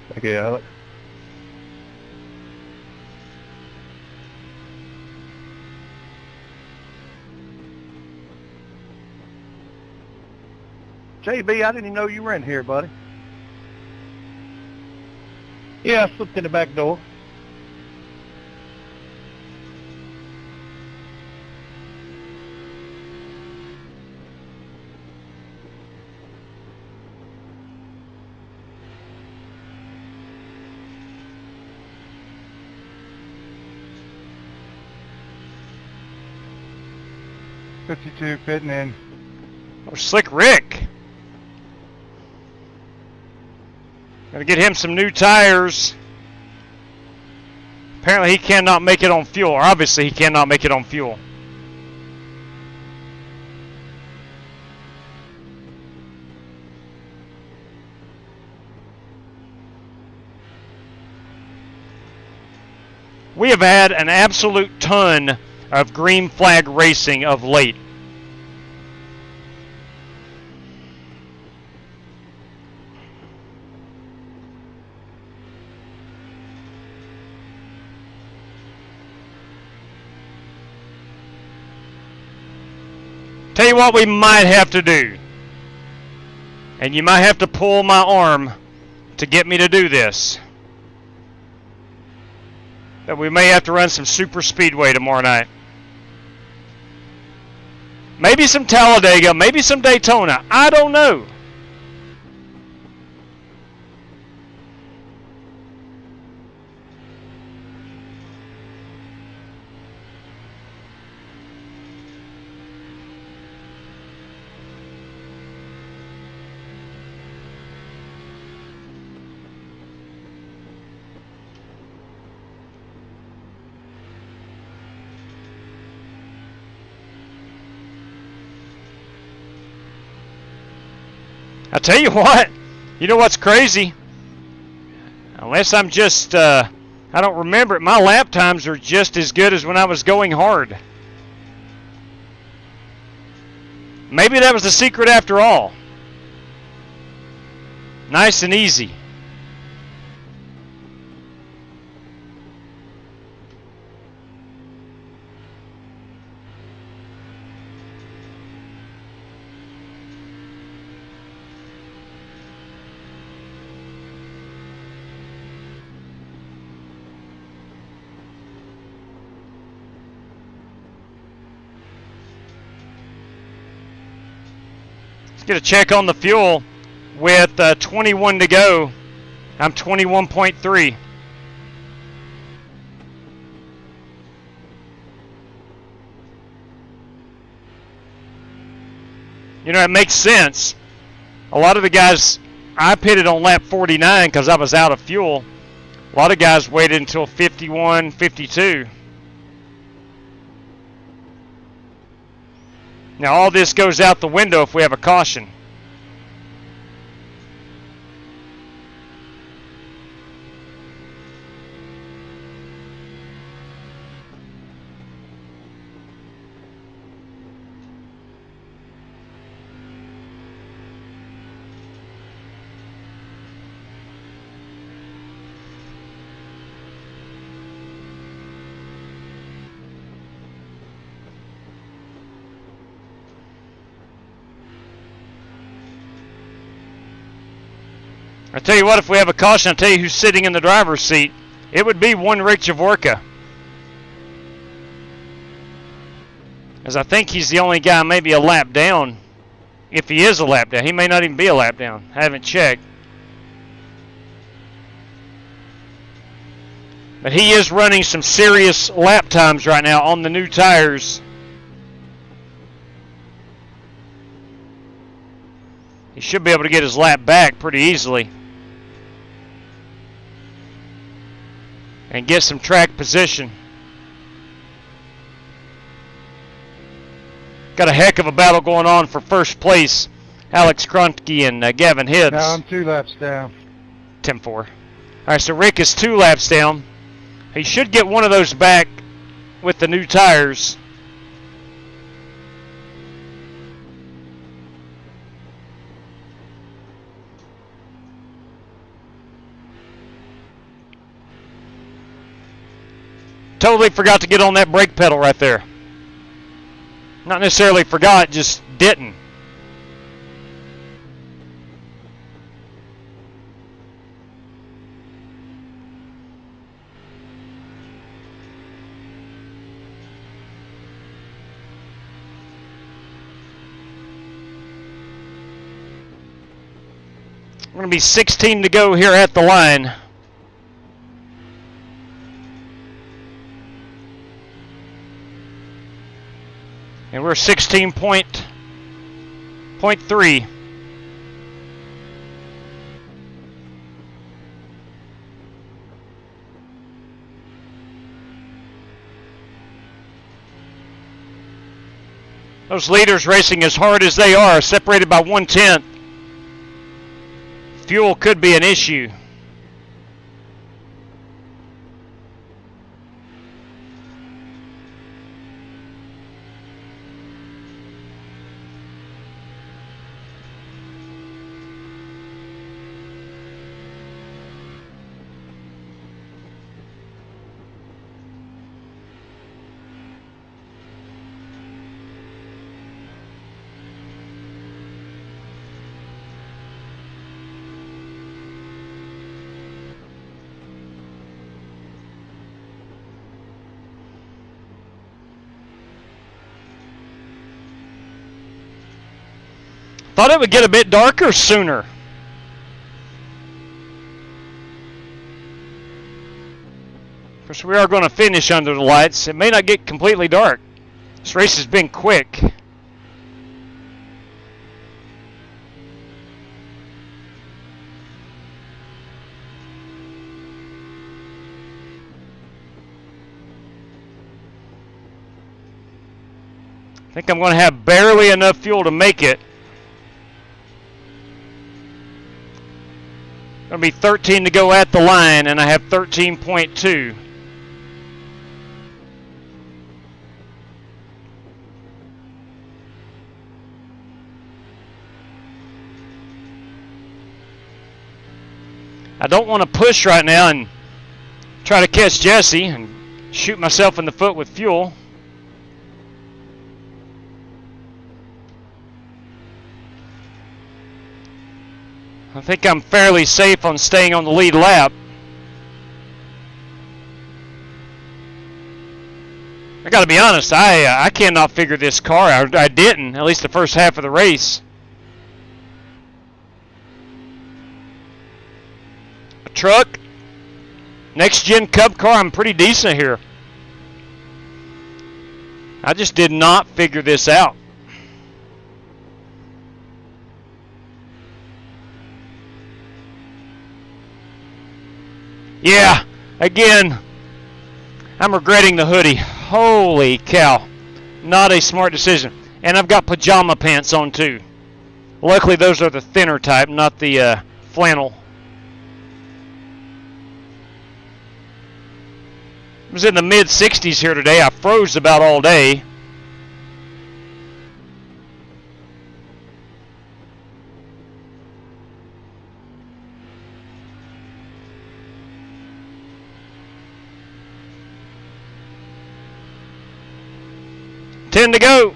Thank you, Alec. JB, I didn't even know you were in here, buddy. Yeah, I slipped in the back door. '52 pitting in. Oh, Slick Rick. Gotta get him some new tires. Apparently he cannot make it on fuel. Or obviously he cannot make it on fuel. We have had an absolute ton of green flag racing of late. Tell you what we might have to do. And you might have to pull my arm to get me to do this. That we may have to run some super speedway tomorrow night. Maybe some Talladega, maybe some Daytona. I don't know. I tell you what, you know what's crazy? Unless I'm just, I don't remember it, my lap times are just as good as when I was going hard. Maybe that was the secret after all. Nice and easy. Get a check on the fuel with 21 to go. I'm 21.3. You know, it makes sense. A lot of the guys, I pitted on lap 49 because I was out of fuel. A lot of guys waited until 51, 52. Now all this goes out the window if we have a caution. I tell you what, if we have a caution, I'll tell you who's sitting in the driver's seat. It would be one Rick Javorka. As I think he's the only guy maybe a lap down. If he is a lap down. He may not even be a lap down. I haven't checked. But he is running some serious lap times right now on the new tires. He should be able to get his lap back pretty easily. And get some track position. Got a heck of a battle going on for first place. Alex Krunke and Gavin Hibbs. Now I'm 2 laps down. 10-4. All right, so Rick is 2 laps down. He should get one of those back with the new tires. Totally forgot to get on that brake pedal right there. Not necessarily forgot, just didn't. We're going to be 16 to go here at the line. And we're 16.3. Those leaders racing as hard as they are, separated by 1/10. Fuel could be an issue. Thought it would get a bit darker sooner. Of course, we are going to finish under the lights. It may not get completely dark. This race has been quick. I think I'm going to have barely enough fuel to make it. Going to be 13 to go at the line, and I have 13.2. I don't want to push right now and try to catch Jesse and shoot myself in the foot with fuel. I think I'm fairly safe on staying on the lead lap. I got to be honest, I cannot figure this car out. I didn't, at least the first half of the race. A truck, next gen Cup car, I'm pretty decent here. I just did not figure this out. Yeah, again, I'm regretting the hoodie. Holy cow. Not a smart decision. And I've got pajama pants on too. Luckily those are the thinner type, not the flannel. It was in the mid-60s here today. I froze about all day. To go.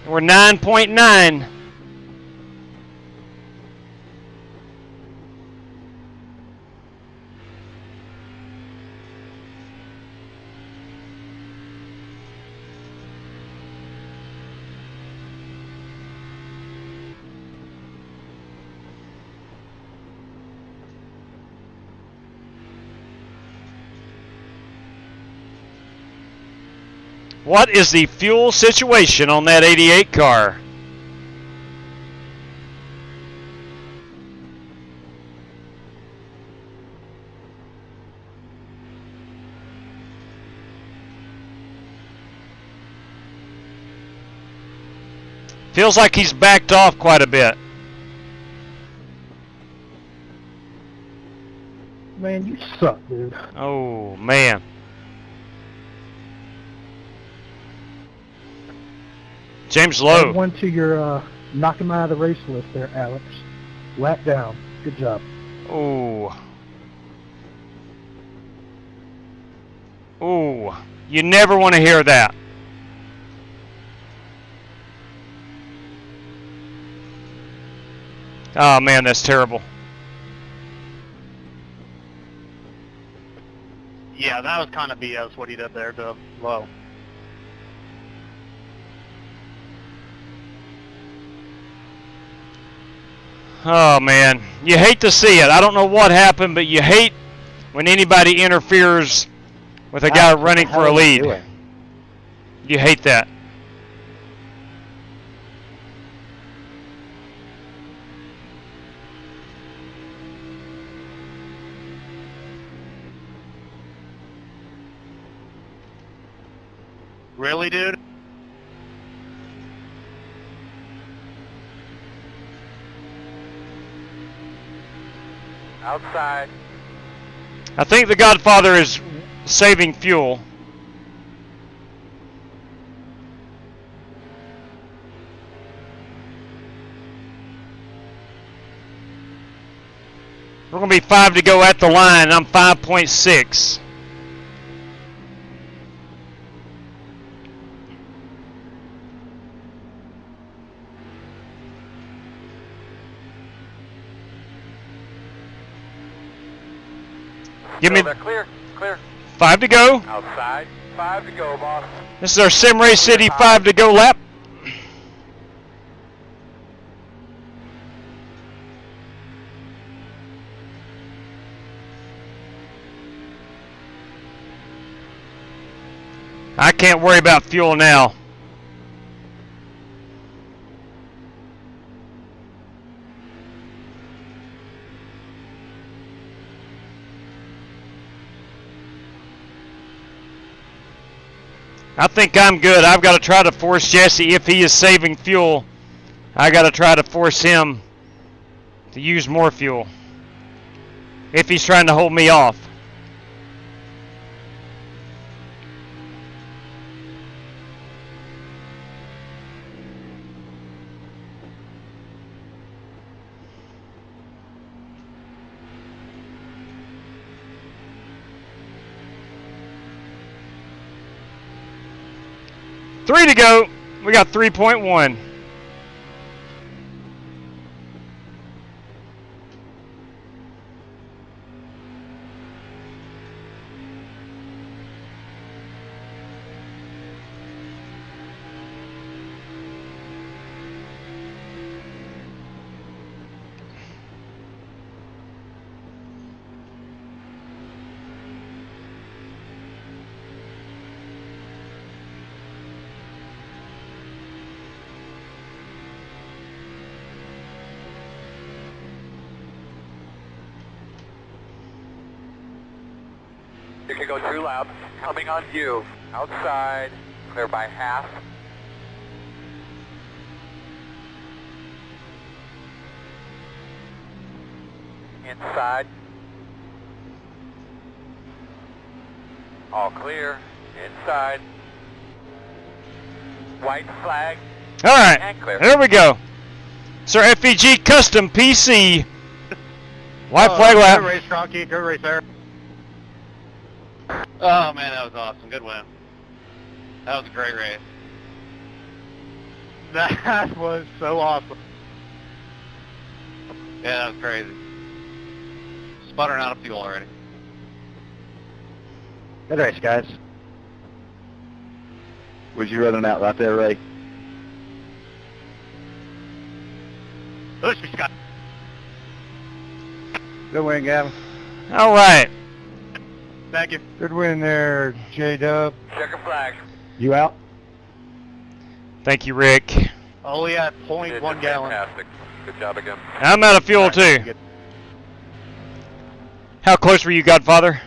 We're 9.9. What is the fuel situation on that 88 car? Feels like he's backed off quite a bit. Man, you suck, dude. Oh, man. James Lowe. Add one to your knock him out of the race list there, Alex. Lap down. Good job. Ooh. Ooh. You never want to hear that. Oh, man, that's terrible. Yeah, that was kind of BS what he did there to Lowe. Oh, man. You hate to see it. I don't know what happened, but you hate when anybody interferes with a guy running for a lead. You hate that. Really, dude? Outside. I think the Godfather is saving fuel. We're going to be 5 to go at the line. I'm 5.6. Give me Clear. 5 to go. Outside. 5 to go, boss. This is our Sim Race City 5 to go lap. I can't worry about fuel now. I think I'm good. I've got to try to force Jesse, if he is saving fuel, I got to try to force him to use more fuel if he's trying to hold me off. Three to go. We got 3.1. You can go 2 laps. Coming on you. Outside. Clear by half. Inside. All clear. Inside. White flag. All right. And clear. There we go. Sir FEG Custom PC. White flag lap. Good race, Crocky. Good race there. Oh, man, that was awesome. Good win. That was a great race. That was so awesome. Yeah, that was crazy. Sputtering out of fuel already. Good race, guys. Was you running out right there, Ray? Push me, Scott. Good win, Gavin. All right. Thank you. Good win there, J-Dub. Checker flag. You out? Thank you, Rick. Only at 0.1 gallon. Fantastic. Good job again. I'm out of fuel, too. How close were you, Godfather?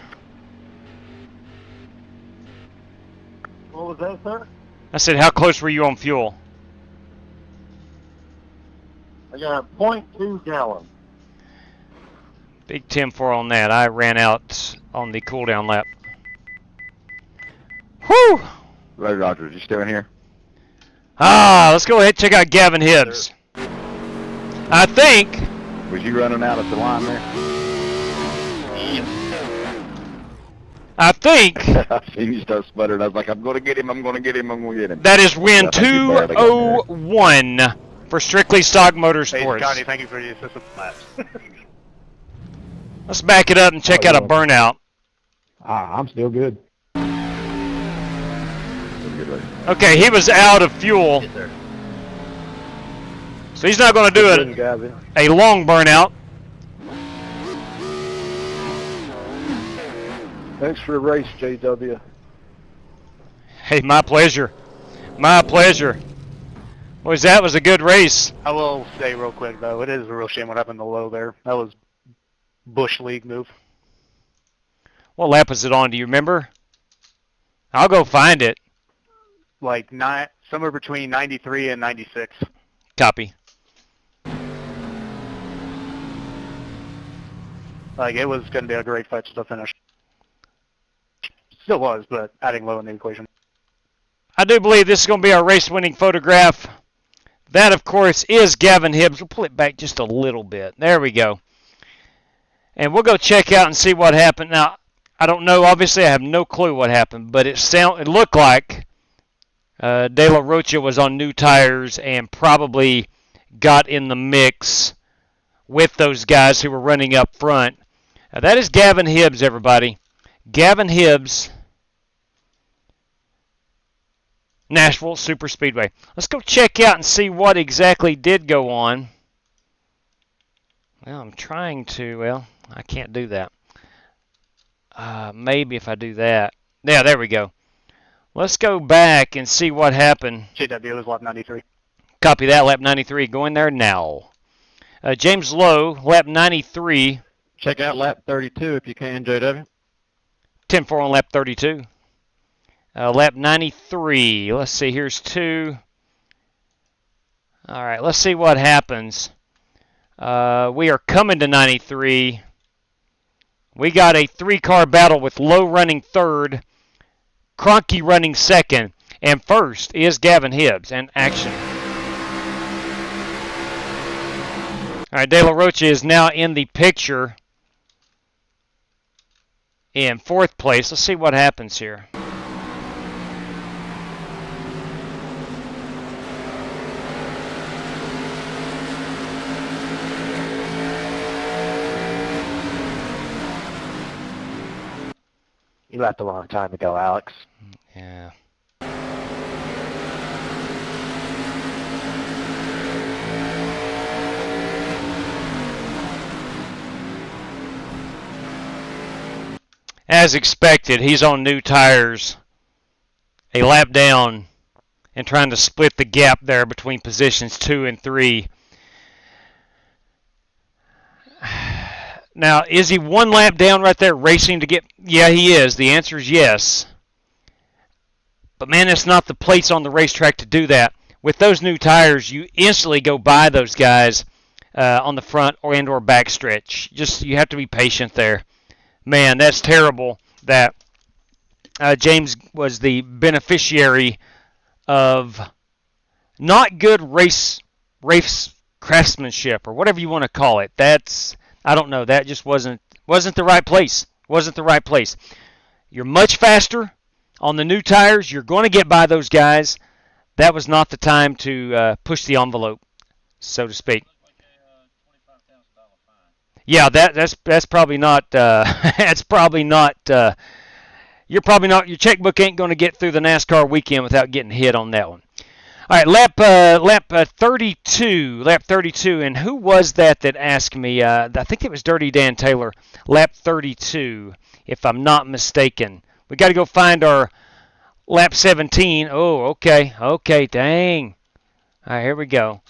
What was that, sir? I said, how close were you on fuel? I got 0.2 gallon. Big 10-4 on that. I ran out on the cool-down lap. Whew! Ray Rogers, you still in here? Let's go ahead and check out Gavin Hibbs. I think... Was you running out at the line there? I think... I seen you start sputtering. I was like, I'm going to get him, I'm going to get him, I'm going to get him. That is win 201 for Strictly Stock Motorsports. Hey, Scotty, thank you for the assistance laps. Let's back it up and check out a burnout. I'm still good. Okay, he was out of fuel. So he's not going to do a long burnout. Thanks for the race, JW. Hey, my pleasure. My pleasure. Boys, that was a good race. I will say real quick, though, it is a real shame what happened to Low there. That was Bush League move. What lap was it on? Do you remember? I'll go find it. Like somewhere between 93 and 96. Copy. Like, it was going to be a great fight to the finish. Still was, but adding Low in the equation. I do believe this is going to be our race-winning photograph. That, of course, is Gavin Hibbs. We'll pull it back just a little bit. There we go. And we'll go check out and see what happened. Now, I don't know. Obviously, I have no clue what happened, but it looked like De La Rocha was on new tires and probably got in the mix with those guys who were running up front. That is Gavin Hibbs, everybody. Gavin Hibbs, Nashville Super Speedway. Let's go check out and see what exactly did go on. Well, I'm trying to, well, I can't do that. Maybe if I do that. Yeah, there we go. Let's go back and see what happened. JW was lap 93. Copy that, lap 93. Going there now. James Lowe, lap 93. Check out lap 32 if you can, JW. 10-4 on lap 32. Lap 93. Let's see, here's 2. All right, let's see what happens. We are coming to 93. We got a 3-car battle with Lowe running 3rd, Cronky running 2nd, and 1st is Gavin Hibbs and action. All right, De La Rocha is now in the picture in 4th place. Let's see what happens here. You left a long time ago, Alex. Yeah. As expected, he's on new tires, a lap down, and trying to split the gap there between positions 2 and 3. Now, is he 1 lap down right there racing to get... Yeah, he is. The answer is yes. But, man, it's not the place on the racetrack to do that. With those new tires, you instantly go by those guys on the front or back stretch. You have to be patient there. Man, that's terrible that James was the beneficiary of not good race craftsmanship or whatever you want to call it. I don't know. That just wasn't the right place. Wasn't the right place. You're much faster on the new tires. You're going to get by those guys. That was not the time to push the envelope, so to speak. Yeah, that's probably not. That's probably not. Your checkbook ain't going to get through the NASCAR weekend without getting hit on that one. All right, lap 32, and who was that asked me? I think it was Dirty Dan Taylor. Lap 32, if I'm not mistaken. We got to go find our lap 17. Oh, okay. Okay, dang. All right, here we go.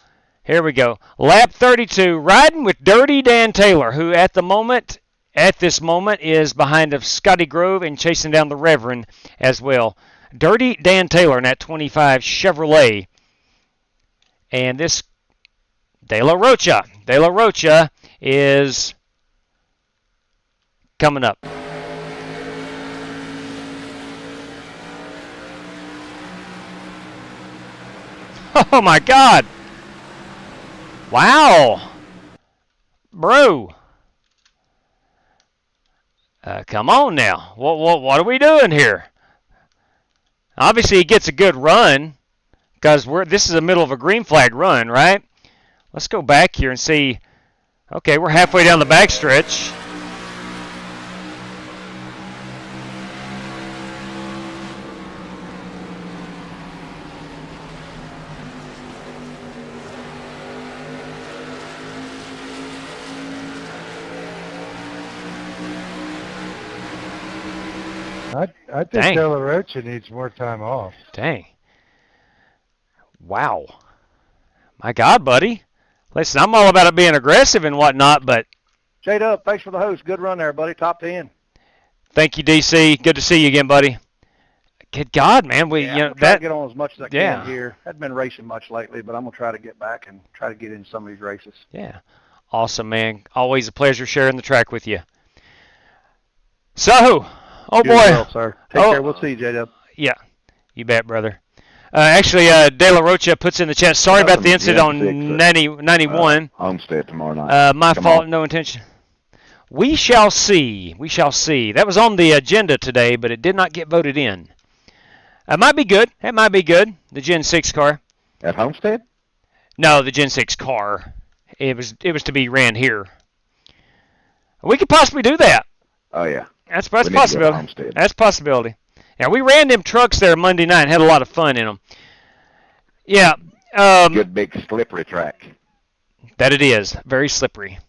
Here we go. Lap 32, riding with Dirty Dan Taylor, who at this moment is behind of Scotty Grove and chasing down the Reverend as well. Dirty Dan Taylor in that 25 Chevrolet. And this De La Rocha is coming up. Oh my God. Wow. Bro. Come on now. What are we doing here? Obviously, he gets a good run because this is the middle of a green flag run, right? Let's go back here and see. Okay, we're halfway down the backstretch. I think De La Rocha needs more time off. Dang. Wow. My God, buddy. Listen, I'm all about it being aggressive and whatnot, but... J-Dub, thanks for the host. Good run there, buddy. Top 10. Thank you, DC. Good to see you again, buddy. Good God, man. I'm going to try to get on as much as I can here. I haven't been racing much lately, but I'm going to try to get back and try to get in some of these races. Yeah. Awesome, man. Always a pleasure sharing the track with you. So... Oh, boy. Well, sir. Take care. We'll see you, J-Dub. Yeah. You bet, brother. Actually, De La Rocha puts in the chat, sorry about the incident on 91. Homestead tomorrow night. My fault, no intention. We shall see. We shall see. That was on the agenda today, but it did not get voted in. It might be good. It might be good. The Gen 6 car. At Homestead? No, the Gen 6 car. It was to be ran here. We could possibly do that. Oh, yeah. That's a possibility. That's a possibility. Now, we ran them trucks there Monday night and had a lot of fun in them. Yeah. Good big slippery track. That it is. Very slippery.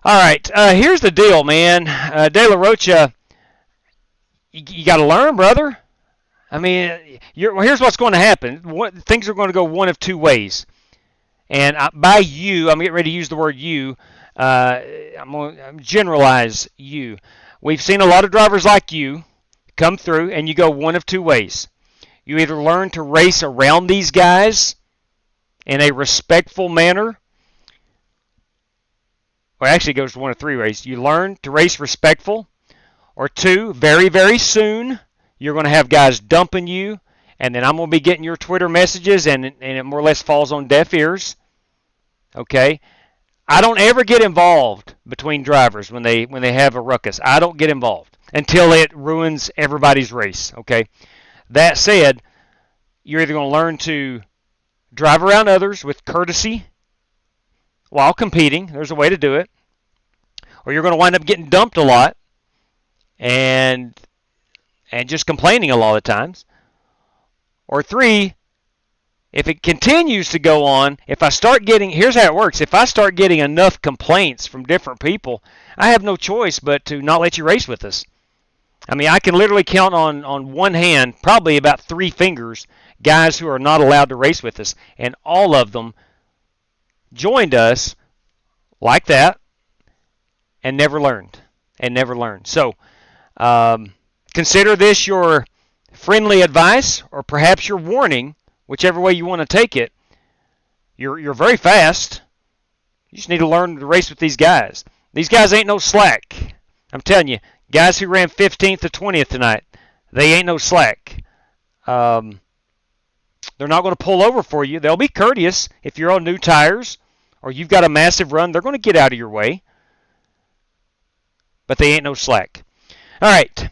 All right. Here's the deal, man. De La Rocha, you got to learn, brother. I mean, here's what's going to happen. Things are going to go one of two ways. And by you, I'm getting ready to use the word you. I'm going to generalize you. We've seen a lot of drivers like you come through, and you go one of two ways. You either learn to race around these guys in a respectful manner, or actually it goes to one of three ways. You learn to race respectful, or two, very, very soon, you're going to have guys dumping you, and then I'm going to be getting your Twitter messages, and it more or less falls on deaf ears. Okay? I don't ever get involved between drivers when they have a ruckus. I don't get involved until it ruins everybody's race, okay? That said, you're either going to learn to drive around others with courtesy while competing. There's a way to do it. Or you're going to wind up getting dumped a lot and just complaining a lot of times. Or three, if it continues to go on, if I start getting, here's how it works. If I start getting enough complaints from different people, I have no choice but to not let you race with us. I mean, I can literally count on one hand, probably about 3 fingers, guys who are not allowed to race with us. And all of them joined us like that and never learned. So consider this your friendly advice or perhaps your warning. Whichever way you want to take it, you're very fast. You just need to learn to race with these guys. These guys ain't no slack. I'm telling you, guys who ran 15th to 20th tonight, they ain't no slack. They're not going to pull over for you. They'll be courteous if you're on new tires or you've got a massive run. They're going to get out of your way. But they ain't no slack. All right.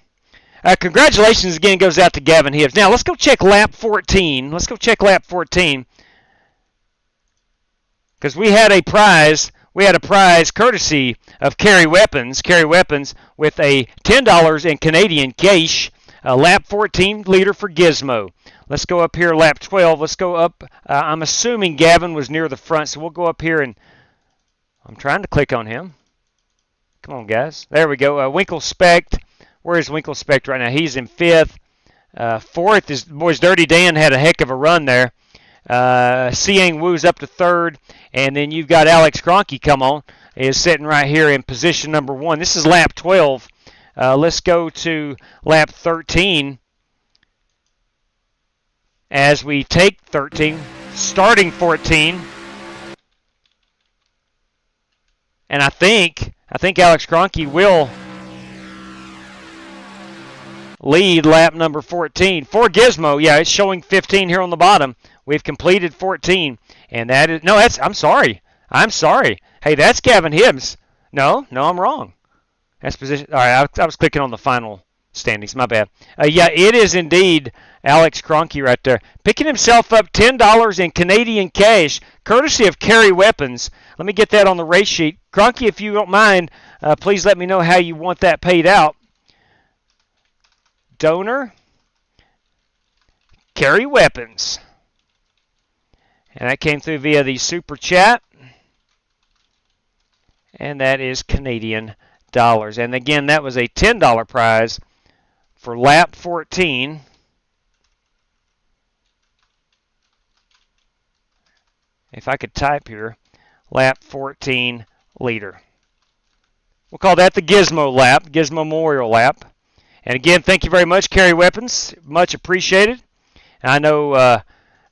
Congratulations again goes out to Gavin Hibbs. Now, let's go check lap 14. Because we had a prize courtesy of Carry Weapons with a $10 in Canadian cash. Lap 14 leader for Gizmo. Let's go up here, lap 12. Let's go up. I'm assuming Gavin was near the front, so we'll go up here and I'm trying to click on him. Come on, guys. There we go. Winkle Specht. Where is Winkle Specht right now? He's in 5th. Fourth is boys. Dirty Dan had a heck of a run there. Siang Wu's up to third, and then you've got Alex Cronky come on, is sitting right here in position number 1. This is lap 12. Let's go to lap 13 as we take 13, starting 14, and I think Alex Cronky will lead lap number 14. For Gizmo, yeah, it's showing 15 here on the bottom. We've completed 14, and that is, no, that's, I'm sorry. Hey, that's Gavin Hibbs. No, I'm wrong. That's position, all right, I was clicking on the final standings, my bad. Yeah, it is indeed Alex Cronky right there, picking himself up $10 in Canadian cash, courtesy of Carry Weapons. Let me get that on the race sheet. Cronky, if you don't mind, please let me know how you want that paid out. Donor, Carry Weapons. And that came through via the Super Chat. And that is Canadian dollars. And again, that was a $10 prize for lap 14. If I could type here, lap 14 leader. We'll call that the Gizmo lap, Gizmo Memorial lap. And again, thank you very much, Carry Weapons. Much appreciated. I know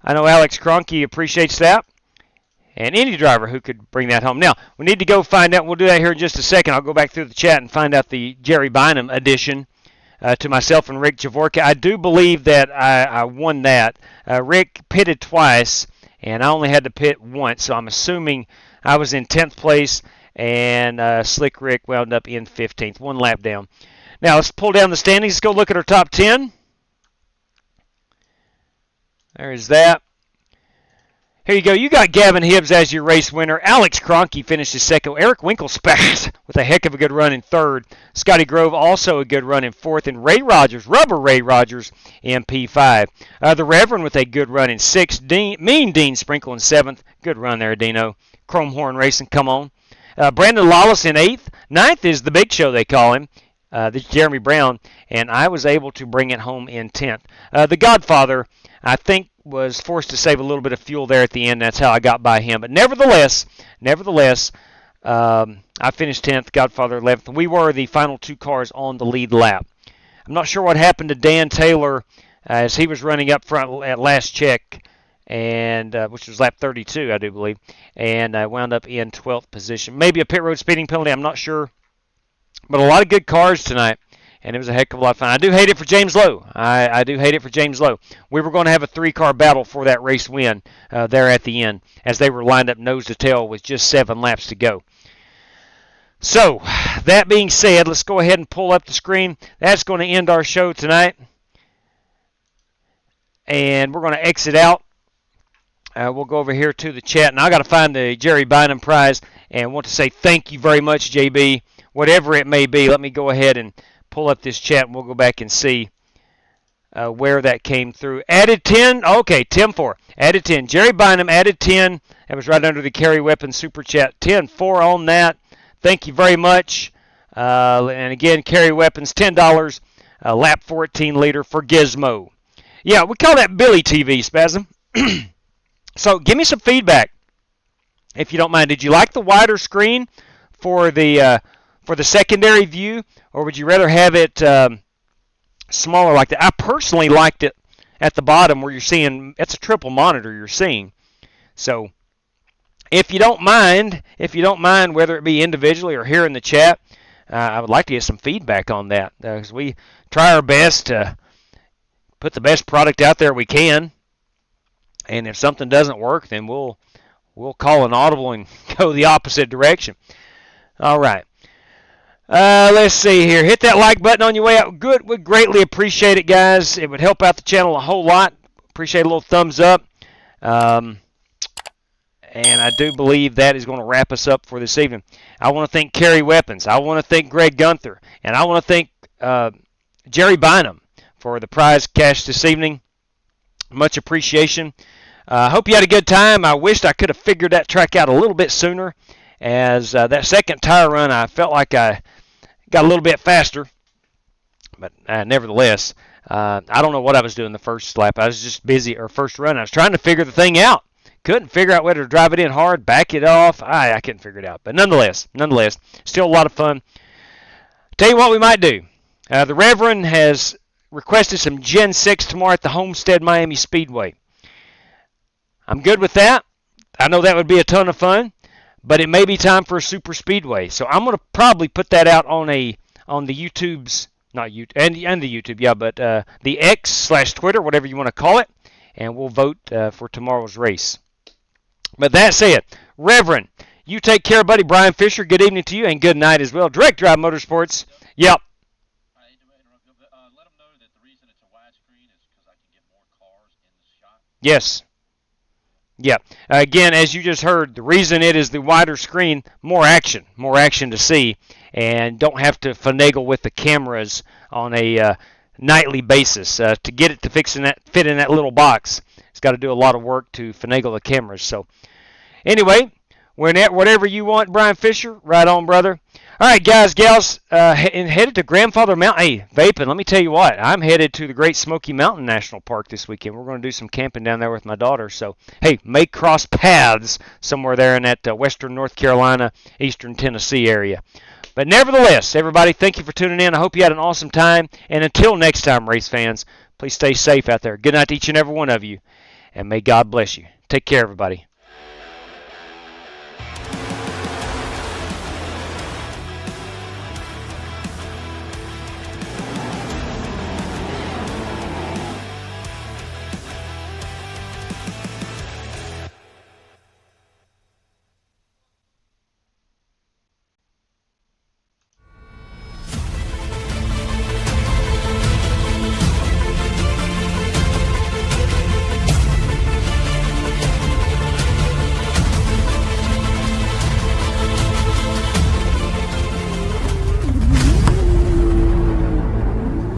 Alex Cronky appreciates that. And any driver who could bring that home. Now, we need to go find out. We'll do that here in just a second. I'll go back through the chat and find out the Jerry Bynum addition to myself and Rick Javorka. I do believe that I won that. Rick pitted twice, and I only had to pit once. So I'm assuming I was in 10th place, and Slick Rick wound up in 15th, one lap down. Now, let's pull down the standings. Let's go look at our top 10. There is that. Here you go. You got Gavin Hibbs as your race winner. Alex Cronky finishes second. Eric Winkelspax with a heck of a good run in third. Scotty Grove also a good run in fourth. And Ray Rogers, Rubber Ray Rogers, in P5. The Reverend with a good run in sixth. Mean Dean Sprinkle in seventh. Good run there, Dino. Chrome Horn Racing, come on. Brandon Lawless in eighth. Ninth is the Big Show, they call him. This is Jeremy Brown. And I was able to bring it home in 10th. The Godfather, I think, was forced to save a little bit of fuel there at the end. That's how I got by him. But nevertheless, I finished 10th, Godfather 11th. We were the final two cars on the lead lap. I'm not sure what happened to Dan Taylor as he was running up front at last check, and which was lap 32, I do believe, and wound up in 12th position. Maybe a pit road speeding penalty, I'm not sure. But a lot of good cars tonight. And it was a heck of a lot of fun. I do hate it for James Lowe. I do hate it for James Lowe. We were going to have a three-car battle for that race win there at the end as they were lined up nose to tail with just 7 laps to go. So, that being said, let's go ahead and pull up the screen. That's going to end our show tonight. And we're going to exit out. We'll go over here to the chat. And I got to find the Jerry Bynum prize and want to say thank you very much, JB. Whatever it may be, let me go ahead and pull up this chat, and we'll go back and see where that came through. Added 10. Okay, Tim 4. Added 10. Jerry Bynum added 10. That was right under the Carry Weapon Super Chat. 10-4 on that. Thank you very much. And again, Carry Weapons, $10. Lap 14 leader for Gizmo. Yeah, we call that Billy TV, Spasm. So give me some feedback, if you don't mind. Did you like the wider screen for the secondary view? Or would you rather have it smaller like that? I personally liked it at the bottom where you're seeing, it's a triple monitor you're seeing. So if you don't mind, whether it be individually or here in the chat, I would like to get some feedback on that. Because we try our best to put the best product out there we can. And if something doesn't work, then we'll call an audible and go the opposite direction. All right. Let's see here. Hit that like button on your way out. Good. We'd greatly appreciate it, guys. It would help out the channel a whole lot. Appreciate a little thumbs up. And I do believe that is going to wrap us up for this evening. I want to thank Carry Weapons. I want to thank Greg Gunther. And I want to thank Jerry Bynum for the prize cash this evening. Much appreciation. I hope you had a good time. I wished I could have figured that track out a little bit sooner. As that second tire run, I felt like I got a little bit faster. But nevertheless, I don't know what I was doing the first lap. I was just busy, or first run. I was trying to figure the thing out. Couldn't figure out whether to drive it in hard, back it off. I couldn't figure it out. But nonetheless, still a lot of fun. Tell you what we might do. The Reverend has requested some Gen 6 tomorrow at the Homestead Miami Speedway. I'm good with that. I know that would be a ton of fun, but it may be time for a super speedway. So I'm going to probably put that out on the YouTube's, not YouTube, and the YouTube, yeah, but the X/Twitter, whatever you want to call it, and we'll vote for tomorrow's race. But that said, Reverend, you take care, buddy. Brian Fisher, good evening to you, and good night as well. Direct Drive Motorsports, yep. Let them know that the reason it's a widescreen is because I can get more cars in the shot. Yes. Yeah. Again, as you just heard, the reason it is the wider screen, more action to see, and don't have to finagle with the cameras on a nightly basis to get it to fit in that little box. It's got to do a lot of work to finagle the cameras. So, anyway, whatever you want, Brian Fisher, right on, brother. All right, guys, gals, headed to Grandfather Mountain. Hey, vaping, let me tell you what. I'm headed to the Great Smoky Mountain National Park this weekend. We're going to do some camping down there with my daughter. So, hey, may cross paths somewhere there in that western North Carolina, eastern Tennessee area. But nevertheless, everybody, thank you for tuning in. I hope you had an awesome time. And until next time, race fans, please stay safe out there. Good night to each and every one of you. And may God bless you. Take care, everybody.